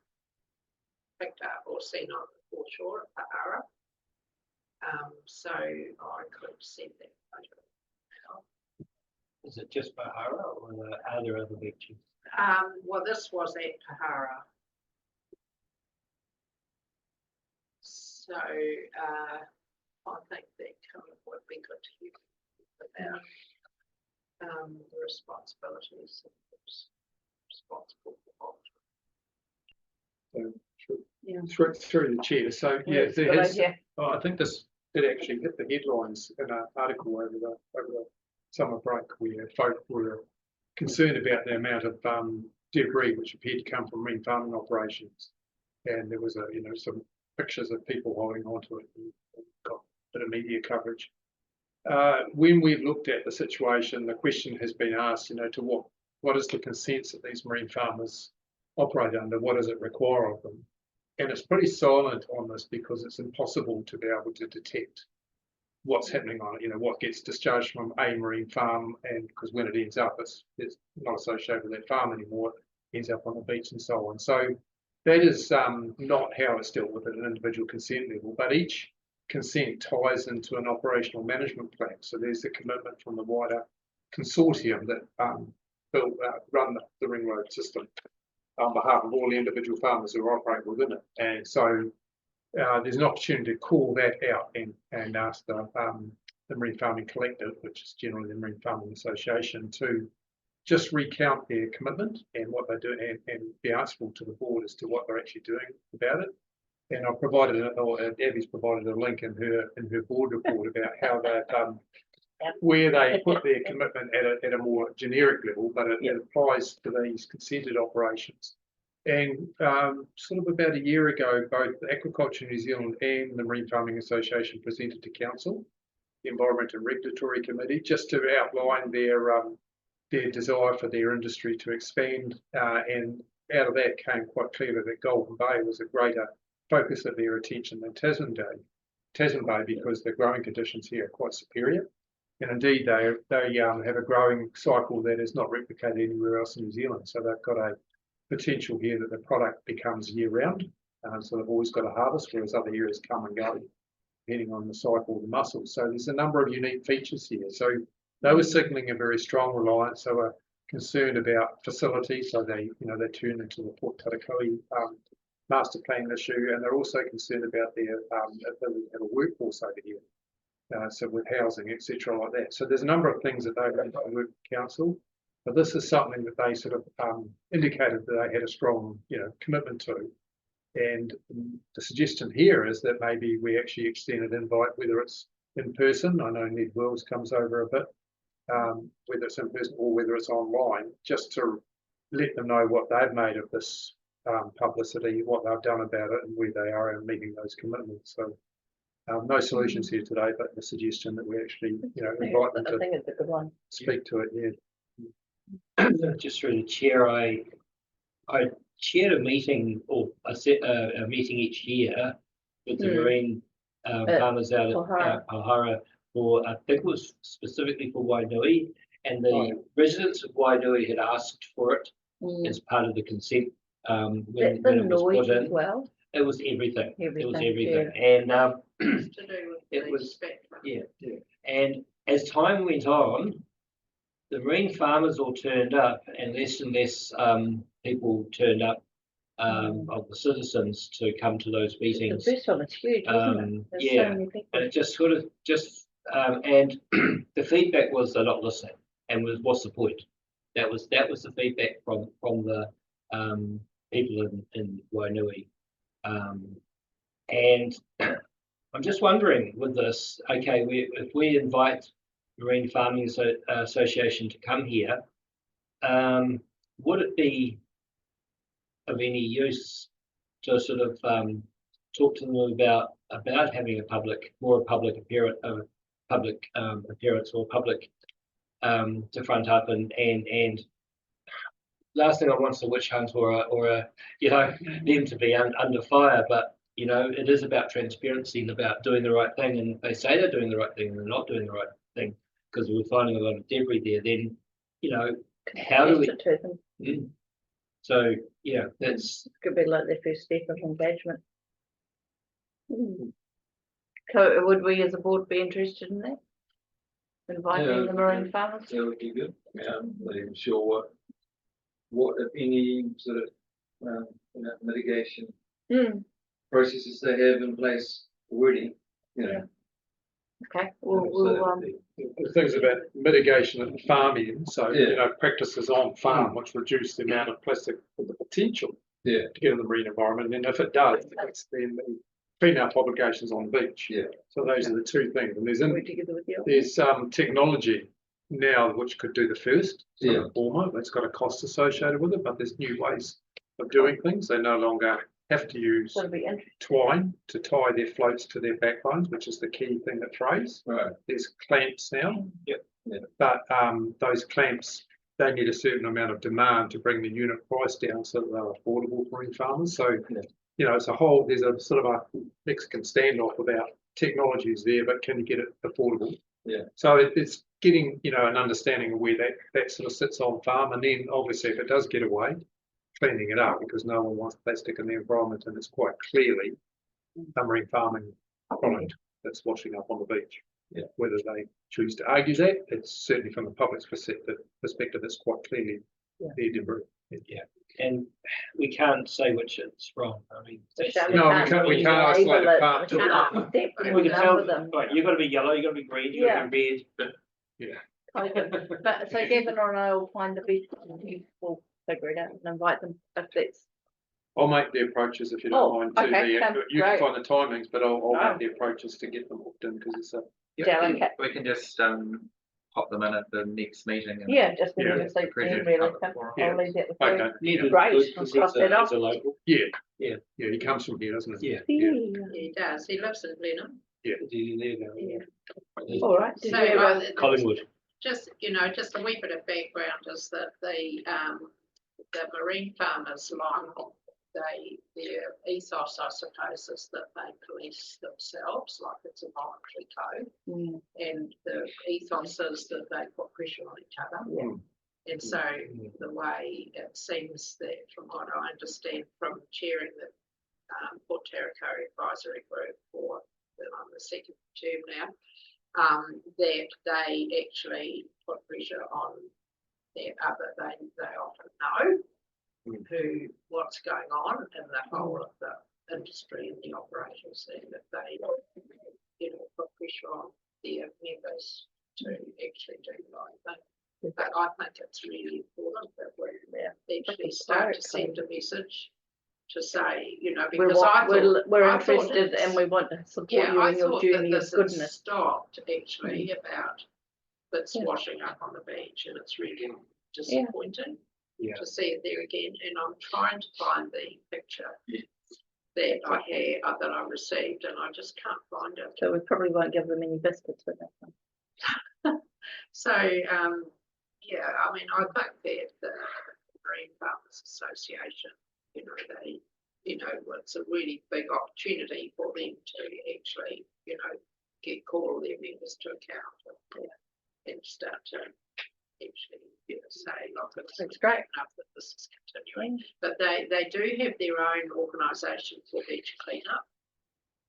picked up or seen on the foreshore of Pahara. So I could send that photo. Is it just Pahara or are there other beaches? Well, this was at Pahara. So I think that kind of would be good to hear about the responsibilities of those responsible for Through the chair. So yeah, Good there has, idea. I think this did actually hit the headlines in an article over the summer break where folk were concerned about the amount of debris which appeared to come from marine farming operations, and there was some pictures of people holding onto it and got a bit of media coverage. When we've looked at the situation, the question has been asked, to what is the consents that these marine farmers operate under? What does it require of them? And it's pretty silent on this because it's impossible to be able to detect what's happening on it, you know, what gets discharged from a marine farm, and because when it ends up, it's not associated with that farm anymore, it ends up on the beach and so on. So that is not how it's dealt with at an individual consent level, but each consent ties into an operational management plan. So there's a commitment from the wider consortium that run the ring road system on behalf of all the individual farmers who operate within it. And so there's an opportunity to call that out and ask the Marine Farming Collective, which is generally the Marine Farming Association, to just recount their commitment and what they're doing, and be answerable to the board as to what they're actually doing about it. And I've provided, or Abby's provided a link in her board report about how that where they put their commitment at a more generic level, but it applies to these consented operations. And sort of about a year ago, both Aquaculture New Zealand and the Marine Farming Association presented to Council, the Environment and Regulatory Committee, just to outline their desire for their industry to expand. And out of that came quite clearly that Golden Bay was a greater focus of their attention than Tasman Bay, because the growing conditions here are quite superior. And indeed, they have a growing cycle that is not replicated anywhere else in New Zealand. So they've got a potential here that the product becomes year-round. So they've always got a harvest, whereas other areas come and go, depending on the cycle of the mussels. So there's a number of unique features here. So they were signalling a very strong reliance. They were concerned about facilities, so they turned into the Port Tarakoe master plan issue, and they're also concerned about their ability to have a workforce over here. So with housing, etc., like that. So there's a number of things that they've done to work with council, but this is something that they sort of indicated that they had a strong, commitment to. And the suggestion here is that maybe we actually extend an invite, whether it's in person. I know Ned Wells comes over a bit, whether it's in person or whether it's online, just to let them know what they've made of this publicity, what they've done about it, and where they are in meeting those commitments. So. No solutions here today, but the suggestion that we actually, invite them to think it's a good one. Speak to it. Just through the chair, I chaired a meeting, or a meeting each year with the marine farmers out at Pohara for, I think it was specifically for Wainui, and the residents of Wainui had asked for it as part of the consent when it was put in. Well. It was everything. It was everything, and it was And as time went on, the marine farmers all turned up, and less people turned up of the citizens to come to those meetings. The first one was huge, wasn't it? So many people. And it just sort of and the feedback was they're not listening, and what's the point? That was the feedback from the people in Wainui. And I'm just wondering with this, okay, if we invite Marine Farming Association to come here, would it be of any use to sort of talk to them about having a public appearance, or public to front up and last thing I want is a witch hunt or them to be under fire, but it is about transparency and about doing the right thing. And if they say they're doing the right thing and they're not doing the right thing because we're finding a lot of debris there, then how do we? So that's could be like their first step of engagement. So would we as a board be interested in that? Inviting the marine farmers? That would be good. I'm sure what if any sort of mitigation processes they have in place already. Okay. The things about mitigation at the farm end, so practices on farm which reduce the amount of plastic with the potential to get in the marine environment, and if it does, it's then the clean-up obligations on the beach. So those are the two things, and there's technology now which could do the first, the former. That's got a cost associated with it, but there's new ways of doing things. They no longer have to use twine to tie their floats to their backbones, which is the key thing that frays. There's clamps now, but those clamps, they need a certain amount of demand to bring the unit price down so that they're affordable for marine farmers. So, it's there's a sort of a Mexican standoff about technology is there, but can you get it affordable? Yeah. So it's getting, you know, an understanding of where that sort of sits on farm, and then obviously if it does get away, cleaning it up, because no one wants plastic in the environment, and it's quite clearly a marine farming product that's washing up on the beach. Yeah. Whether they choose to argue that, it's certainly from the public's perspective, it's quite clearly their debris. Yeah, and we can't say which it's from. I mean, No, we can't isolate a farm. we can tell them. Right, you've got to be yellow, you've got to be green, you've got to be red. Yeah. But so Devon and I will find the best, we'll figure it out and invite them if that's. I'll make the approaches if you don't mind too. Okay, You great. can find the timings, but I'll Oh. make the approaches to get them hooked in, because it's a. Delicate. We can just pop them in at the next meeting. And Yeah, just Yeah. when you say Appreciate really, it. I'll leave that with you. Okay. Neither Great, good, I'll 'cause cross he's a- that off. he's a local. Yeah. Yeah. Yeah, he comes from here, doesn't he? Yeah. He does, he lives in Blenheim. There you go. All right. Did So, you have a- Collingwood. Just, you know, just a wee bit of background is that the marine farmers, like, their ethos, I suppose, is that they police themselves, like it's a voluntary code. And the ethos is that they put pressure on each other. Yeah. And so the way it seems that, from what I understand from chairing the Port Tarakariri Advisory Group for, I'm the second term now, that they actually put pressure on their other, they often know what's going on in the whole of the industry and the operations, and that they, you know, put pressure on their members to actually do the right thing. But I think it's really important that we actually start to send a message to say, you know, because we're I thought interested it's- and we want to support yeah, you I in your thought that journey of this had goodness. stopped actually about it's washing up on the beach, and it's really disappointing to see it there again. And I'm trying to find the picture that I had that I received, and I just can't find it. So we probably won't give them any biscuits with that one. So yeah, I mean, I think that the Marine Farmers Association, you know, they, you know, it's a really big opportunity for them to actually, you know, call all their members to account and start to actually, you know, say, look, it's great enough that this is continuing. But they do have their own organisation for beach cleanup,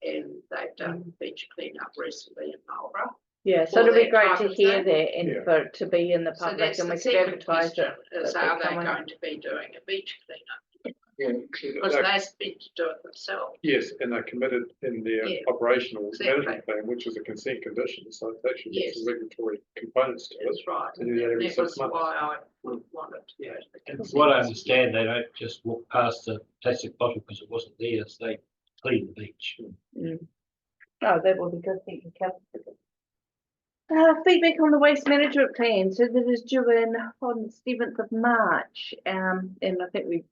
and they've done beach cleanup recently in Marlborough. Yeah, so for it'll be that great type to of hear thing. that and for it to be in the So public that's and the we could second advertise question, it. is that are they're they coming. going to be doing a beach cleanup? Yeah. Because they're spent to do it themselves. Yes, and they're committed in their Yeah, operational exactly. management plan, which is a consent condition, so it actually got Yes. some regulatory components to That's it. right. To do that every And that 6 was months. why I wanted to go to the And consent. from what I understand, they don't just walk past the plastic bottle because it wasn't there, so they clean the beach. Oh, that will be good, thank you, Cal. Feedback on the waste management plan, so that is due in on the 7th of March, and I think we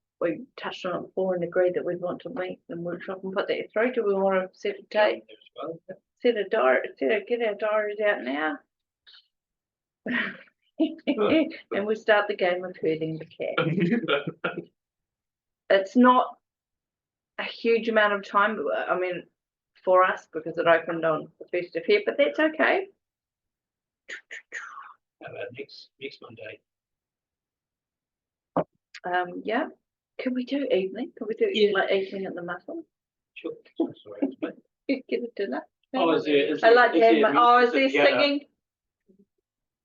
touched on it before and agreed that we'd want to meet and workshop and put that through. Do we want to set a date? Get our diaries out now? And we start the game of herding the cat. It's not a huge amount of time, I mean, for us, because it opened on the 1st of February, but that's okay. How about next Monday? Yeah, can we do evening? Can we do like evening at the muscle? Sure. Sorry, mate. Get a dinner. Oh, is there? I like to have my, is there singing?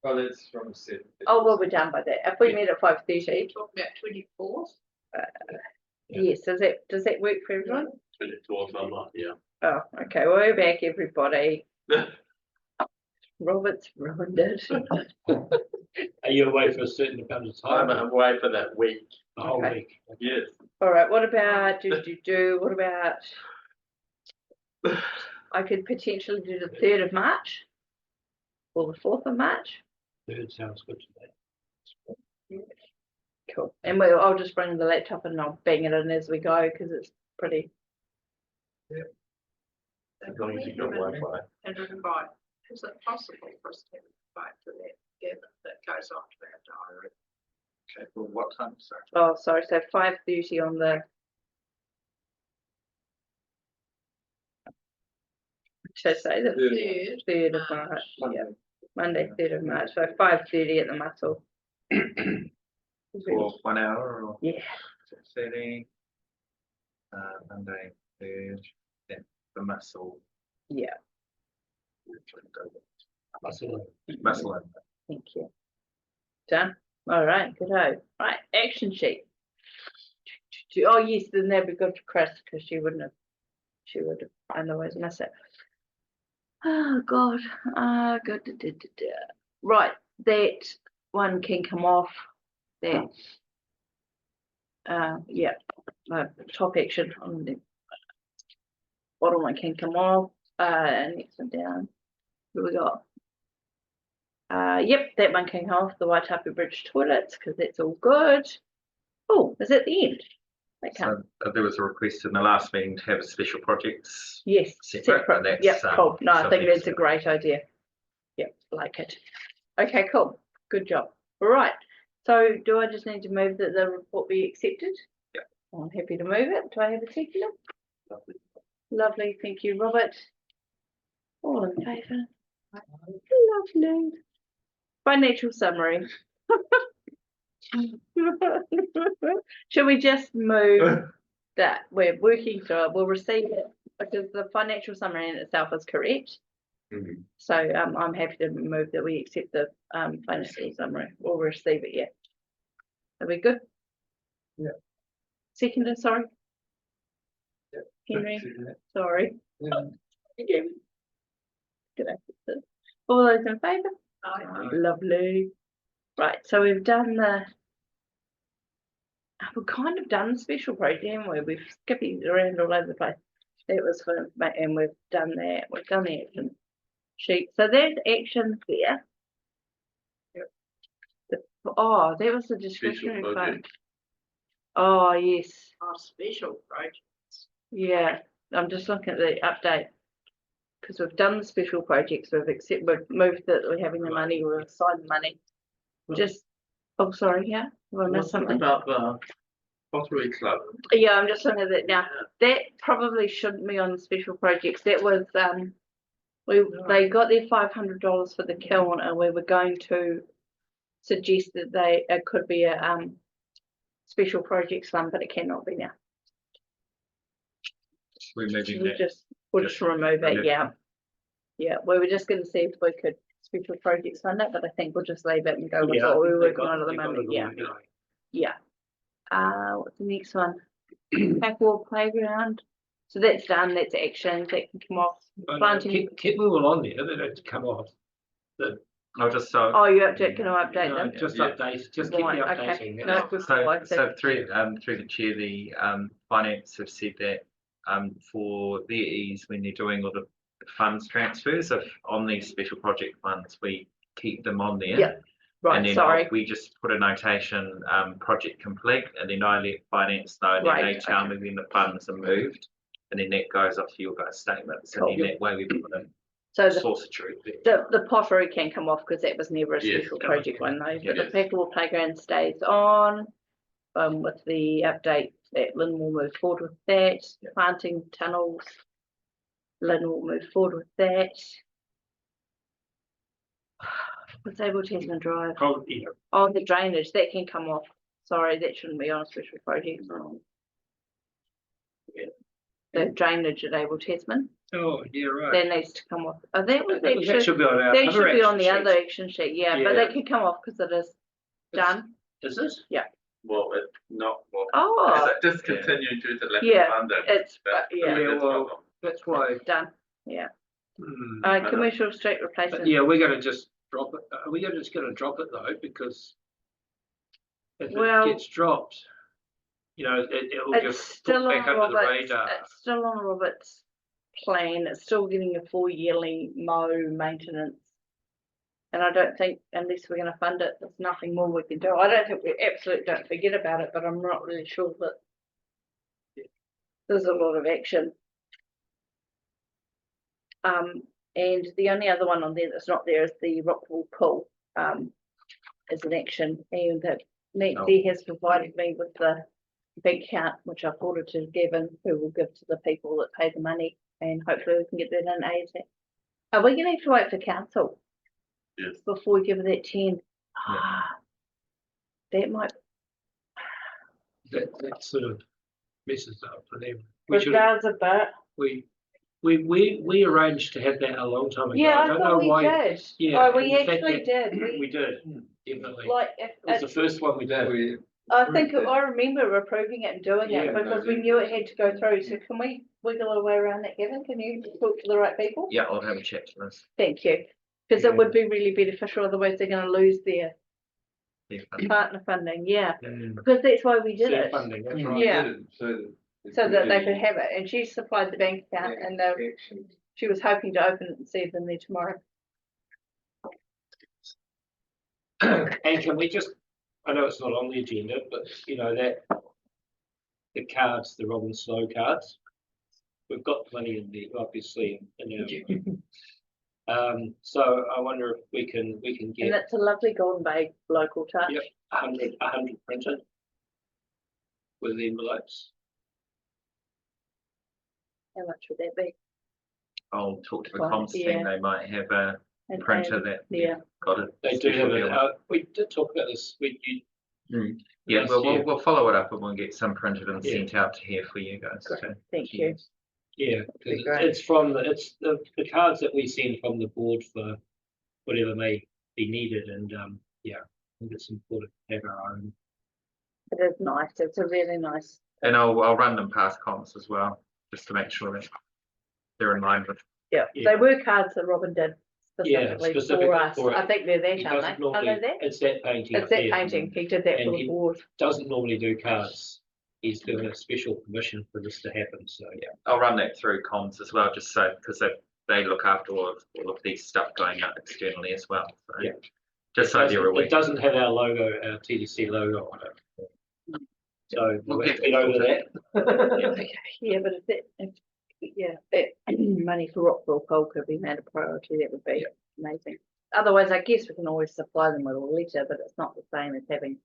Well, it's from 7. Oh, well, we're done by that. If we meet at 5:30. Talk about 24th. Yes, does that work for everyone? 24th, I'm not, yeah. Oh, okay, well, we're back, everybody. Robert's ruined it. Are you away for a certain amount of time? I'm away for that week. The whole Okay. week. Yes. All right, what about, what about, I could potentially do the 3rd of March or the 4th of March. Third sounds good to me. Cool. And I'll just bring the laptop and I'll bang it in as we go because it's pretty. As long as you've got Wi-Fi. And an invite, is it possible for us to have an invite to that, that goes on to our diary? Okay, well, what time, sorry? Oh, sorry. So 5:30 on the should I say the 3rd of March, yeah, Monday, 3rd of March, so 5:30 at the Muscle. For 1 hour or Yeah, 6:30. Monday, third, then the muscle. yeah, Muscle. thank you. Done, all right, good. Right, action sheet. Oh, yes, then that'd be good for Chris, because she would have otherwise miss it. Oh, God, good, right, that one can come off, that, yeah, top action on the bottom one can come off, next one down, what we got? Yep, that one can come off, the Waitapu Bridge toilets, because that's all good. Oh, is it the end? They come. So there was a request in the last meeting to have a special projects. Yes, Separate, and that's, yep, cool. No, I think something that's a great idea. Yep, like it. Okay, cool. Good job. All right. So do I just need to move that the report be accepted? Yeah. I'm happy to move it. Do I have a second? Lovely. Thank you, Robert. All in favour? Lovely. Financial summary. Should we just move that we're working through it? We'll receive it because the financial summary in itself is correct. So I'm happy to move that we accept the financial summary. We'll receive it, yeah. Are we good? Yeah. Seconder, sorry. Henry, sorry. Okay. Good. All those in favour? Lovely. Right, so we've done we've kind of done the special project, haven't we? We've skipping around all over the place. That was for, and we've done that. We've done the action sheet. So there's actions there. Oh, that was the discretionary fund. Oh, yes. Our special projects. Yeah, I'm just looking at the update. Because we've done the special projects, we've moved that we're having the money, we've assigned the money. Just, oh, sorry, yeah, have I missed something? About the pottery club. Yeah, I'm just looking at that now. That probably shouldn't be on the special projects. That was, they got their $500 for the kiln, and we were going to suggest that it could be a special projects fund, but it cannot be now. We'll just remove it, yeah. Yeah, we were just gonna see if we could special projects fund it, but I think we'll just leave it and go with what we're working on at the moment, yeah. Yeah. What's the next one? Backward playground. So that's done, that's action, that can come off. Planting. Keep them all on there, they don't come off. I'll just Oh, you have to, can I update them? Just update, just keep Right, me okay. updating. No, So through the chair, the finance have said that for their ease when they're doing all the funds transfers on these special project funds, we keep them on there. Yeah. Right, and then sorry. we just put a notation, project complete, and then I let finance know, and then they tell me when the funds are moved, and then that goes off your guys' statements, and then that way we put in so source of truth. The pottery can come off because that was never a special project one though. But the Packlewell playground stays on. With the update that Lynn will move forward with that. Planting tunnels, Lynn will move forward with that. Disabled Tasman Drive. Oh, the drainage, that can come off. Sorry, that shouldn't be on a special project. The drainage at Abel Tasman. Oh, yeah, right. That needs to come off. Oh, that was That actually, should be on our that other should be on action the sheet. other action sheet, yeah, but that can come off because it is done. Is it? Yeah. Well, it's not. Well, Oh. it's discontinued due to lack Yeah, of funding. it's, That's yeah. the Yeah, well, problem. that's why. Done, yeah. I Commercial street But replacement. yeah, we're gonna just drop it. Are we just gonna drop it though? Because if Well, it gets dropped, it'll It's just still put on back under the Robert's, radar. it's still on Robert's plan, it's still getting a full yearly mow maintenance. And I don't think, unless we're gonna fund it, there's nothing more we can do. I don't think we absolutely don't forget about it, but I'm not really sure that there's a lot of action. And the only other one on there that's not there is the Rockpool pool, is an action, and that Nancy has provided me with the bank account, which I forwarded to Gavin, who will give to the people that pay the money. And hopefully we can get that in ASAP. Are we gonna have to wait for council Yes. before we give that 10? That might, That sort of messes up for them. We should, regards a bit. we arranged to have that a long time ago. Yeah, I don't thought know we why. did. Yeah, Oh, we in fact, actually did. We did, definitely. Like, if, It was the first one we did. I think I remember approving it and doing it Yeah, because we knew it had to go through. So can we wiggle our way around that, Gavin? Can you talk to the right people? Yeah, I'll have a chat to this. Thank you. Because it would be really beneficial, otherwise they're gonna lose their Yeah. partner funding, yeah. Mm. Because that's why we did Shared it, funding, that's right. Yeah. So so that they could have it. And she supplied the bank account and she was hoping to open it and see them there tomorrow. And can we just, I know it's not on the agenda, but you know that the cards, the Robin Slow cards, we've got money in there, obviously, in our. So I wonder if we can And get it's a lovely Golden Bay local touch. Yep. 100 printed with the envelopes. How much would that be? I'll talk to the Fine, comms team. yeah. They might have a And- printer and- that Yeah, got it. They do have special it. deal. We did talk about this. Yeah, last well, year. we'll follow it up and we'll get some printed and Yeah. sent out to here for you guys. Great. to thank you. use. Yeah, be 'cause great. it's from it's the cards that we send from the board for whatever may be needed, and yeah, I think it's important to have our own. It is nice. It's a really nice. And I'll run them past comms as well, just to make sure that they're in line with. Yeah, Yeah. they were cards that Robin did Yeah, specifically specifically for us. for it. I think they're He that, aren't doesn't they? Are normally, they that? it's that painting. It's up that there. painting. He did that And for the he- board. Doesn't normally do cards. He's doing a special permission for this to happen, so. Yeah, I'll run that through comms as well, just so, because they look after all of these stuff going out externally as well. So, Yeah. just so you're aware. It doesn't have our logo, our TDC logo on it. So We'll we'll get have to get over that. Okay, yeah, but that money for Rockville Pole could be made a priority, that would be amazing. Otherwise, I guess we can always supply them with a letter, but it's not the same as having.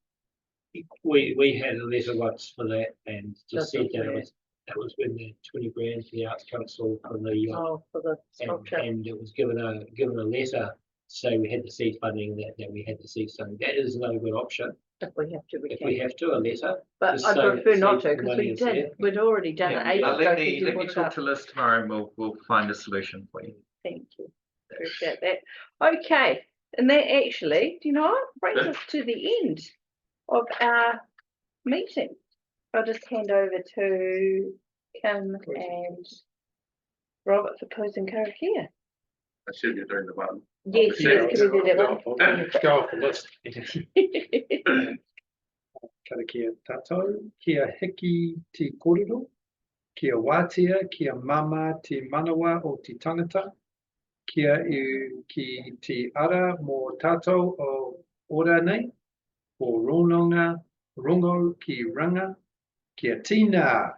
We had a letter once for that and just said Doesn't that that was when the 20 grand for the Arts Council for the Oh, for the sculpture. and it was given a letter, so we had the seed funding that we had to see. So that is another good option. If we have to, we If can. we have to, a letter. But just I say- prefer not say to, the because money we is there. did, we'd already done it Yeah, ages ago. let 'cause you me brought it talk up. to Liz tomorrow and we'll find a solution for you. Thank you. Appreciate that. Okay, and that actually, do you know what, brings us to the end of our meeting. I'll just hand over to Kim and Robert for closing karakia. I assume you're doing the one. Yes, Yeah, yes, can we do that one? Go off the list. Karakia tatou, kia hiki te korero, kia wātia, kia mama te manawa o te tangata, kia u ki te ara mō tātou o ora nei, o rongo ki ranga, kia tina,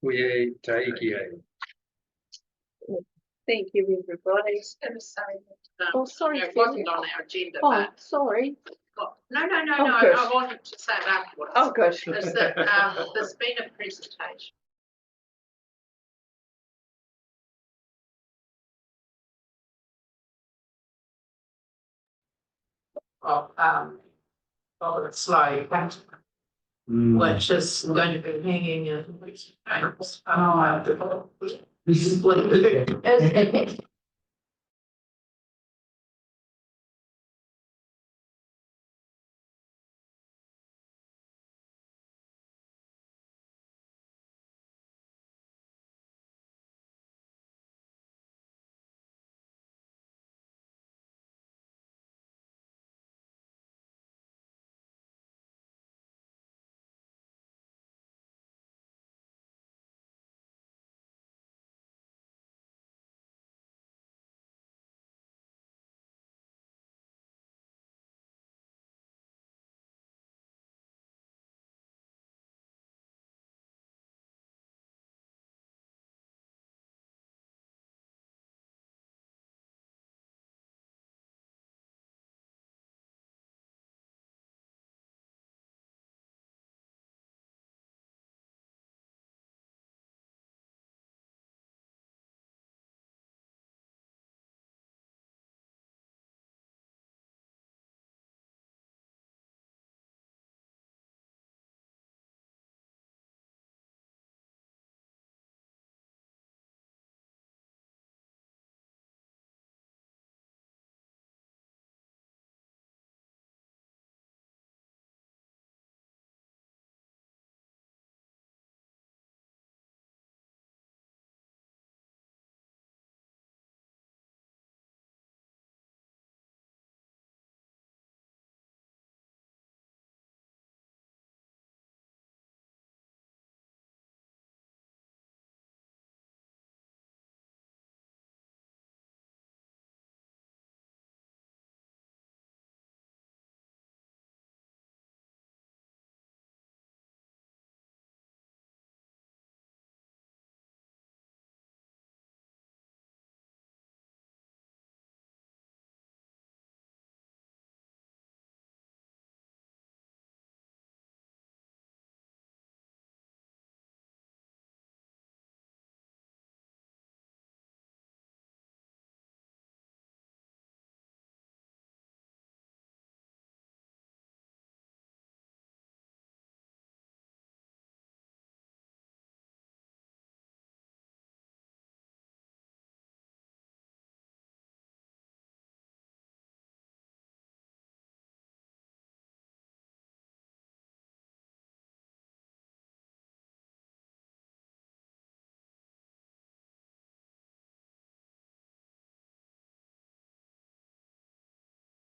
ue taiki ai. Thank you, everybody. Oh, sorry, It wasn't on our agenda, Oh, but, sorry. no, Oh, good. I wanted to say it afterwards. Oh, good. Is that, there's been a presentation. Of, Robert Slow, which is going to be hanging in.